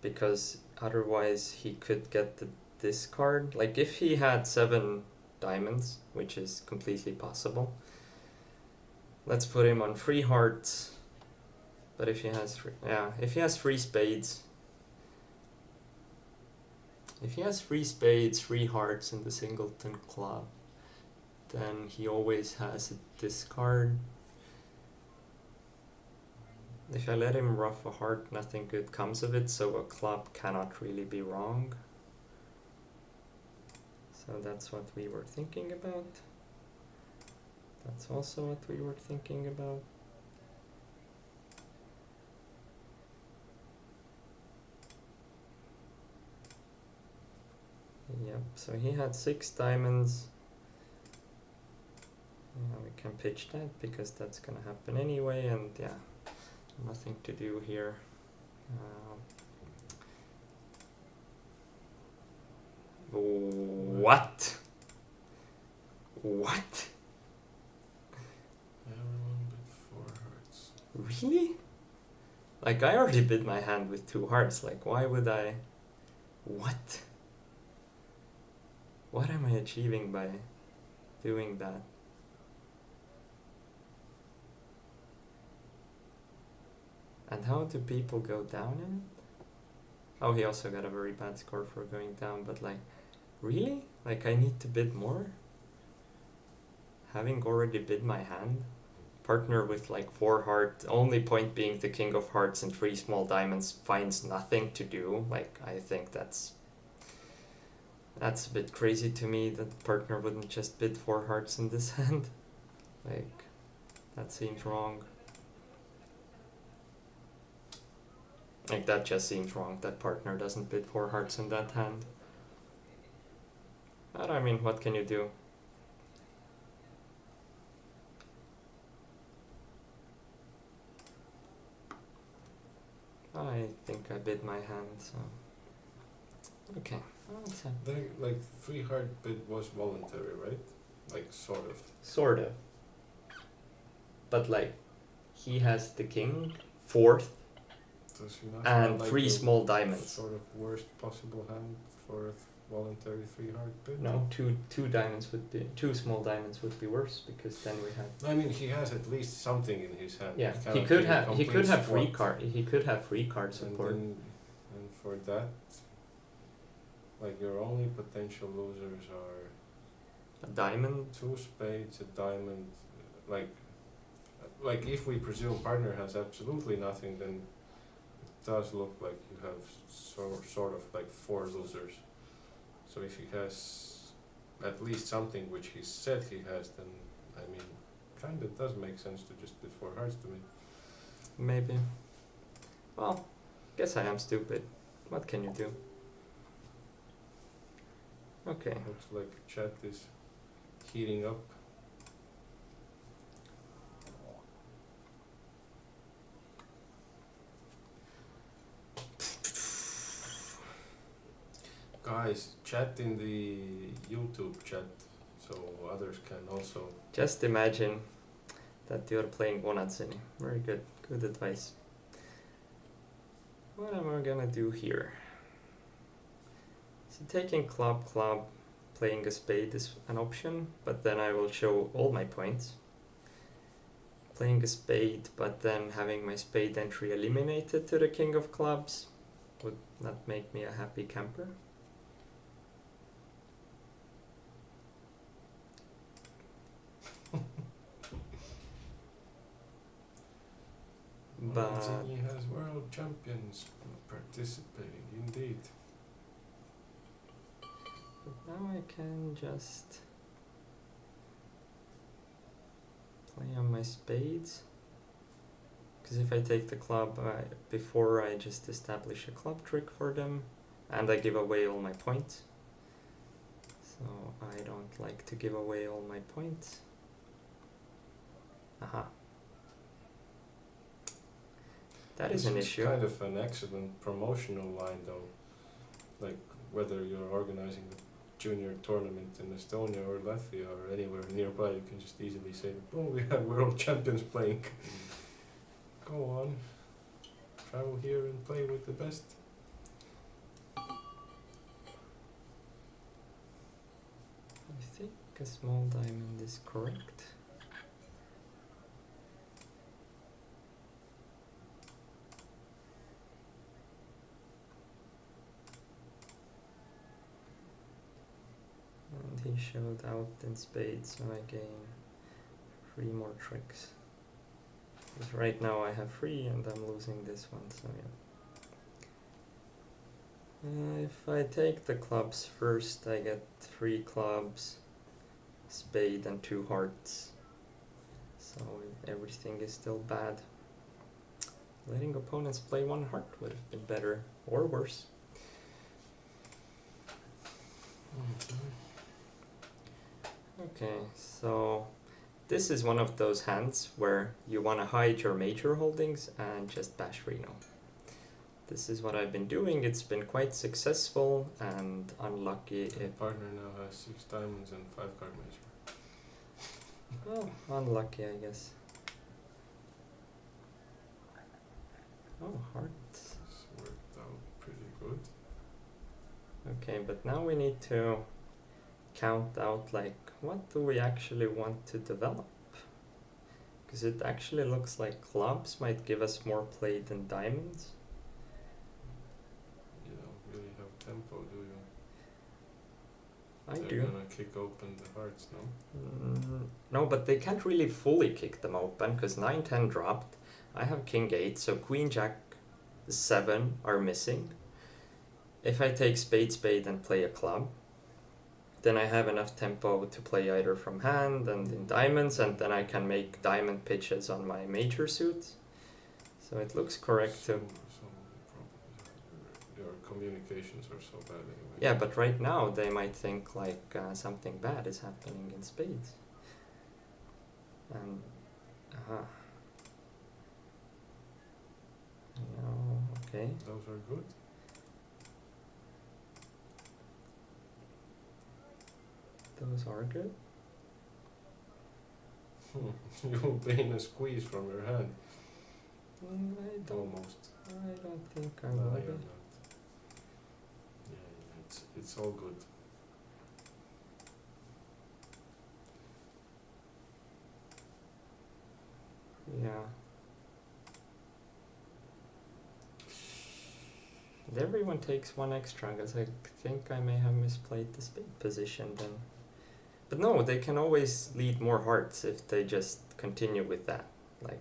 because otherwise he could get the discard. Like, if he had 7 diamonds, which is completely possible, let's put him on 3 hearts. But if he has if he has 3 spades, if he has 3 spades, 3 hearts, and the singleton club, then he always has a discard. If I let him ruff a heart, nothing good comes of it, so a club cannot really be wrong. So that's what we were thinking about. That's also what we were thinking about. Yep, so he had 6 diamonds. We can pitch that because that's gonna happen anyway, and yeah, nothing to do here. What? What? Everyone bid 4 hearts. Really? Like, I already bid my hand with 2 hearts, like, why would I? What? What am I achieving by doing that? And how do people go down in it? Oh, he also got a very bad score for going down, but like, really? Like, I need to bid more? Having already bid my hand? Partner with like 4 hearts, only point being the king of hearts and 3 small diamonds finds nothing to do. Like, I think that's a bit crazy to me that partner wouldn't just bid 4 hearts in this hand. Like, that seems wrong. Like, that just seems wrong, that partner doesn't bid 4 hearts in that hand. But I mean, what can you do? I think I bid my hand, so... Okay, well, let's have... Then, like, 3 heart bid was voluntary, right? Like, sort of. Sort of. But like, he has the king, 4th, Does he not and have, like, 3 the small diamonds. Sort of worst possible hand for a voluntary 3 heart bid? No, two diamonds would be... 2 small diamonds would be worse, because then we have... I mean, he has at least something in his hand. Yeah, It cannot he could be a have complete free squat. card. He could have free card support. And for that, Like your only potential losers are A diamond. two spades, a diamond. Like if we presume partner has absolutely nothing, then it does look like you have sort of like four losers. So if he has at least something which he said he has, then I mean, kind of does make sense to just put four hearts to me. Maybe. Well, guess I am stupid. What can you do? Okay. Looks like chat is heating up. Guys, chat in the YouTube chat so others can also. Just imagine that you're playing Onatsuni. Very good. Good advice. What am I gonna do here? So taking club, playing a spade is an option, but then I will show all my points. Playing a spade, but then having my spade entry eliminated to the king of clubs would not make me a happy camper. But Mancini has world champions participating, indeed. now I can just play on my spades. Because if I take the club before I just establish a club trick for them, and I give away all my points. So I don't like to give away all my points. Aha. That is an issue. Kind of an excellent promotional line though. Like whether you're organizing a junior tournament in Estonia or Latvia or anywhere nearby, you can just easily say, oh, we have world champions playing. Go on. Travel here and play with the best. I think a small diamond is correct. And he showed out in spades, so I gain 3 more tricks. Because right now I have 3 and I'm losing this one, so yeah. If I take the clubs first, I get 3 clubs, spade and 2 hearts. So everything is still bad. Letting opponents play 1 heart would have been better, or worse. Okay, so this is one of those hands where you want to hide your major holdings and just bash Reno. This is what I've been doing. It's been quite successful and unlucky The if... partner now has 6 diamonds and 5 card major. Well, unlucky I guess. Oh, hearts. This worked out pretty good. Okay, but now we need to count out like what do we actually want to develop? Because it actually looks like clubs might give us more play than diamonds. You don't really have tempo, do you? I They're do. gonna kick open the hearts, no? No, but they can't really fully kick them open because 9-10 dropped. I have king 8, so queen jack 7 are missing. If I take spade and play a club, then I have enough tempo to play either from hand and in diamonds, and then I can make diamond pitches on my major suits. So it looks correct to... Your communications are so bad anyway. Yeah, but right now they might think like something bad is happening in spades. And... No, okay. Those are good. Those are good. You'll be in a squeeze from your hand. I don't think I No, will you're be. not. Yeah, it's all good. Yeah. And everyone takes one extra, because I think I may have misplayed the spade position then. But no, they can always lead more hearts if they just continue with that. Like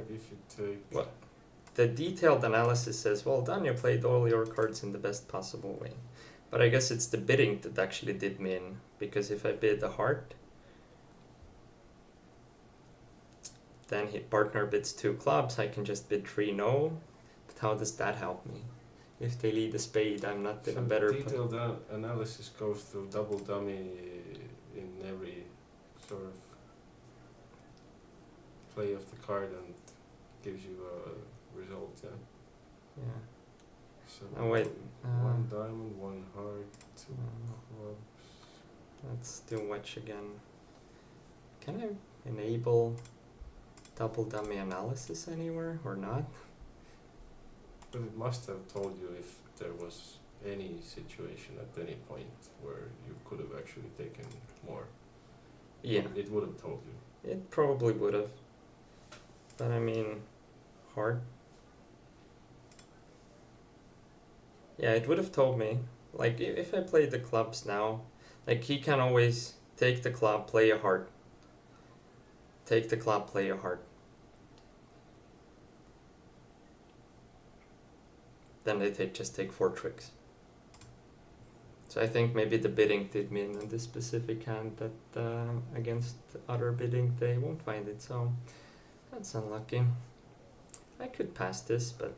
if you take. What? The detailed analysis says, well done, you played all your cards in the best possible way. But I guess it's the bidding that actually did me in, because if I bid a heart, then partner bids 2 clubs, I can just bid 3 no. But how does that help me? If they lead a spade, I'm not in a better detailed analysis goes through double dummy in every sort of play of the card and gives you a result, yeah. Yeah. So Oh wait. one diamond, 1 heart, 2 clubs. Let's do watch again. Can I enable double dummy analysis anywhere or not? But it must have told you if there was any situation at any point where you could have actually taken more. Yeah, It would have told you. it probably would have. But I mean, hard. Yeah, it would have told me. Like, if I played the clubs now, like, he can always take the club, play a heart. Take the club, play a heart. Then they just take 4 tricks. So I think maybe the bidding did mean in this specific hand that against other bidding they won't find it, so that's unlucky. I could pass this, but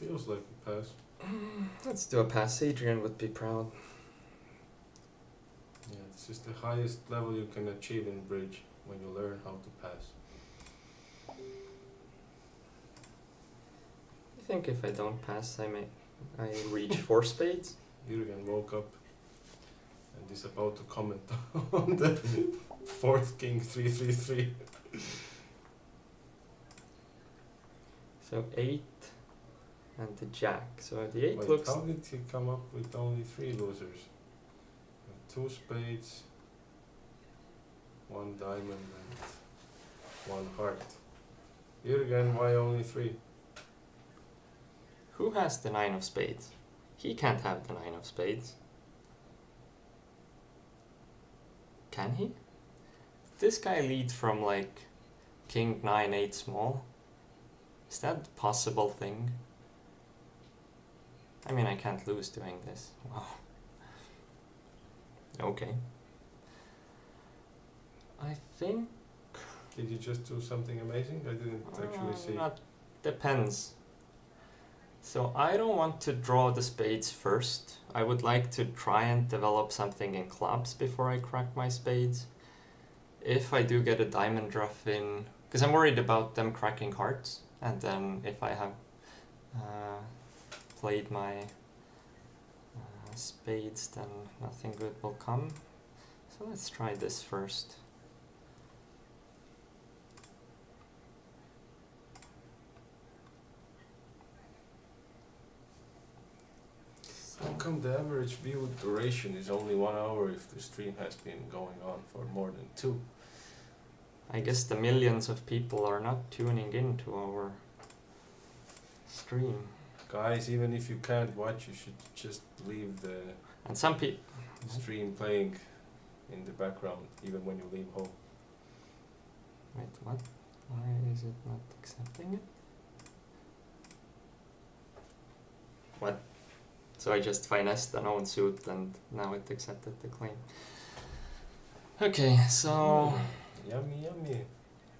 Feels like a pass. let's do a pass. Adrian would be proud. Yeah, this is the highest level you can achieve in bridge when you learn how to pass. I think if I don't pass, I reach 4 spades. Jürgen woke up and is about to comment on the 4th king 333. So 8 and the jack. So the 8 Wait, looks. how did he come up with only 3 losers? 2 spades, 1 diamond and 1 heart. Jürgen, why only 3? Who has the 9 of spades? He can't have the 9 of spades. Can he? This guy leads from like king 9 8 small. Is that a possible thing? I mean, I can't lose doing this. Wow. Okay. I think. Did you just do something amazing? I didn't actually see. Not depends. So I don't want to draw the spades first. I would like to try and develop something in clubs before I crack my spades. If I do get a diamond druff in, because I'm worried about them cracking hearts, and then if I have played my spades, then nothing good will come. So let's try this first. How come the average view duration is only 1 hour if the stream has been going on for more than 2? I guess the millions of people are not tuning into our stream. Guys, even if you can't watch, you should just leave the And some people. stream playing in the background, even when you leave home. Wait, what? Why is it not accepting it? What? So I just finessed an own suit and now it accepted the claim. Okay, so Yummy, yummy.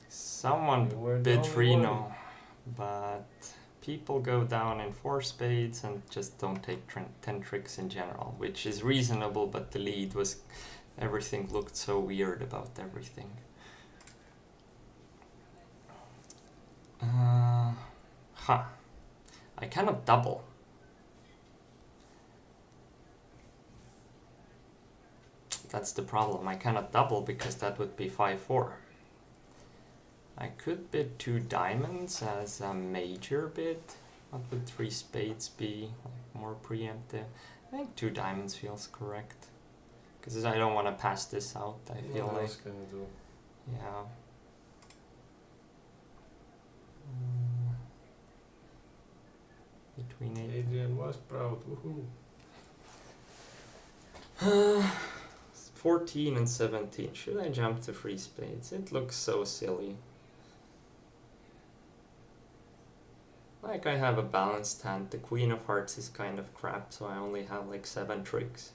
someone You were the bid only 3 one. no, but people go down in 4 spades and just don't take 10 tricks in general, which is reasonable, but the lead was, everything looked so weird about everything. I cannot double. That's the problem. I cannot double because that would be 5-4. I could bid 2 diamonds as a major bid. What would 3 spades be? Like more preemptive. I think 2 diamonds feels correct. Because I don't want to pass this out, I feel What like. else can you do? Yeah. Between 8. Adrian was proud. Woohoo! 14 and 17. Should I jump to free spades? It looks so silly. Like, I have a balanced hand. The Queen of Hearts is kind of crap, so I only have like 7 tricks.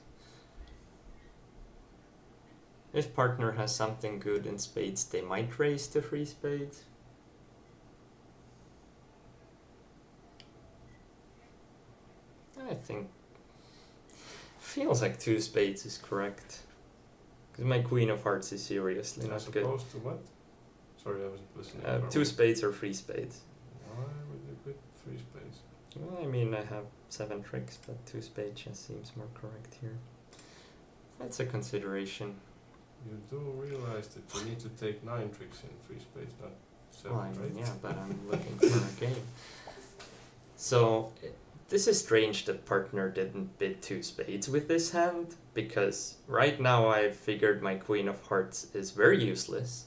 If partner has something good in spades, they might raise to free spades. I think feels like 2 spades is correct. Because my Queen of Hearts is seriously not As good. opposed to what? Sorry, I wasn't listening. 2 spades or 3 spades. Why would you put 3 spades? Well, I mean, I have 7 tricks, but 2 spades just seems more correct here. That's a consideration. You do realize that you need to take 9 tricks in 3 spades, not 7, Well, I mean, right? yeah, but I'm looking for a game. So, this is strange that partner didn't bid 2 spades with this hand, because right now I figured my Queen of Hearts is very useless.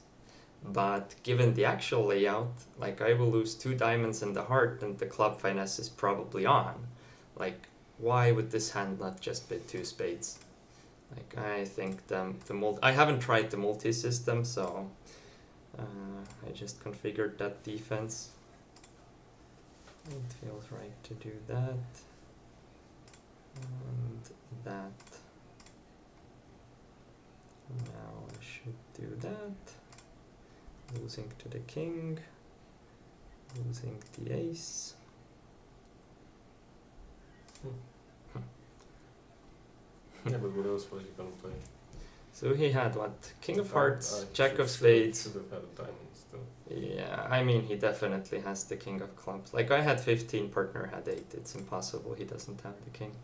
But given the actual layout, like, I will lose 2 diamonds and the heart, and the club finesse is probably on. Like, why would this hand not just bid 2 spades? Like, I think I haven't tried the multi-system, so I just configured that defense. It feels right to do that. And that. Now I should do that. Losing to the king. Losing the ace. Yeah, but what else was he gonna play? So he had what? King of Hearts, I Jack should- of Spades. Should have had a diamond still. Yeah, I mean, he definitely has the King of Clubs. Like, I had 15, partner had 8. It's impossible he doesn't have the king.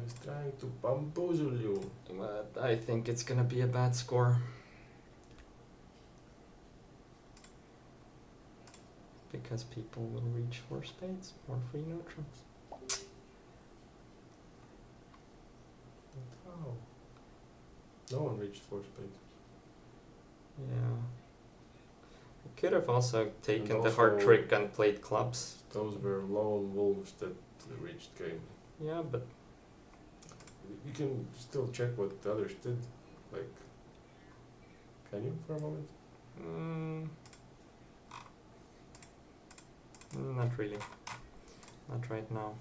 He's trying to bamboozle you. But I think it's gonna be a bad score. Because people will reach for spades or free neutrals. But how? No one reached 4 spades. Yeah. I could have also taken And the hard also- trick and played clubs. Those were lone wolves that reached game. Yeah, but You can still check what the others did. Like, can you for a moment? Not really. Not right now.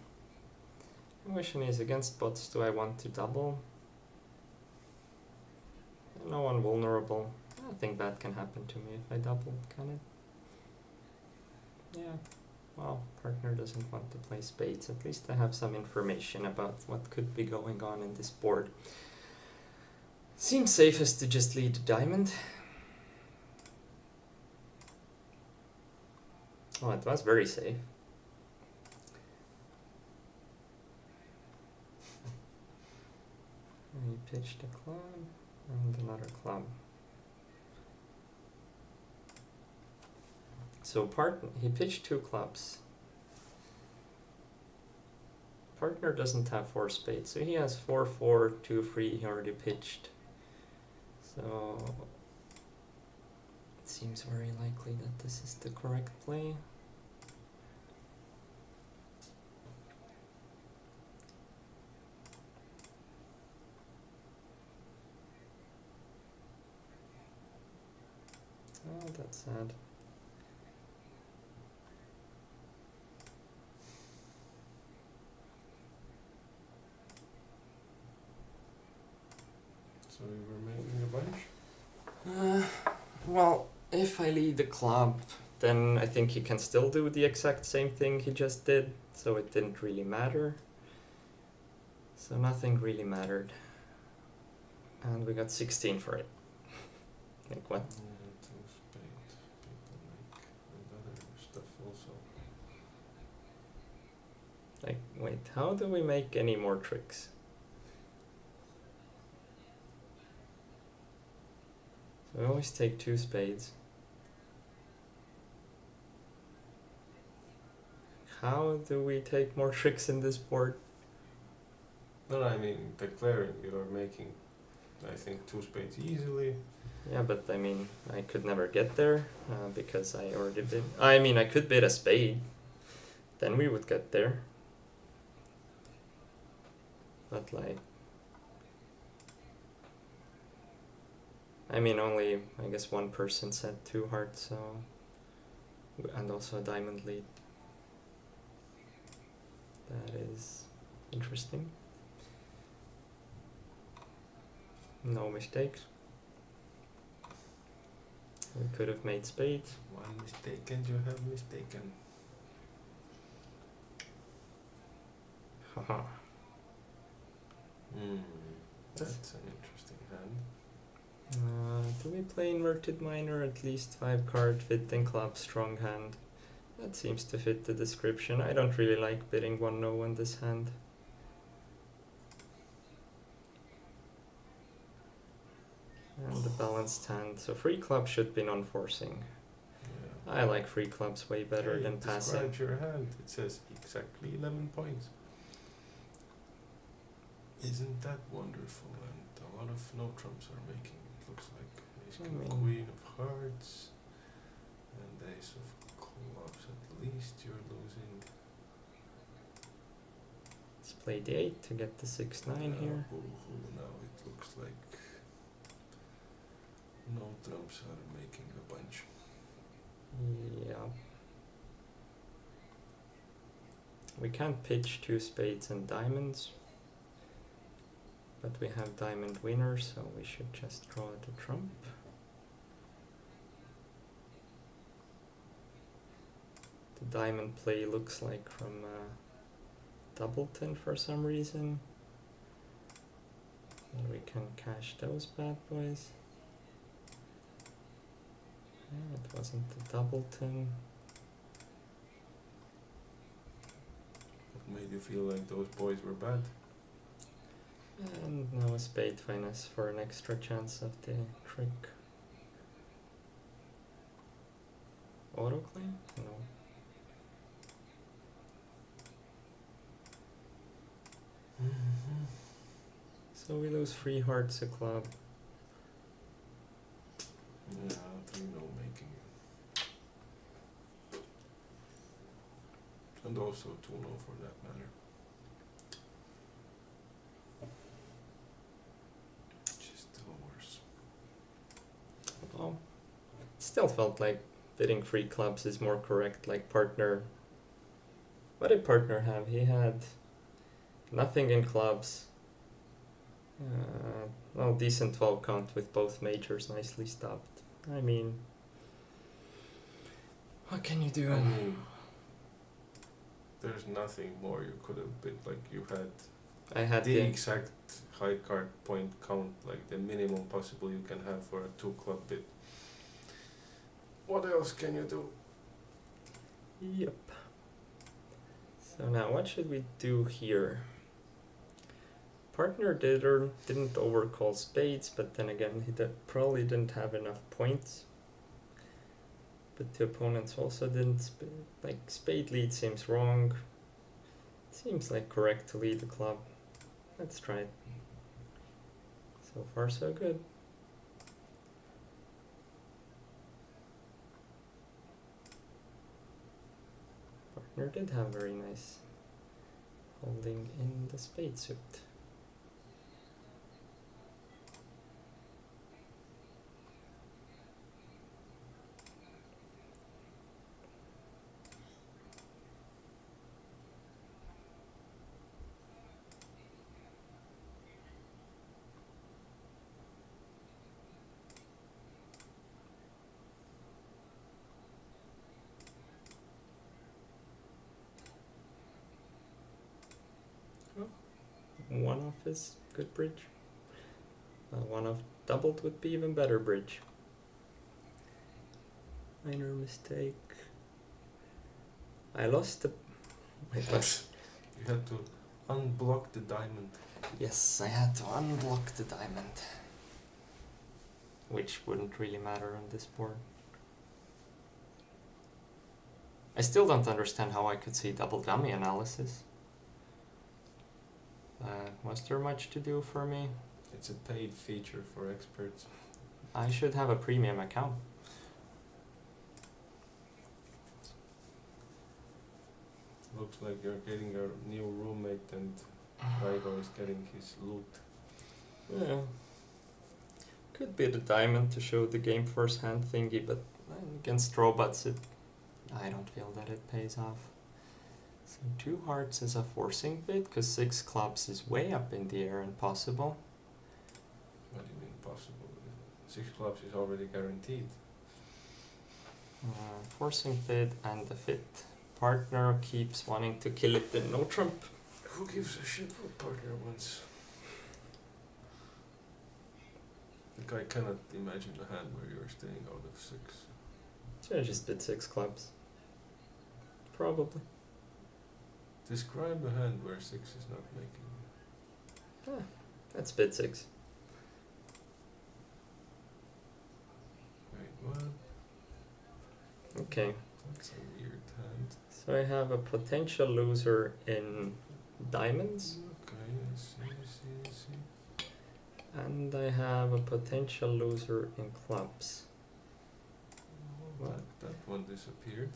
The question is, against bots, do I want to double? No one vulnerable. I think that can happen to me if I double, can it? Yeah. Well, partner doesn't want to play spades. At least I have some information about what could be going on in this board. Seems safest to just lead diamond. Oh, it was very safe. He pitched a club and another club. So he pitched 2 clubs. Partner doesn't have 4 spades, so he has 4-4, 2-3, he already pitched. So it seems very likely that this is the correct play. Oh, that's sad. So you were making a bunch? Well, if I lead the club, then I think he can still do the exact same thing he just did, so it didn't really matter. So nothing really mattered. And we got 16 for it. Like what? Yeah, 2 spades. People make and other stuff also. Like, wait, how do we make any more tricks? So we always take 2 spades. How do we take more tricks in this board? No, I mean declaring you are making I think 2 spades easily. Yeah, but I mean, I could never get there because I already bid. I mean, I could bid a spade. Then we would get there. But like, I mean, only I guess one person said 2 hearts, so, and also a diamond lead. That is interesting. No mistakes. We could have made spades. One mistake and you have mistaken. Haha. That's an interesting hand. Do we play inverted minor? At least 5 card, fitting club, strong hand. That seems to fit the description. I don't really like bidding 1-0 on this hand. And the balanced hand. So free club should be non-forcing. Yeah. I like free clubs way better Okay, than passing. describe your hand. It says exactly 11 points. Isn't that wonderful? And a lot of no trumps are making it. Looks like ace king, queen of hearts, and ace of clubs. At least you're losing. Let's play the 8 to get the 6-9 here. Now it looks like no trumps are making a bunch. Yeah. We can't pitch 2 spades and diamonds. But we have diamond winner, so we should just draw the trump. The diamond play looks like from Doubleton for some reason. And we can cash those bad boys. Yeah, it wasn't the Doubleton. What made you feel like those boys were bad? And now a spade finesse for an extra chance of the trick. Autoclaim? No. So we lose 3 hearts a club. Yeah, 3-0 making. And also 2-0 for that matter. Which is still worse. Well, it still felt like bidding 3 clubs is more correct, like partner. What did partner have? He had nothing in clubs. Well, decent 12 count with both majors nicely stopped. I mean, what can you do? I mean, there's nothing more you could have bid. Like you had I had the exact high card point count, like the minimum possible you can have for a 2 club bid. What else can you do? Yep. So now what should we do here? Partner didn't overcall spades, but then again he probably didn't have enough points. But the opponents also didn't. Like spade lead seems wrong. It seems like correct to lead the club. Let's try it. So far so good. Partner did have very nice holding in the spade suit. One off is good bridge. One off doubled would be even better bridge. Minor mistake. I lost the. Wait, what? You had to unblock the diamond. Yes, I had to unblock the diamond. Which wouldn't really matter on this board. I still don't understand how I could see double dummy analysis. Was there much to do for me? It's a paid feature for experts. I should have a premium account. Looks like you're getting your new roommate and Raigo is getting his loot. Yeah. Could be the diamond to show the game first hand thingy, but against robots I don't feel that it pays off. So 2 hearts is a forcing bit, because 6 clubs is way up in the air and possible. What do you mean possible? 6 clubs is already guaranteed. Forcing bid and the fit. Partner keeps wanting to kill it in no trump. Who gives a shit what partner wants? Like, I cannot imagine a hand where you're staying out of 6. So I just bid 6 clubs. Probably. Describe a hand where 6 is not making. That's bid 6. Wait, what? Okay. That's a weird hand. So I have a potential loser in diamonds. Okay, I see. And I have a potential loser in clubs. That one disappeared.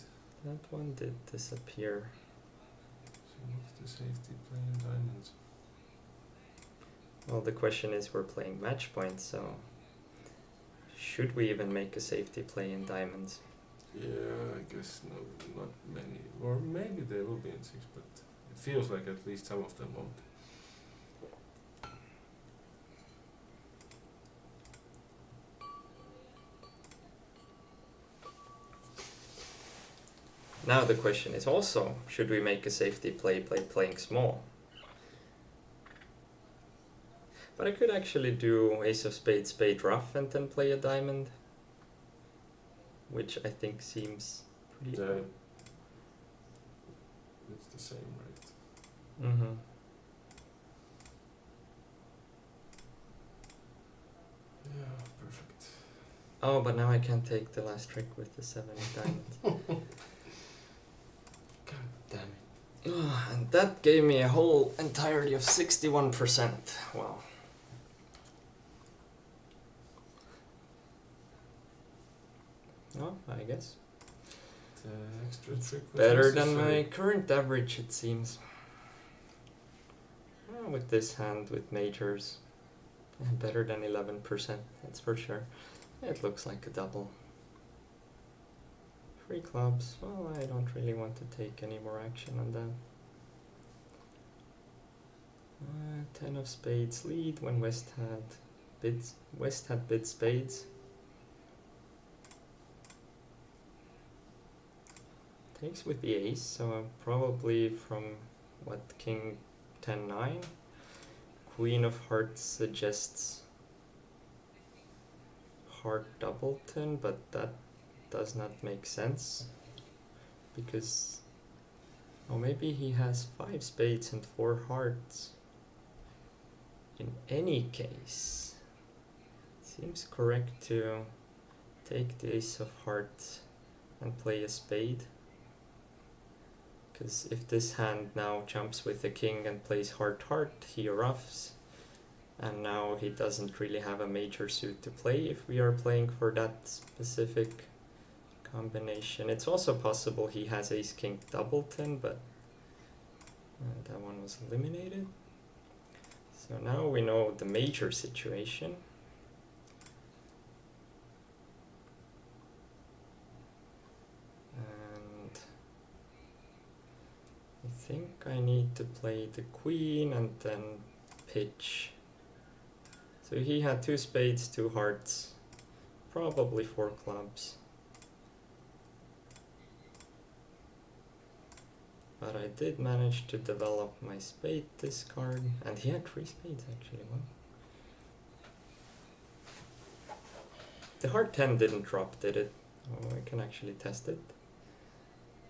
That one did disappear. So what's the safety play in diamonds? Well, the question is, we're playing match points, so should we even make a safety play in diamonds? Yeah, I guess no, not many. Or maybe they will be in 6, but it feels like at least some of them won't. Now the question is also, should we make a safety play by playing small? But I could actually do ace of spades, spade rough, and then play a diamond, which I think seems pretty... It's the same, right? Mm-hmm. Yeah, perfect. Oh, but now I can't take the last trick with the 7 diamonds. God damn it. And that gave me a whole entirety of 61%. Wow. Oh, I guess. The extra trick was Better than necessary. my current average, it seems. With this hand, with majors. Better than 11%, that's for sure. It looks like a double. 3 clubs. Well, I don't really want to take any more action on that. 10 of spades lead when West had bid spades. Takes with the ace, so I'm probably from what, king 10-9. Queen of hearts suggests heart doubleton, but that does not make sense because, oh, maybe he has 5 spades and 4 hearts. In any case, seems correct to take the ace of hearts and play a spade. Because if this hand now jumps with the king and plays heart-heart, he ruffs. And now he doesn't really have a major suit to play if we are playing for that specific combination. It's also possible he has ace-king doubleton, but that one was eliminated. So now we know the major situation. I think I need to play the queen and then pitch. So he had 2 spades, 2 hearts, probably 4 clubs. But I did manage to develop my spade discard, and he had 3 spades actually. Wow. The heart 10 didn't drop, did it? Oh, I can actually test it.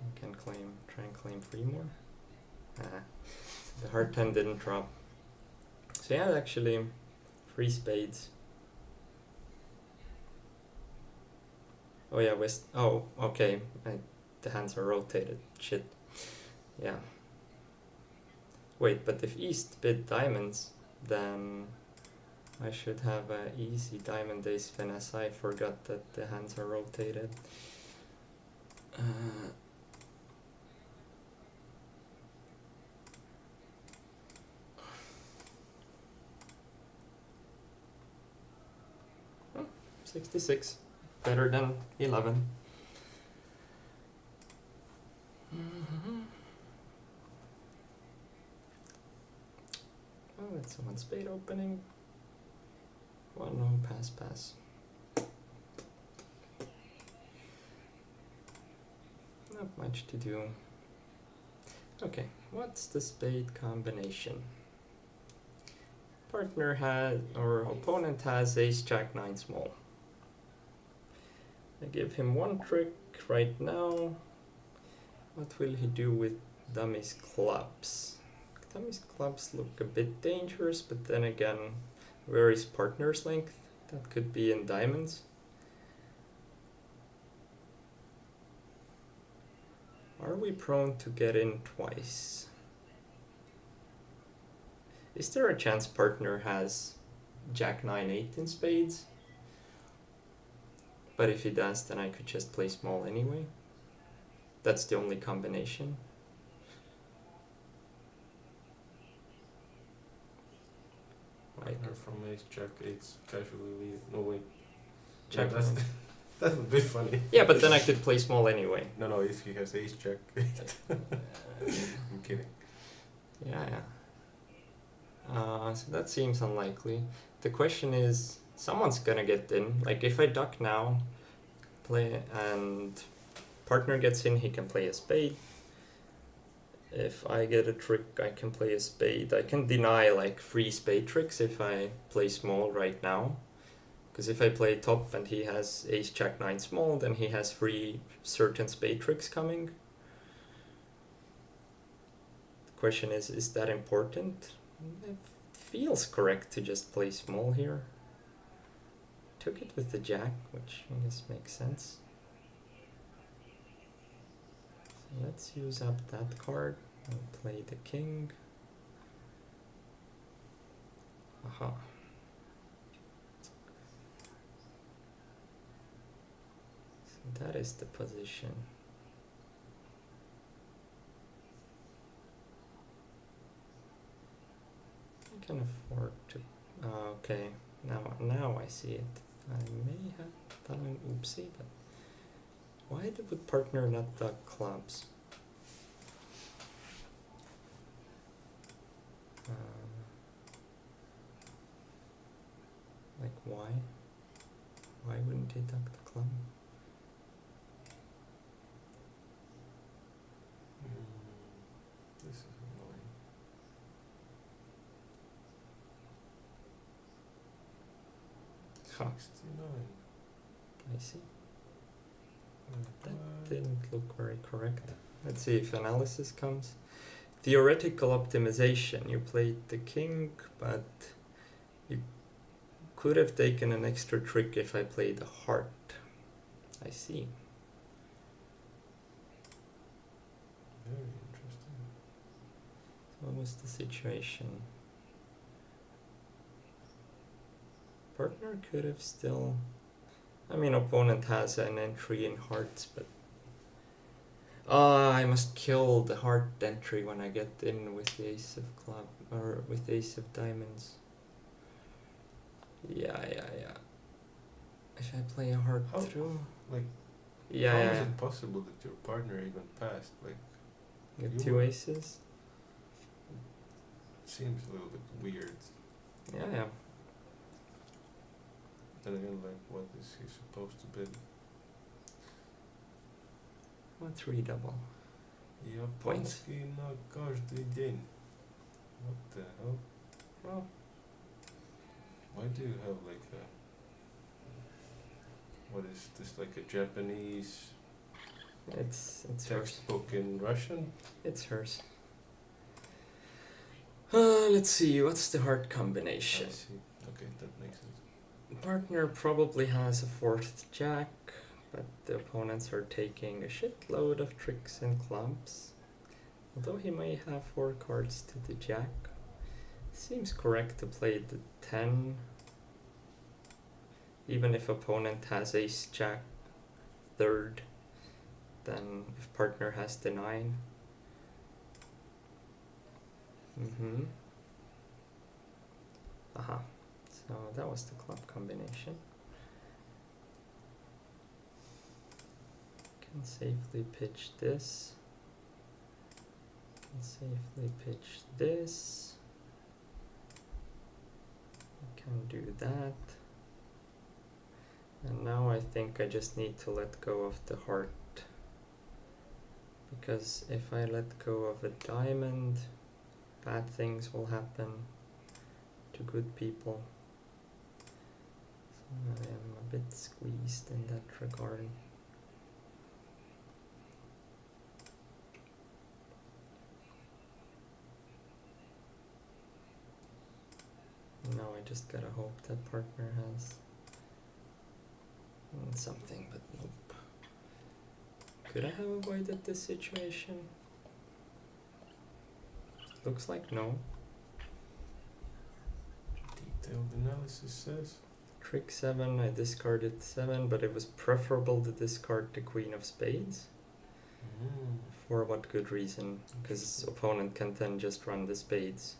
I can try and claim 3 more. The heart 10 didn't drop. So yeah, actually 3 spades. Oh yeah, West. Oh, okay. The hands are rotated. Shit. Yeah. Wait, but if East bid diamonds, then I should have a easy diamond ace finesse. I forgot that the hands are rotated. Oh, 66. Better than 11. Oh, that's one spade opening. One no pass. Not much to do. Okay, what's the spade combination? Partner has, or opponent has ace jack 9 small. I give him one trick right now. What will he do with dummies clubs? Dummies clubs look a bit dangerous, but then again, where is partner's length? That could be in diamonds. Are we prone to get in twice? Is there a chance partner has jack 9-8 in spades? But if he does, then I could just play small anyway. That's the only combination. Partner from ace jack 8 casually leave. No wait. Jack that's nine. that's a bit funny. Yeah, but then I could play small anyway. No, if he has ace jack 8. I'm kidding. Yeah. So that seems unlikely. The question is, someone's gonna get in. Like if I duck now, play and partner gets in, he can play a spade. If I get a trick, I can play a spade. I can deny like 3 spade tricks if I play small right now. Because if I play top and he has ace jack 9 small, then he has 3 certain spade tricks coming. The question is that important? It feels correct to just play small here. Took it with the jack, which I guess makes sense. So let's use up that card and play the king. Aha. So that is the position. I can afford to. Okay, now I see it. I may have done an oopsie, but why would partner not duck clubs? Like why? Why wouldn't he duck the club? This is annoying. Huh, 69. I see. That didn't look very correct. Let's see if analysis comes. Theoretical optimization. You played the king, but you could have taken an extra trick if I played the heart. I see. Very interesting. So what was the situation? Partner could have still... I mean, opponent has an entry in hearts, but... I must kill the heart entry when I get in with the ace of club, or with the ace of diamonds. Yeah. If I play a heart How- through... Like, Yeah, how yeah. is it possible that your partner even passed? Like, Get you 2 were- aces. seems a little bit weird. Yeah. Then again, like, what is he supposed to bid? 3 double. Points. Japonski na każdy dzień. What the hell? Well, Why do you have like a... What is this, like a Japanese it's hers. textbook in Russian? It's hers. Let's see, what's the heart combination? I see. Okay, that makes sense. Partner probably has a 4th jack, but the opponents are taking a shitload of tricks and clubs. Although he may have 4 cards to the jack. Seems correct to play the 10 even if opponent has ace jack third, then if partner has the 9. Aha, so that was the club combination. Can safely pitch this. Can safely pitch this. I can do that. And now I think I just need to let go of the heart. Because if I let go of a diamond, bad things will happen to good people. So I am a bit squeezed in that regard. Now I just gotta hope that partner has something, but nope. Could I have avoided this situation? Looks like no. Detailed analysis says. Trick 7, I discarded 7, but it was preferable to discard the queen of spades. For what good reason? Because opponent can then just run the spades.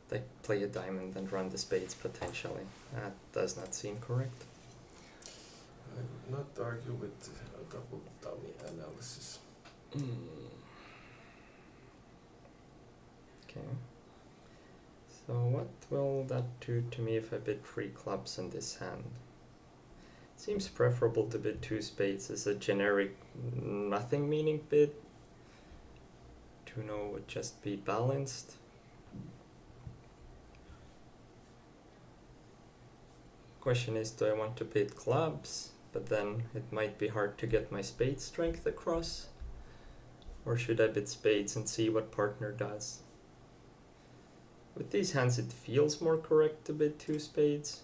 They play a diamond and run the spades potentially. That does not seem correct. I would not argue with a double dummy analysis. Okay. So what will that do to me if I bid 3 clubs in this hand? Seems preferable to bid 2 spades as a generic nothing meaning bid. 2-0 would just be balanced. Question is, do I want to bid clubs, but then it might be hard to get my spade strength across? Or should I bid spades and see what partner does? With these hands it feels more correct to bid 2 spades.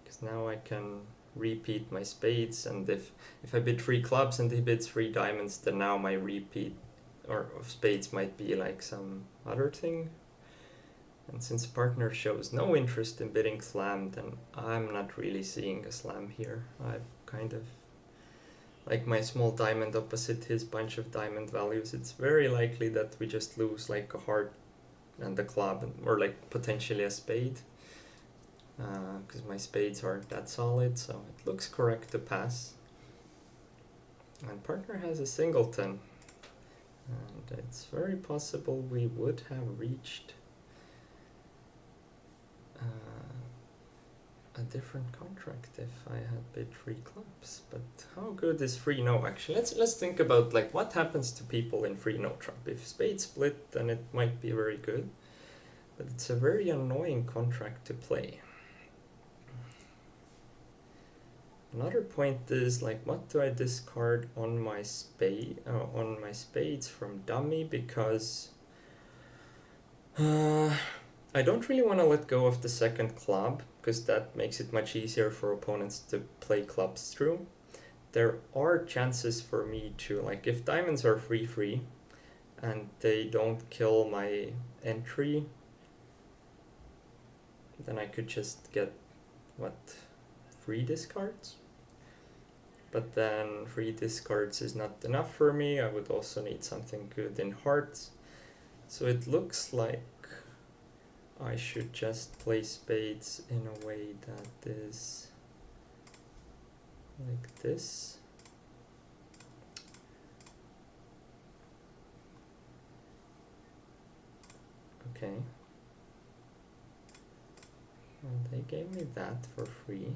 Because now I can repeat my spades, and if I bid 3 clubs and he bids 3 diamonds, then now my repeat of spades might be like some other thing. And since partner shows no interest in bidding slam, then I'm not really seeing a slam here. I've kind of, like my small diamond opposite his bunch of diamond values, it's very likely that we just lose like a heart and a club, or like potentially a spade. Because my spades aren't that solid, so it looks correct to pass. And partner has a singleton. And it's very possible we would have reached a different contract if I had bid 3 clubs. But how good is 3-0 actually? Let's think about like what happens to people in 3-0 trap. If spades split, then it might be very good, but it's a very annoying contract to play. Another point is like, what do I discard on my spades from dummy? Because I don't really want to let go of the second club, because that makes it much easier for opponents to play clubs through. There are chances for me to, like, if diamonds are free and they don't kill my entry, then I could just get, 3 discards? But then 3 discards is not enough for me. I would also need something good in hearts. So it looks like I should just play spades in a way that is like this. Okay. And they gave me that for free.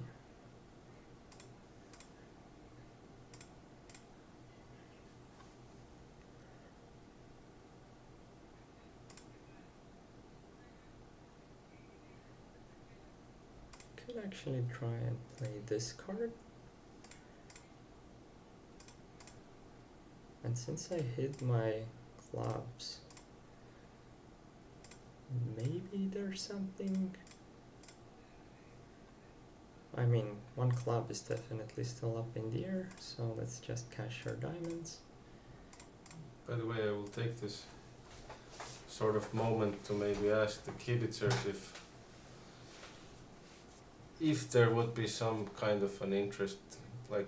Could actually try and play this card. And since I hid my clubs, maybe there's something. I mean, 1 club is definitely still up in the air, so let's just cash our diamonds. By the way, I will take this sort of moment to maybe ask the kibitzers if there would be some kind of an interest, like,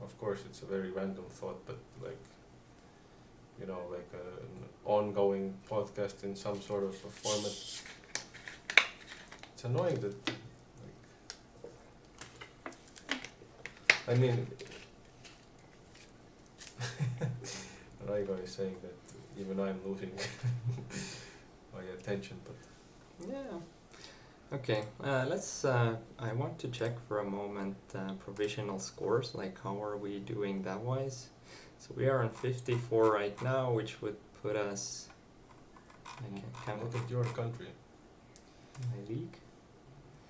of course it's a very random thought, but like, you know, like an ongoing podcast in some sort of a format. It's annoying that, like, I mean, Raigo is saying that even I'm losing my attention, but Yeah. Okay, let's. I want to check for a moment provisional scores, like how are we doing that wise? So we are on 54 right now, which would put us. Can look at your country, my league.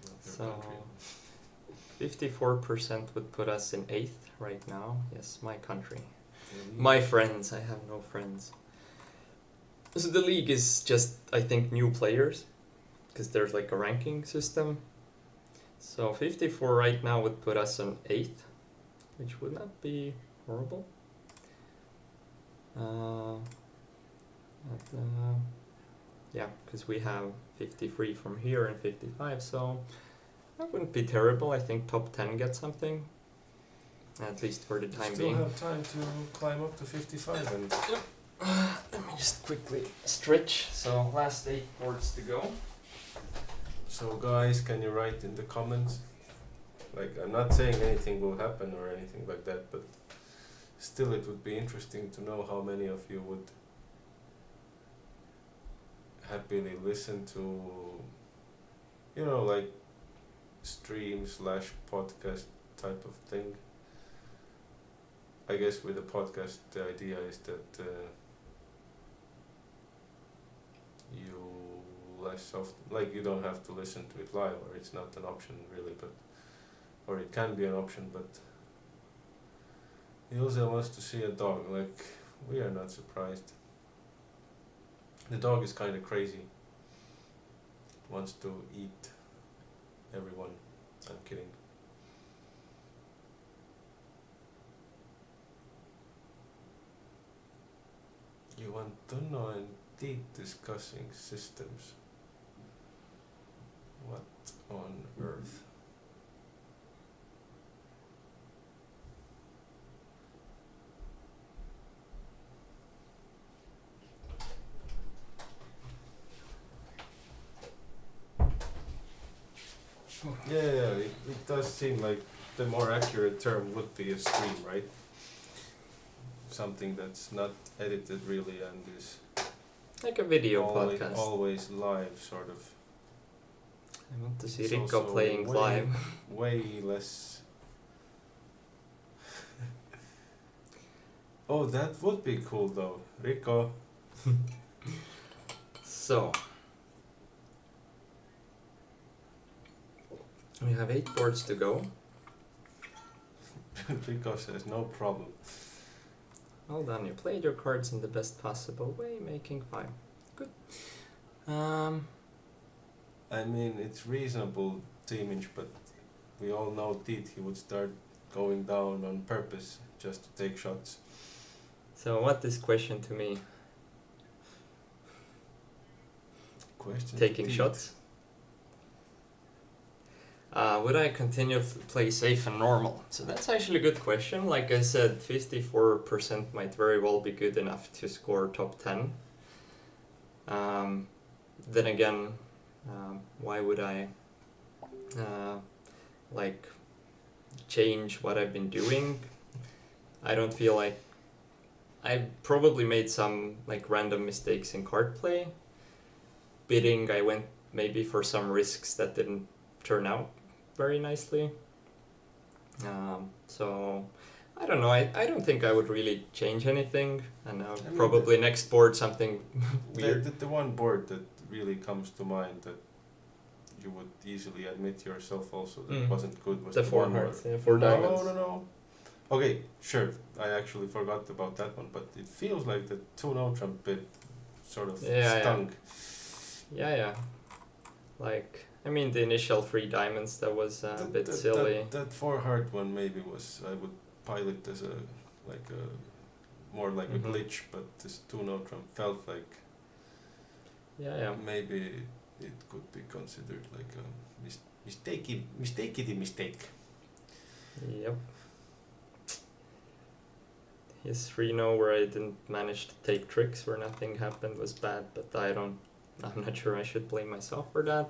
not your So country. 54% would put us in 8th right now. Yes, my country. Your My league. friends. I have no friends. So the league is just, I think, new players, because there's like a ranking system. So 54 right now would put us on 8th, which would not be horrible. Yeah, because we have 53 from here and 55, so that wouldn't be terrible. I think top 10 gets something, at least for the You time still being. have time to climb up to 55 and Let me just quickly stretch. So last 8 boards to go. so guys, can you write in the comments? Like, I'm not saying anything will happen or anything like that, but still it would be interesting to know how many of you would happily listen to, you know, like stream/podcast type of thing. I guess with a podcast the idea is that you less often, like, you don't have to listen to it live, or it's not an option really, but, or it can be an option, but Ilse wants to see a dog. Like, we are not surprised. The dog is kind of crazy. It wants to eat everyone. I'm kidding. You want to know and deep discussing systems. What on earth? Yeah, it does seem like the more accurate term would be a stream, right? Something that's not edited really and is Like a video always, podcast. always live, sort of. I want to see It's Rico also playing way- live. Way less. Oh, that would be cool though. Rico. So we have 8 boards to go. Rico says no problem. Well done, you played your cards in the best possible way, making 5. Good. I mean, it's reasonable teamage, but we all know Teet, he would start going down on purpose just to take shots. So what is question to me? Question. Taking to Teet. shots? Would I continue to play safe and normal? So that's actually a good question. Like I said, 54% might very well be good enough to score top 10. Then again, why would I like change what I've been doing? I don't feel like I probably made some like random mistakes in card play. Bidding, I went maybe for some risks that didn't turn out very nicely. So I don't know. I don't think I would really change anything, and I mean, probably next board something weird. The one board that really comes to mind that you would easily admit yourself also that wasn't good was The the four one where- hearts, yeah, 4 diamonds. No. Okay, sure. I actually forgot about that one, but it feels like the 2-no trump bit sort of Yeah. stunk. Yeah. Like, I mean, the initial 3 diamonds, that was a bit silly. That 4 heart one maybe was, I would pilot as a more like a Mhm. glitch, but this 2-no trump felt like Yeah. maybe it could be considered like a Mistake. Yep. His 3-0 where I didn't manage to take tricks where nothing happened was bad, but I'm not sure I should blame myself for that.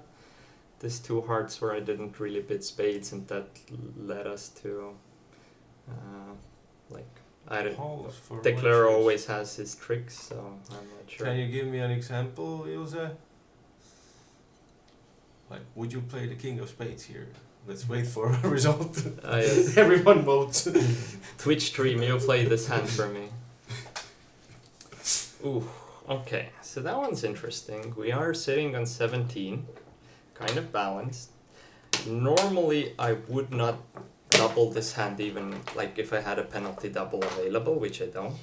This 2 hearts where I didn't really bid spades and that led us to I don't know. Declare always has his tricks, so I'm not sure. Can you give me an example, Ilse? Like, would you play the king of spades here? Let's wait for a result. Yes. Everyone votes. Twitch stream, you play this hand for me. Ooh, okay. So that one's interesting. We are sitting on 17, kind of balanced. Normally, I would not double this hand even like if I had a penalty double available, which I don't.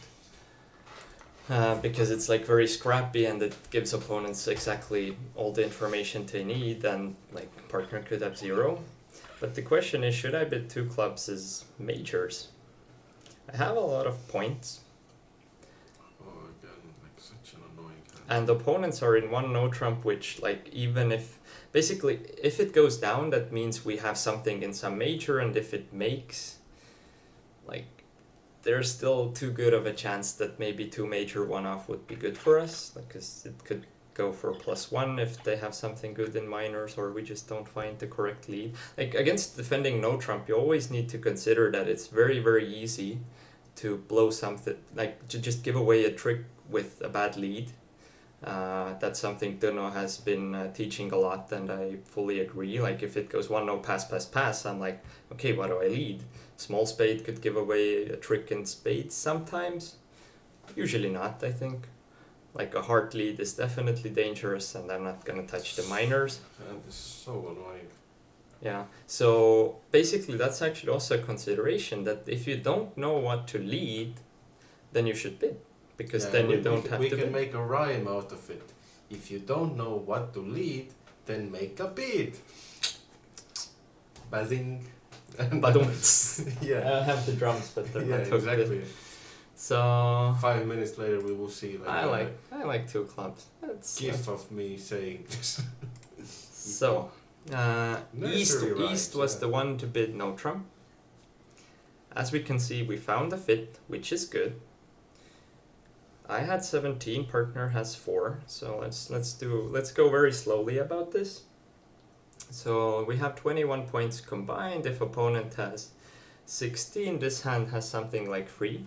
Because it's like very scrappy and it gives opponents exactly all the information they need and like partner could have 0. But the question is, should I bid 2 clubs as majors? I have a lot of points. Oh, again, like such an annoying hand. And opponents are in 1 no trump, which like even if basically if it goes down, that means we have something in some major, and if it makes, like, there's still too good of a chance that maybe 2 major 1-off would be good for us, because it could go for +1 if they have something good in minors, or we just don't find the correct lead. Like against defending no trump, you always need to consider that it's very, very easy to blow something, like to just give away a trick with a bad lead. That's something Duno has been teaching a lot, and I fully agree. Like if it goes 1-0 pass, I'm like, okay, what do I lead? Small spade could give away a trick in spades sometimes. Usually not, I think. Like a heart lead is definitely dangerous, and I'm not gonna touch the minors. And it's so annoying. Yeah, so basically that's actually also a consideration, that if you don't know what to lead, then you should bid. Because then you don't have to bid. We can make a rhyme out of it. If you don't know what to lead, then make a bid. Bazing. Yeah. I have the drums, but they're Yeah, not hooked exactly. in. So 5 minutes later, we will see. Like I like 2 clubs. That's gif of me saying this. So Nursery East rhymes, was yeah. the one to bid no trump. As we can see, we found a fit, which is good. I had 17, partner has 4, so let's go very slowly about this. So we have 21 points combined. If opponent has 16, this hand has something like 3.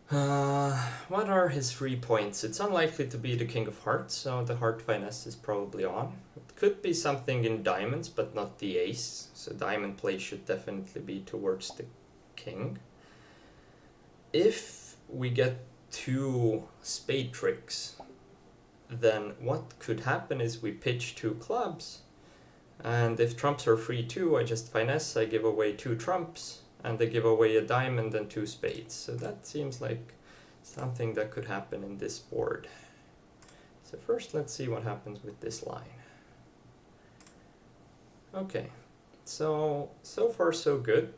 What are his 3 points? It's unlikely to be the king of hearts, so the heart finesse is probably on. It could be something in diamonds, but not the ace, so diamond play should definitely be towards the king. If we get 2 spade tricks, then what could happen is we pitch 2 clubs, and if trumps are free too, I just finesse, I give away 2 trumps, and they give away a diamond and 2 spades. So that seems like something that could happen in this board. So first let's see what happens with this line. Okay, so far so good.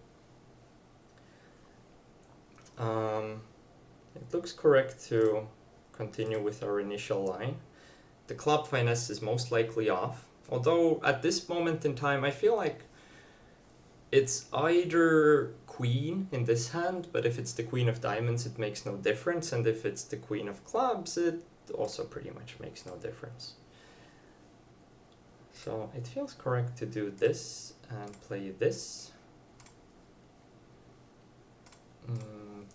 It looks correct to continue with our initial line. The club finesse is most likely off, although at this moment in time I feel like it's either queen in this hand, but if it's the queen of diamonds it makes no difference, and if it's the queen of clubs it also pretty much makes no difference. So it feels correct to do this and play this.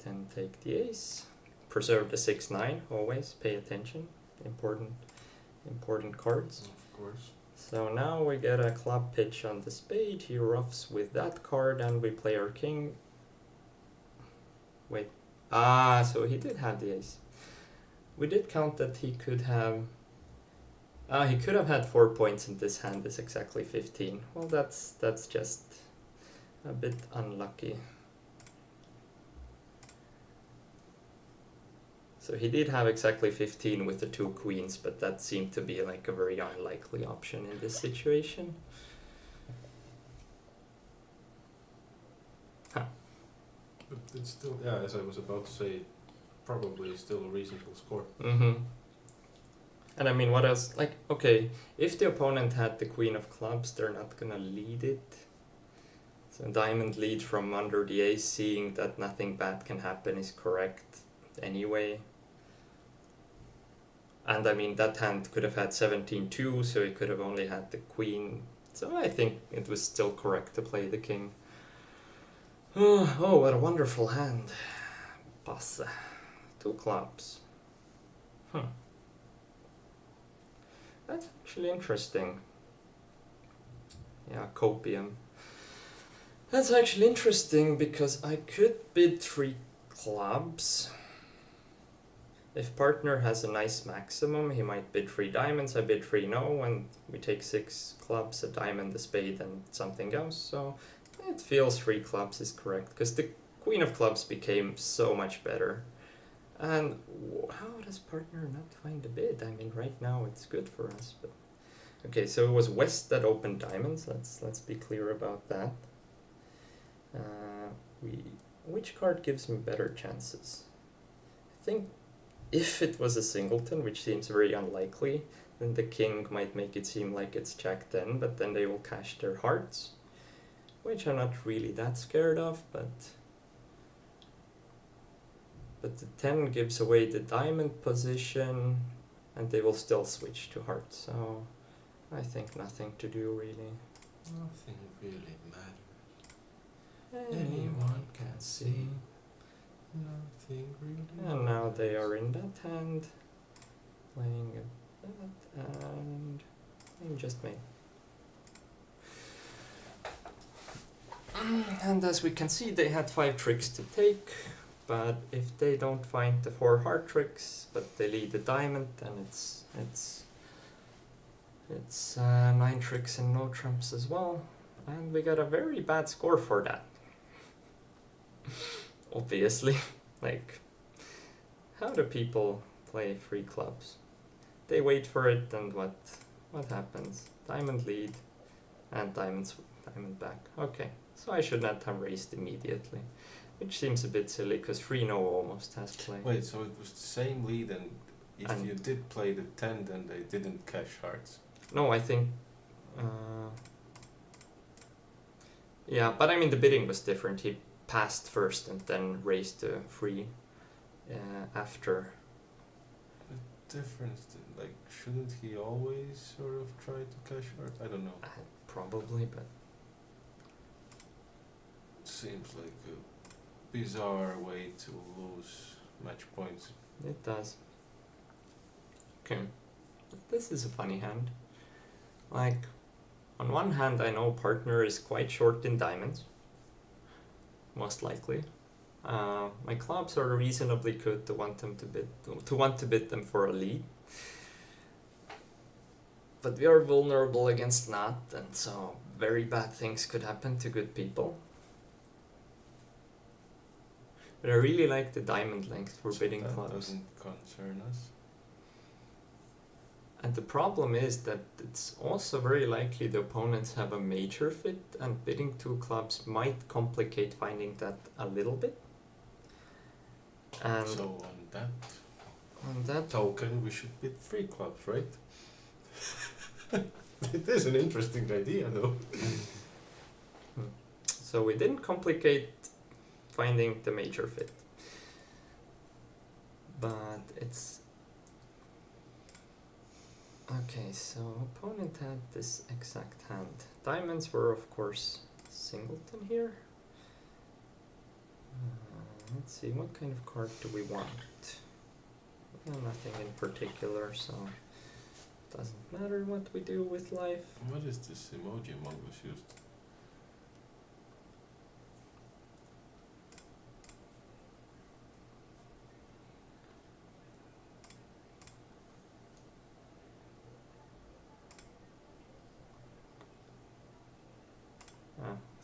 Then take the ace. Preserve the 6-9, always pay attention. Important cards. Of course. So now we get a club pitch on the spade, he roughs with that card, and we play our king. Wait, so he did have the ace. We did count that he could have... he could have had 4 points, and this hand is exactly 15. Well, that's just a bit unlucky. So he did have exactly 15 with the 2 queens, but that seemed to be like a very unlikely option in this situation. Huh. But it's still, yeah, as I was about to say, probably still a reasonable score. Mm-hmm. And I mean, what else? Like, okay, if the opponent had the queen of clubs, they're not gonna lead it. So diamond lead from under the ace, seeing that nothing bad can happen is correct anyway. And I mean, that hand could have had 17-2, so it could have only had the queen. So I think it was still correct to play the king. Oh, what a wonderful hand. Passe. 2 clubs. That's actually interesting. Yeah, copium. That's actually interesting because I could bid 3 clubs. If partner has a nice maximum, he might bid 3 diamonds, I bid 3 no, and we take 6 clubs, a diamond, a spade, and something else. So it feels 3 clubs is correct because the queen of clubs became so much better. And how does partner not find a bid? I mean, right now it's good for us, but okay. So it was West that opened diamonds. Let's be clear about that. Which card gives me better chances? I think if it was a singleton, which seems very unlikely, then the king might make it seem like it's Jack 10, but then they will cash their hearts, which I'm not really that scared of, but the 10 gives away the diamond position, and they will still switch to hearts, so I think nothing to do really. Nothing really matters. Anyone can see. Nothing really. And now they are in that hand, playing that, and just me. And as we can see, they had 5 tricks to take. But if they don't find the 4 heart tricks, but they lead the diamond, then it's 9 tricks and no trumps as well, and we got a very bad score for that. Obviously, like, how do people play 3 clubs? They wait for it, and what happens? Diamond lead, and diamond back. Okay, so I should not have raised immediately. Which seems a bit silly, because 3-0 almost has play. Wait, so it was the same lead, and if And you did play the 10, then they didn't cash hearts? No, I think... yeah, but I mean the bidding was different. He passed first and then raised the 3 after. The difference, like, shouldn't he always sort of try to cash hearts? I don't know. Probably, but... It seems like a bizarre way to lose match points. It does. Okay. This is a funny hand. Like, on one hand, I know partner is quite short in diamonds. Most likely. My clubs are reasonably good to want to bid them for a lead. But we are vulnerable against not, and so very bad things could happen to good people. But I really like the diamond length for bidding that clubs. Doesn't concern us. And the problem is that it's also very likely the opponents have a major fit, and bidding 2 clubs might complicate finding that a little bit. And So on that token, we should bid 3 clubs, right? It is an interesting idea, though. So we didn't complicate finding the major fit. But it's... Okay, so opponent had this exact hand. Diamonds were, of course, singleton here. Let's see, what kind of card do we want? Nothing in particular, so it doesn't matter what we do with life. What is this emoji Mongoose used?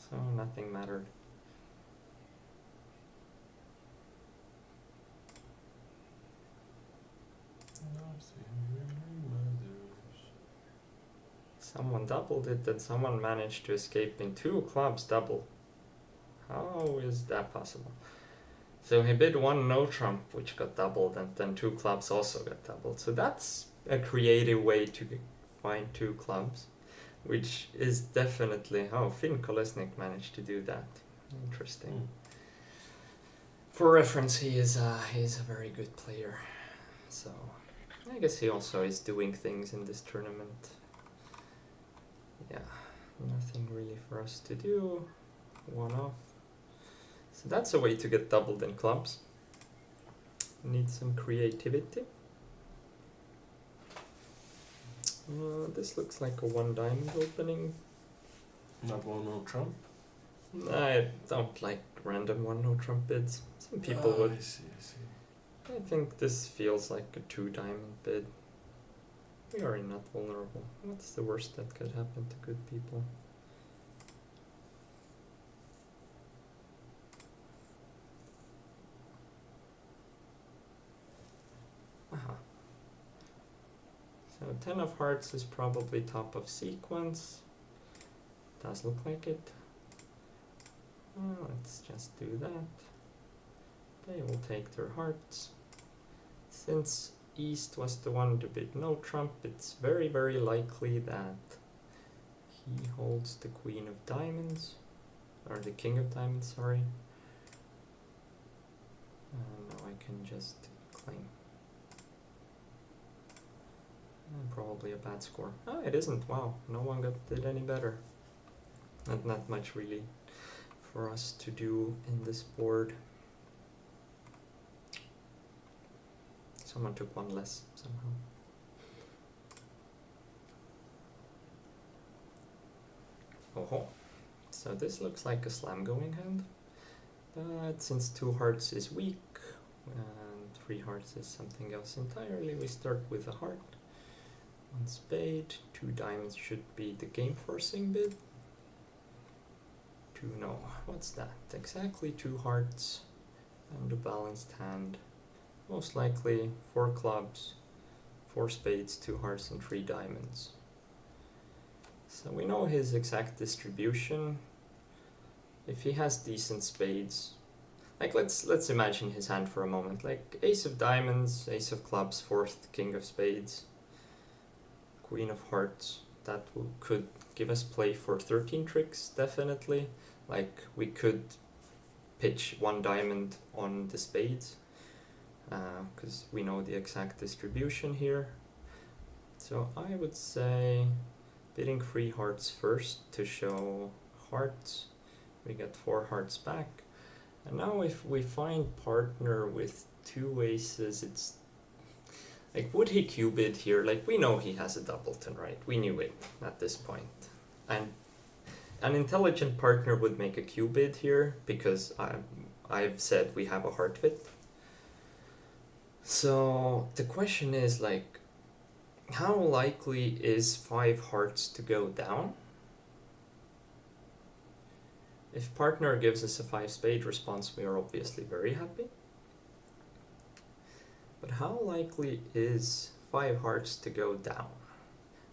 So nothing mattered. Nothing really matters. Someone doubled it, and someone managed to escape in 2 clubs double. How is that possible? So he bid 1 no trump, which got doubled, and then 2 clubs also got doubled. So that's a creative way to find two clubs, which is definitely how Finn Kolesnik managed to do that. Interesting. For reference, he is a very good player, so I guess he also is doing things in this tournament. Yeah, nothing really for us to do. One off. So that's a way to get doubled in clubs. Need some creativity. This looks like a one diamond opening. Not one no trump. I don't like random one no trump bids. Some people would. I see. I think this feels like a two diamond bid. We are not vulnerable. What's the worst that could happen to good people? Aha. So 10 of hearts is probably top of sequence. Does look like it. Let's just do that. They will take their hearts. Since East was the one to bid no trump, it's very, very likely that he holds the Queen of Diamonds, or the King of Diamonds, sorry. Now I can just claim. Probably a bad score. Oh, it isn't. Wow, no one did any better. Not much really for us to do in this board. Someone took one less somehow. Oh, so this looks like a slam going hand, but since two hearts is weak and three hearts is something else entirely, we start with a heart. One spade, two diamonds should be the game forcing bid. Two, no, what's that? Exactly two hearts and a balanced hand. Most likely four clubs, four spades, two hearts and three diamonds. So we know his exact distribution. If he has decent spades, like let's imagine his hand for a moment, like ace of diamonds, ace of clubs, fourth, king of spades, queen of hearts, that could give us play for 13 tricks, definitely. Like we could pitch one diamond on the spades, because we know the exact distribution here. So I would say bidding three hearts first to show hearts. We get four hearts back. And now if we find partner with two aces, it's like, would he Q-bid here? Like, we know he has a doubleton, right? We knew it at this point. And an intelligent partner would make a Q-bid here because I've said we have a heart fit. So the question is, like, how likely is five hearts to go down? If partner gives us a five spade response, we are obviously very happy. But how likely is five hearts to go down?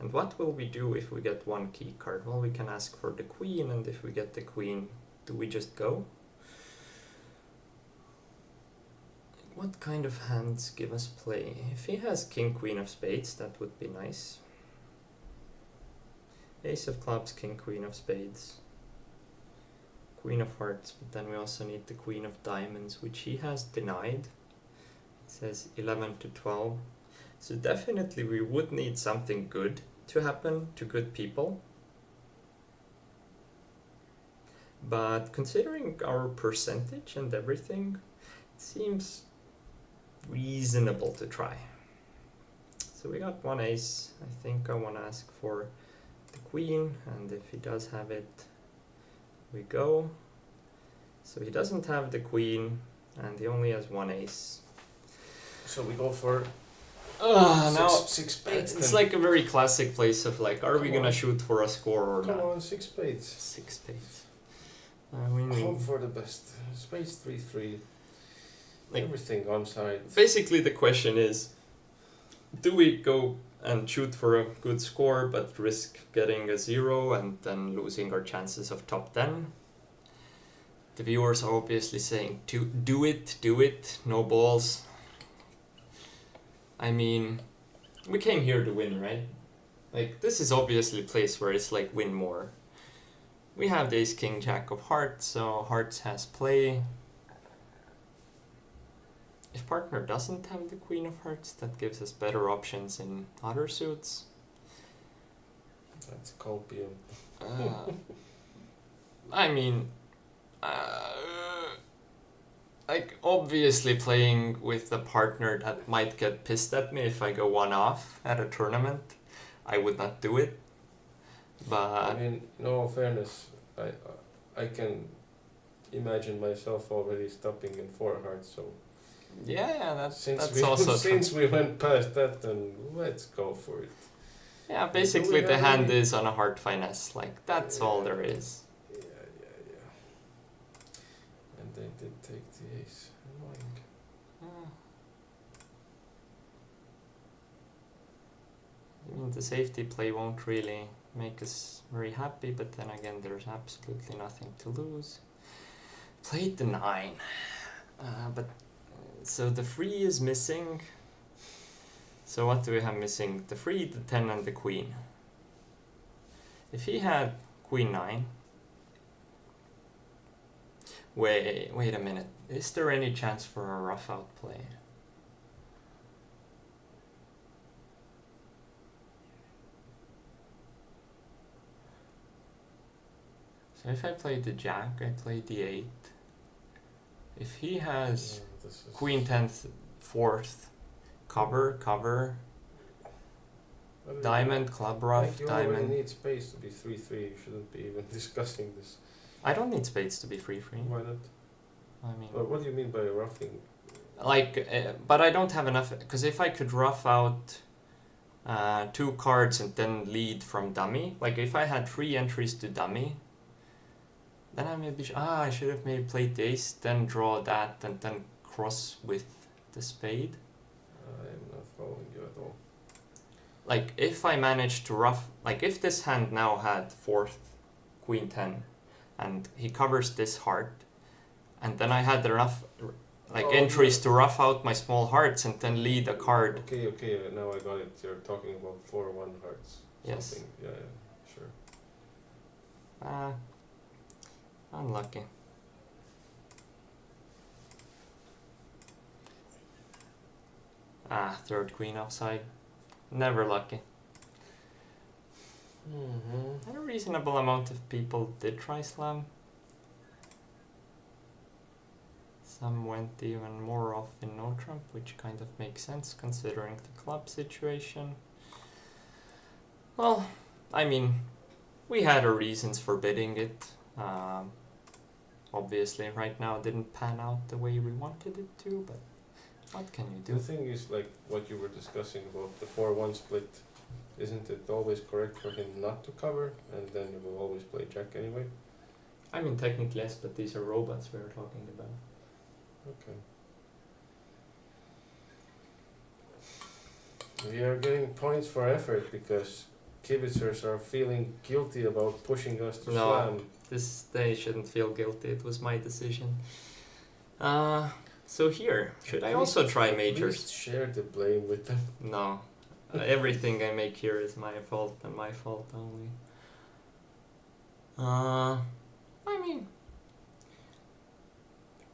And what will we do if we get one key card? Well, we can ask for the queen, and if we get the queen, do we just go? What kind of hands give us play? If he has king, queen of spades, that would be nice. Ace of clubs, king, queen of spades. Queen of hearts, but then we also need the queen of diamonds, which he has denied. It says 11 to 12. So definitely we would need something good to happen to good people. But considering our percentage and everything, it seems reasonable to try. So we got one ace. I think I want to ask for the queen, and if he does have it, we go. So he doesn't have the queen, and he only has one ace. So we go for six spades. It's like a very classic place of like, are we gonna shoot for a score or not? Come on, six spades. Six spades. Hope for the best. Spades 3-3. Like, everything on side. Basically, the question is, do we go and shoot for a good score but risk getting a 0 and then losing our chances of top 10? The viewers are obviously saying, do it, no balls. I mean, we came here to win, right? Like, this is obviously a place where it's like win more. We have the ace, king, jack of hearts, so hearts has play. If partner doesn't have the queen of hearts, that gives us better options in other suits. That's copium. I mean, like, obviously playing with a partner that might get pissed at me if I go one off at a tournament, I would not do it. But I mean, in all fairness, I can imagine myself already stopping in 4 hearts, so yeah, that's since also since we went past that, then let's go for it. yeah. Basically, we the have hand any- is on a heart finesse. Like, that's all there is. Yeah. And they did take the ace. Annoying. I mean, the safety play won't really make us very happy, but then again, there's absolutely nothing to lose. Played the 9, but so the 3 is missing. So what do we have missing? The 3, the 10, and the queen. If he had queen 9, wait a minute. Is there any chance for a rough out play? So if I play the jack, I play the 8. If he has Yeah, this is queen 10th, 4th, cover, But diamond, club rough, like you already diamond. need space to be 3-3. You shouldn't be even discussing this. I don't need spades to be free. Why not? I mean, Well, what do you mean by roughing? like, but I don't have enough, because if I could rough out 2 cards and then lead from dummy, like if I had 3 entries to dummy, then I maybe I should have maybe played the ace, then draw that, and then cross with the spade. I'm not following you at all. Like, if I managed to rough, like if this hand now had 4th queen 10 and he covers this heart, and then I had enough like Oh, entries yeah. to rough out my small hearts and then lead a card. Okay, now I got it. You're talking about 4-1 hearts. Yes. Something. Yeah, sure. Unlucky. Third queen offside. Never lucky. Mm-hmm. And a reasonable amount of people did try slam. Some went even more off in no trump, which kind of makes sense considering the club situation. Well, I mean, we had our reasons for bidding it. Obviously, right now it didn't pan out the way we wanted it to, but what can you The do? thing is, like what you were discussing about the 4-1 split, isn't it always correct for him not to cover, and then you will always play jack anyway? I mean, technically yes, but these are robots we were talking about. Okay. We are getting points for effort because kibitzers are feeling guilty about pushing us to No. slam. They shouldn't feel guilty, it was my decision. So here, should I also try At majors? least share the blame with them. No. Everything I make here is my fault and my fault only. I mean,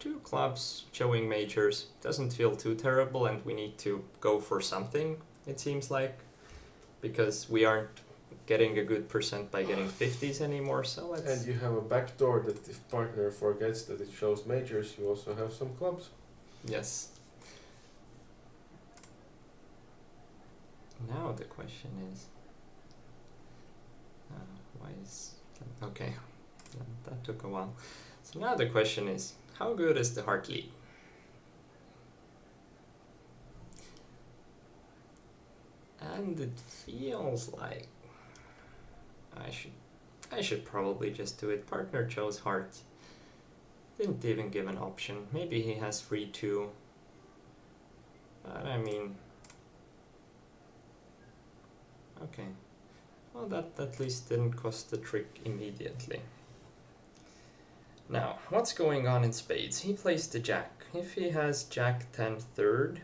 2 clubs showing majors doesn't feel too terrible, and we need to go for something, it seems like, because we aren't getting a good percent by getting 50s anymore, so let's... And you have a backdoor that if partner forgets that it shows majors, you also have some clubs. Yes. Now the question is... why is... Okay, that took a while. So now the question is, how good is the heart lead? And it feels like I should probably just do it. Partner chose hearts. Didn't even give an option. Maybe he has free 2. But I mean... Okay. Well, that at least didn't cost the trick immediately. Now, what's going on in spades? He plays the jack. If he has jack 10 third,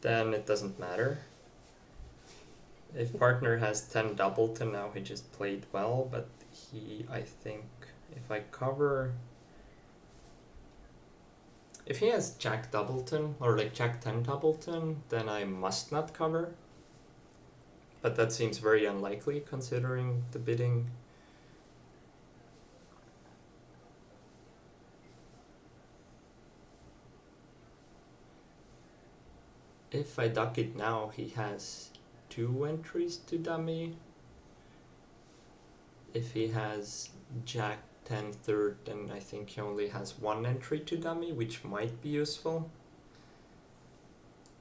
then it doesn't matter. If partner has 10 doubleton, now he just played well, but I think, if I cover... If he has Jack doubleton, or like Jack 10 doubleton, then I must not cover. But that seems very unlikely considering the bidding. If I duck it now, he has 2 entries to dummy. If he has Jack 10 third, then I think he only has 1 entry to dummy, which might be useful.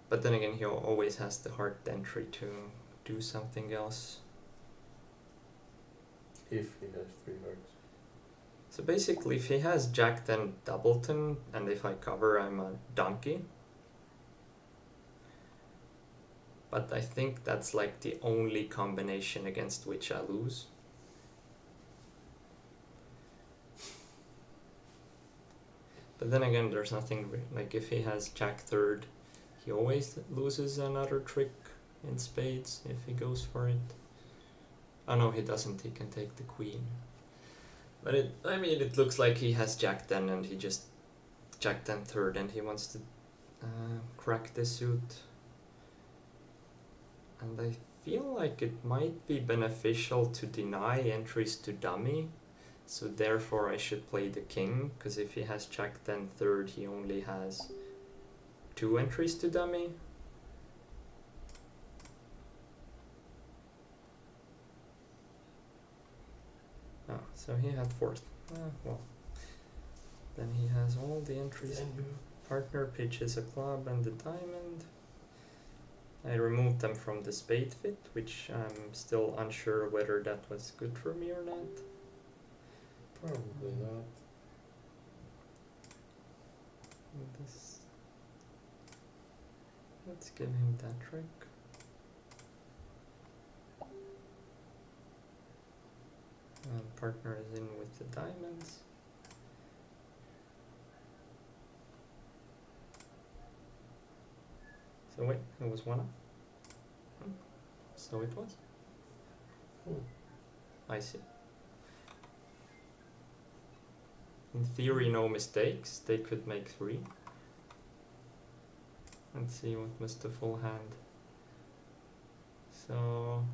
But then again, he always has the heart entry to do something else. If he has 3 hearts. So basically, if he has Jack 10 doubleton, and if I cover, I'm a donkey. But I think that's like the only combination against which I lose. But then again, there's nothing, like if he has Jack third, he always loses another trick in spades if he goes for it. Oh no, he doesn't, he can take the queen. But it looks like he has Jack 10 and he just Jack 10 third and he wants to crack this suit. And I feel like it might be beneficial to deny entries to dummy. So therefore I should play the king, because if he has Jack 10 third, he only has 2 entries to dummy. Oh, so he had 4th. Well, then he has all the entries. Partner pitches a club and the diamond. I removed them from the spade fit, which I'm still unsure whether that was good for me or not. Probably not. Let's give him that trick. And partner is in with the diamonds. So wait, it was 1 off? So it was? I see. In theory, no mistakes. They could make 3. Let's see what was the full hand. So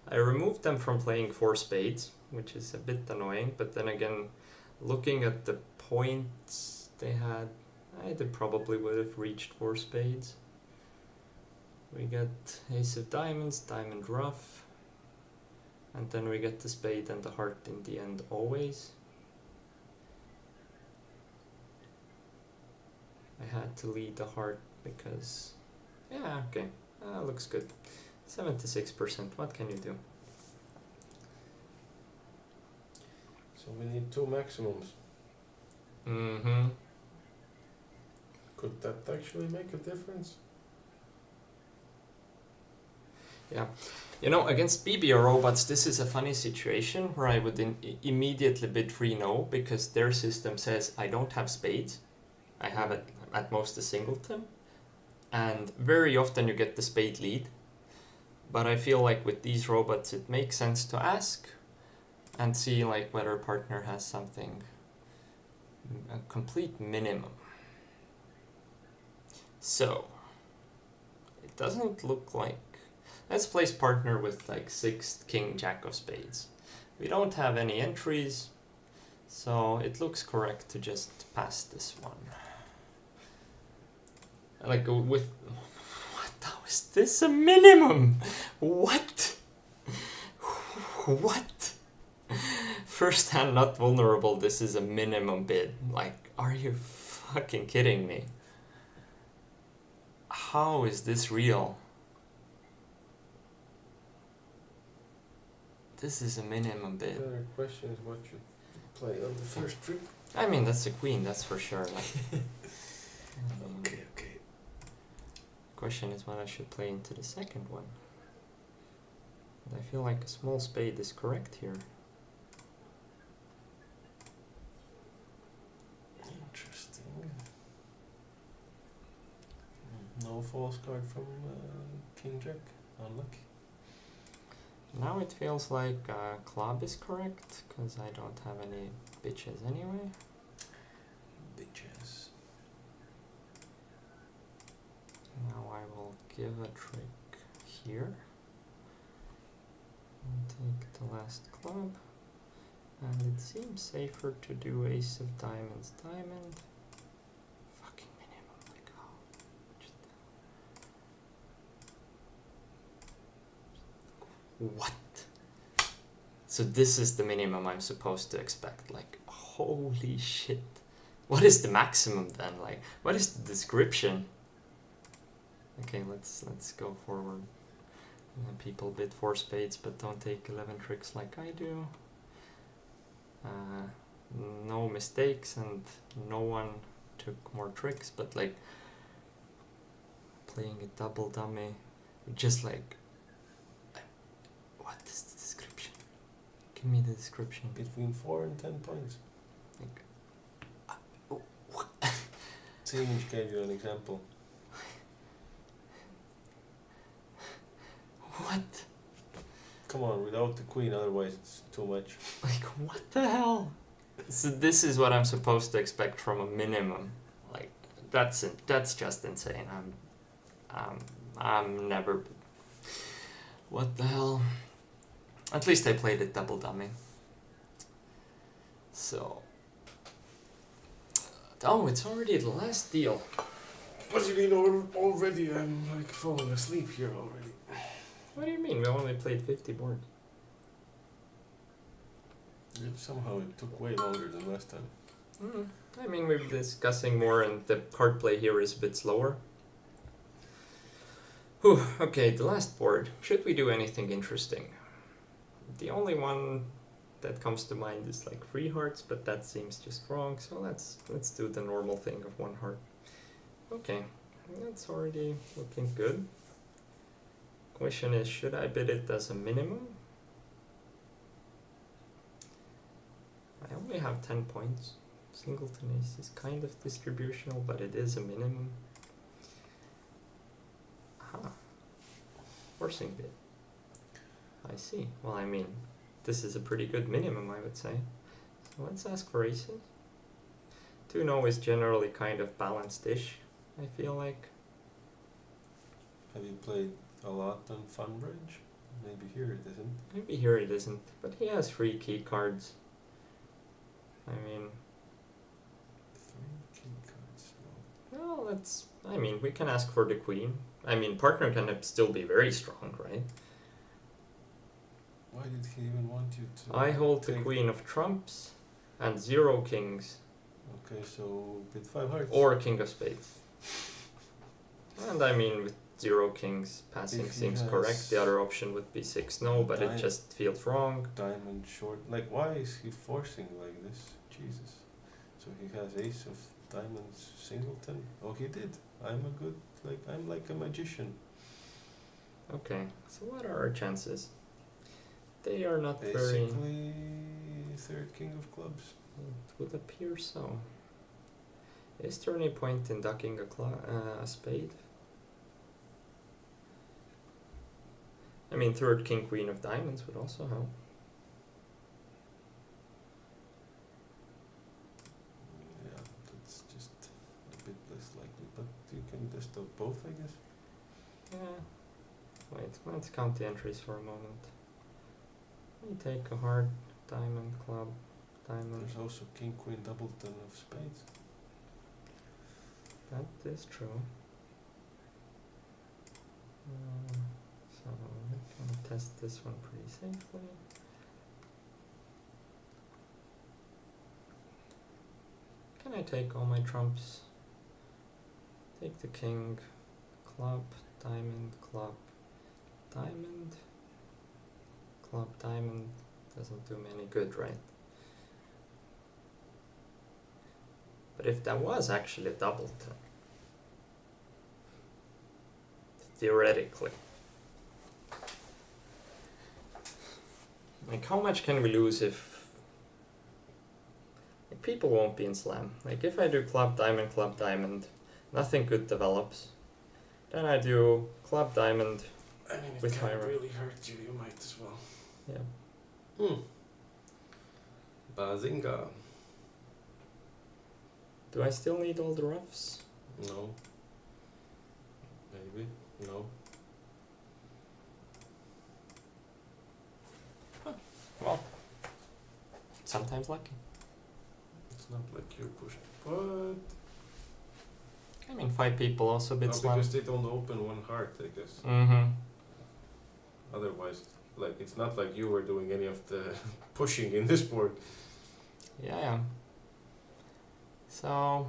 I removed them from playing 4 spades, which is a bit annoying, but then again, looking at the points they had, they probably would have reached 4 spades. We get ace of diamonds, diamond ruff, and then we get the spade and the heart in the end always. I had to lead the heart because, yeah, okay, looks good. 76%, what can you do? So we need 2 maximums. Mm-hmm. Could that actually make a difference? Yeah. You know, against BBR robots, this is a funny situation where I would immediately bid 3-no because their system says I don't have spades. I have at most a singleton. And very often you get the spade lead. But I feel like with these robots it makes sense to ask and see like whether partner has something, a complete minimum. So, it doesn't look like... Let's place partner with like 6th king jack of spades. We don't have any entries, so it looks correct to just pass this one. Like with... How is this a minimum? What? What? First hand not vulnerable, this is a minimum bid. Like, are you fucking kidding me? How is this real? This is a minimum bid. The other question is what you play on the first trick. I mean, that's a queen, that's for sure. Like, Okay. question is what I should play into the second one. But I feel like a small spade is correct here. Interesting. No false card from King Jack. Unlucky. Now it feels like club is correct, because I don't have any bitches anyway. Bitches. Now I will give a trick here. And take the last club. And it seems safer to do ace of diamonds, diamond. Fucking minimum, like how? What? So this is the minimum I'm supposed to expect. Like, holy shit. What is the maximum then? Like, what is the description? Okay, let's go forward. People bid 4 spades but don't take 11 tricks like I do. No mistakes and no one took more tricks, but like playing a double dummy, just like, what is the description? Give me the description. Between 4 and 10 points. Like, Sage gave you an example. what? Come on, without the queen, otherwise it's too much. Like, what the hell? So this is what I'm supposed to expect from a minimum. Like, that's just insane. I'm never. What the hell? At least I played it double dummy. So. Oh, it's already the last deal. What do you mean already? I'm like falling asleep here already. What do you mean? We only played 50 boards. Somehow it took way longer than last time. I mean, we're discussing more and the card play here is a bit slower. Whew, okay, the last board. Should we do anything interesting? The only one that comes to mind is like 3 hearts, but that seems just wrong, so let's do the normal thing of 1 heart. Okay, that's already looking good. Question is, should I bid it as a minimum? I only have 10 points. Singleton ace is kind of distributional, but it is a minimum. Aha. Forcing bid. I see. Well, I mean, this is a pretty good minimum, I would say. So let's ask for aces. 2-0 is generally kind of balanced-ish, I feel like. Have you played a lot on Funbridge? Maybe here it isn't. Maybe here it isn't, but he has 3 key cards. I mean... 3 key cards, no. Well, let's... I mean, we can ask for the queen. I mean, partner can still be very strong, right? Why did he even want you to... I hold the take- queen of trumps and 0 kings. Okay, so bid 5 hearts. Or king of spades. And I mean, with 0 kings, passing If he seems has correct. The other option would be 6-no, but it Di- just feels wrong. Diamond short. Like, why is he forcing like this? Jesus. So he has ace of diamonds singleton. Oh, he did. I'm like a magician. Okay, so what are our chances? They are not very... Basically, 3rd king of clubs. It would appear so. Is there any point in ducking a spade? I mean, 3rd king queen of diamonds would also help. Yeah, that's just a bit less likely. But you can just do both, I guess. Yeah. Wait, let's count the entries for a moment. We take a heart, diamond, club, diamond. There's also king, queen, doubleton of spades. That is true. So we can test this one pretty safely. Can I take all my trumps? Take the king, club, diamond, club, diamond, club, diamond. Doesn't do me any good, right? But if that was actually a doubleton, theoretically, like how much can we lose if like, people won't be in slam? Like if I do club, diamond, nothing good develops. Then I do club, diamond, I mean, if With it can Myra. really hurt you, you might as well. Yeah. Bazinga. Do I still need all the roughs? No. Maybe. No. Well, sometimes lucky. It's not like you're pushing. But I mean, 5 people also a bit no, slow. because they don't open one heart, I guess. Mm-hmm. Otherwise, like, it's not like you were doing any of the pushing in this board. Yeah. So,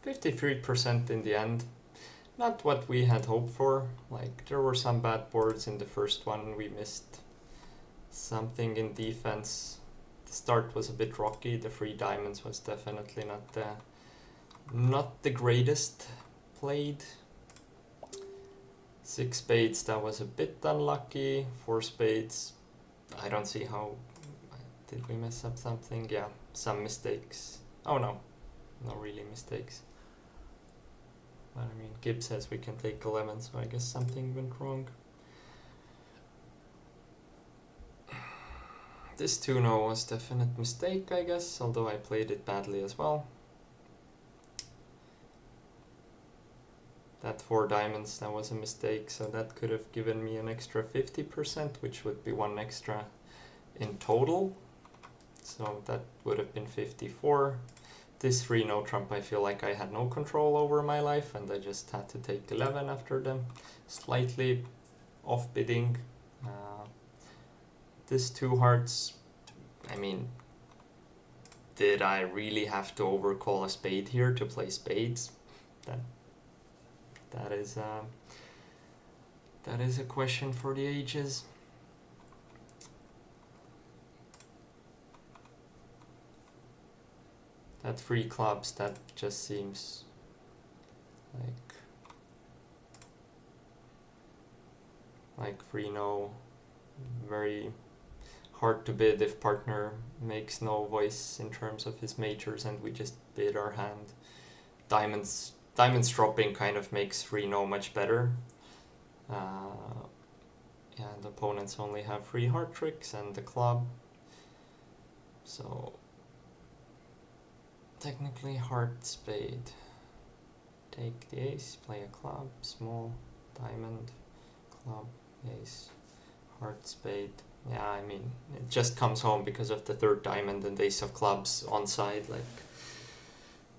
53% in the end. Not what we had hoped for. Like, there were some bad boards in the first one. We missed something in defense. The start was a bit rocky. The 3 diamonds was definitely not the greatest played. 6 spades, that was a bit unlucky. 4 spades, I don't see how. Did we mess up something? Yeah, some mistakes. Oh no, not really mistakes. But I mean, Gibbs says we can take 11, so I guess something went wrong. This 2-0 was definite mistake, I guess, although I played it badly as well. That 4 diamonds, that was a mistake, so that could have given me an extra 50%, which would be 1 extra in total. So that would have been 54. This 3 no trump, I feel like I had no control over my life, and I just had to take 11 after them. Slightly off bidding. This 2 hearts, I mean, did I really have to overcall a spade here to play spades? That is a question for the ages. That 3 clubs, that just seems like 3 no, very hard to bid if partner makes no voice in terms of his majors and we just bid our hand. Diamonds dropping kind of makes 3 no much better. And opponents only have 3 heart tricks and the club. So technically heart spade. Take the ace, play a club, small, diamond, club, ace, heart spade. Yeah, I mean, it just comes home because of the 3rd diamond and ace of clubs on side. Like,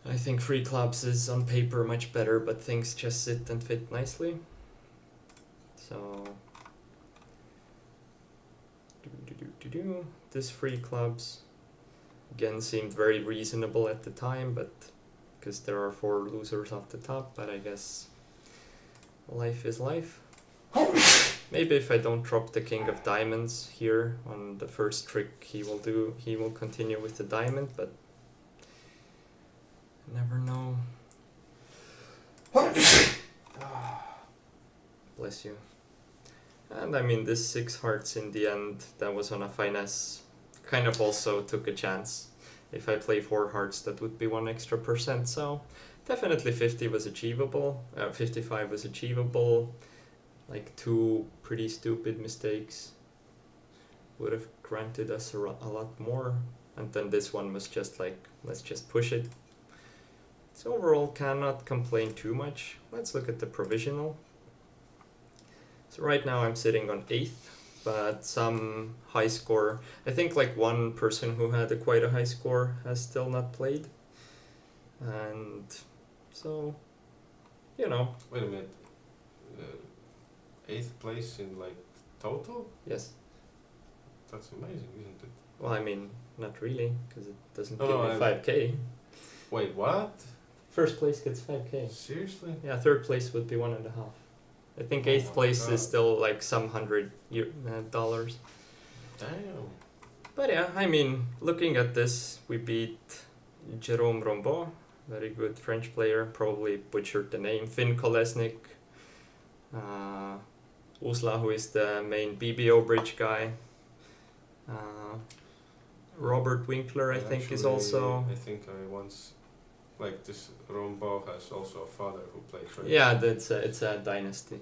I think 3 clubs is on paper much better, but things just sit and fit nicely. So, this 3 clubs again seemed very reasonable at the time, but because there are 4 losers off the top, but I guess life is life. Maybe if I don't drop the king of diamonds here on the first trick he will continue with the diamond, but never know. Bless you. And I mean, this 6 hearts in the end, that was on a finesse, kind of also took a chance. If I play 4 hearts, that would be 1 extra percent, so definitely 50 was achievable, 55 was achievable. Like 2 pretty stupid mistakes would have granted us a lot more. And then this one was just like, let's just push it. So overall, cannot complain too much. Let's look at the provisional. So right now I'm sitting on 8th, but some high score. I think like 1 person who had quite a high score has still not played. And so, you know. Wait a minute. 8th place in like total? Yes. That's amazing, isn't it? Well, I mean, not really, because it doesn't No, give no, me 5k. Wait, what? First place gets 5k. Seriously? Yeah, 3rd place would be 1.5. I think 8th my place God. is still like some $100. Damn. But yeah, I mean, looking at this, we beat Jérôme Rombaud, very good French player, probably butchered the name, Finn Kolesnik, Usla, who is the main BBO bridge guy, Robert Winkler, I think, is also... I think I once... Like this Rombaud has also a father who plays, right? Yeah, it's a dynasty.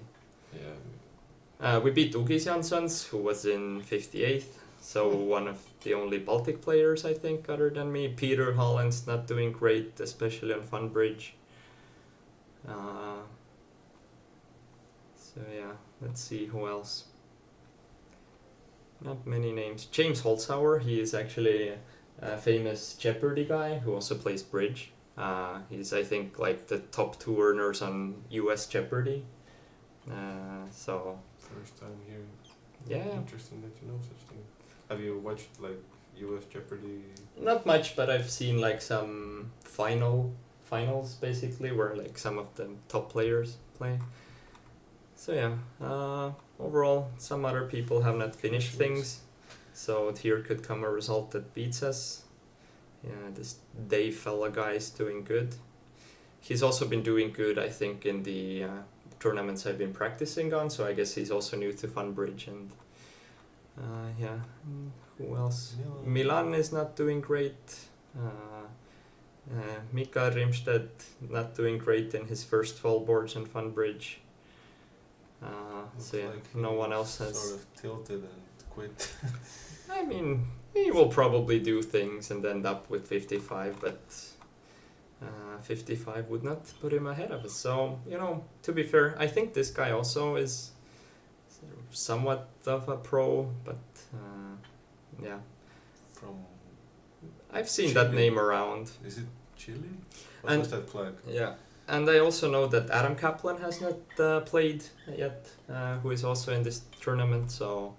Yeah. We beat Ugis Janssons, who was in 58th. So one of the only Baltic players, I think, other than me. Peter Holland's not doing great, especially on Funbridge. So yeah, let's see who else. Not many names. James Holzhauer, he is actually a famous Jeopardy guy who also plays bridge. He's, I think, like the top 2 earners on US Jeopardy. So First time hearing. yeah, Interesting that you know such thing. Have you watched like US Jeopardy? not much, but I've seen like some finals basically where like some of the top players play. So yeah, overall some other people have not finished things, so here could come a result that beats us. Yeah, this Dave fella guy is doing good. He's also been doing good, I think, in the tournaments I've been practicing on, so I guess he's also new to Funbridge. And yeah, who else? Milan is not doing great. Mika Rimstedt not doing great in his first 12 boards on Funbridge. So yeah, like no one else has. Sort of tilted and quit. I mean, he will probably do things and end up with 55, but 55 would not put him ahead of us. So, you know, to be fair, I think this guy also is somewhat of a pro, but yeah. From I've seen Chile. that name around. Is it Chile? What And- was that flag? Yeah. And I also know that Adam Kaplan has not played yet, who is also in this tournament, so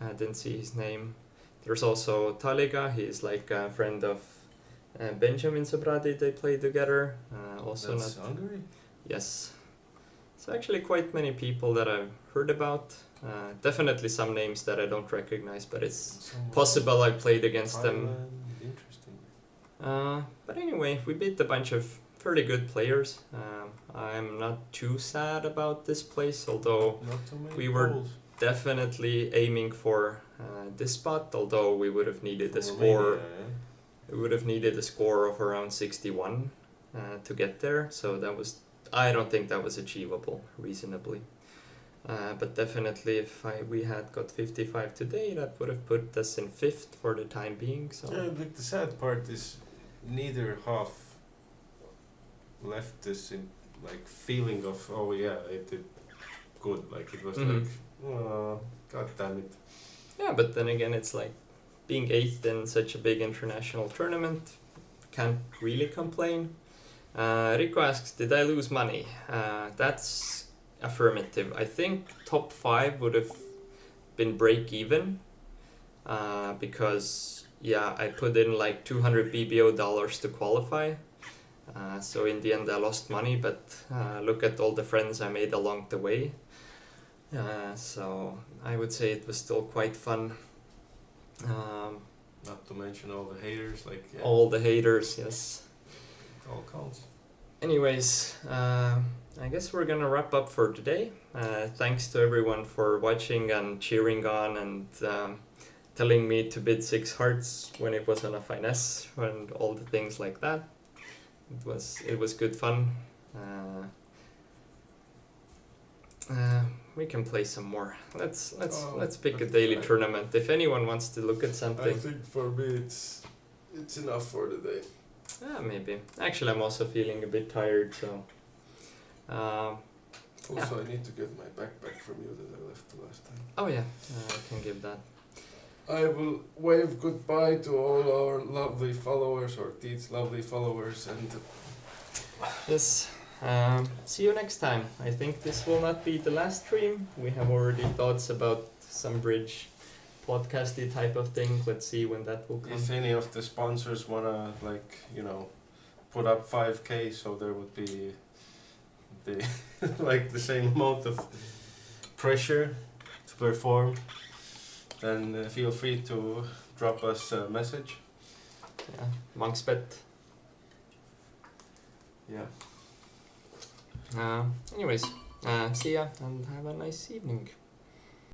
I didn't see his name. There's also Taliga, he's like a friend of Benjamin Sobradi, they play together. Also That's not. Hungary? Yes. So actually quite many people that I've heard about. Definitely some names that I don't recognize, but it's Someone possible I played against them. Thailand? Interesting. But anyway, we beat a bunch of fairly good players. I'm not too sad about this place, although Not too many we were goals definitely aiming for this spot, although we would have needed from a score. Romania, We would have needed a score of around 61 to get there, so that was. I don't think that was achievable reasonably. But definitely, if we had got 55 today, that would have put us in 5th for the time being. So Yeah, like the sad part is neither half left this in like feeling of oh yeah I did good, like it was Mhm. like god damn it. yeah, but then again, it's like being 8th in such a big international tournament. Can't really complain. Rico asks, did I lose money? That's affirmative. I think top 5 would have been break even, because yeah, I put in like 200 BBO dollars to qualify. So in the end I lost money, but look at all the friends I made along the way. So I would say it was still quite fun. Not to mention all the haters, like yeah, All the haters, yes. it all counts. Anyways, I guess we're gonna wrap up for today. Thanks to everyone for watching and cheering on and telling me to bid 6 hearts when it was on a finesse and all the things like that. It was good fun. We can play some more. Let's pick a but daily I- tournament. If anyone wants to look at something. think for me it's enough for the day. Maybe. Actually, I'm also feeling a bit tired, so. Also, I need to get my backpack from you that I left the last time. Oh yeah, I can give that. I will wave goodbye to all our lovely followers, or Teeth's lovely followers, and Yes. See you next time. I think this will not be the last stream. We have already thoughts about some bridge podcasty type of thing. Let's see when that will come. if any of the sponsors wanna, like, you know, put up 5k, so there would be the like the same amount of pressure to perform, then feel free to drop us a message. Yeah. Monksbet. Yeah. Anyways, see ya and have a nice evening.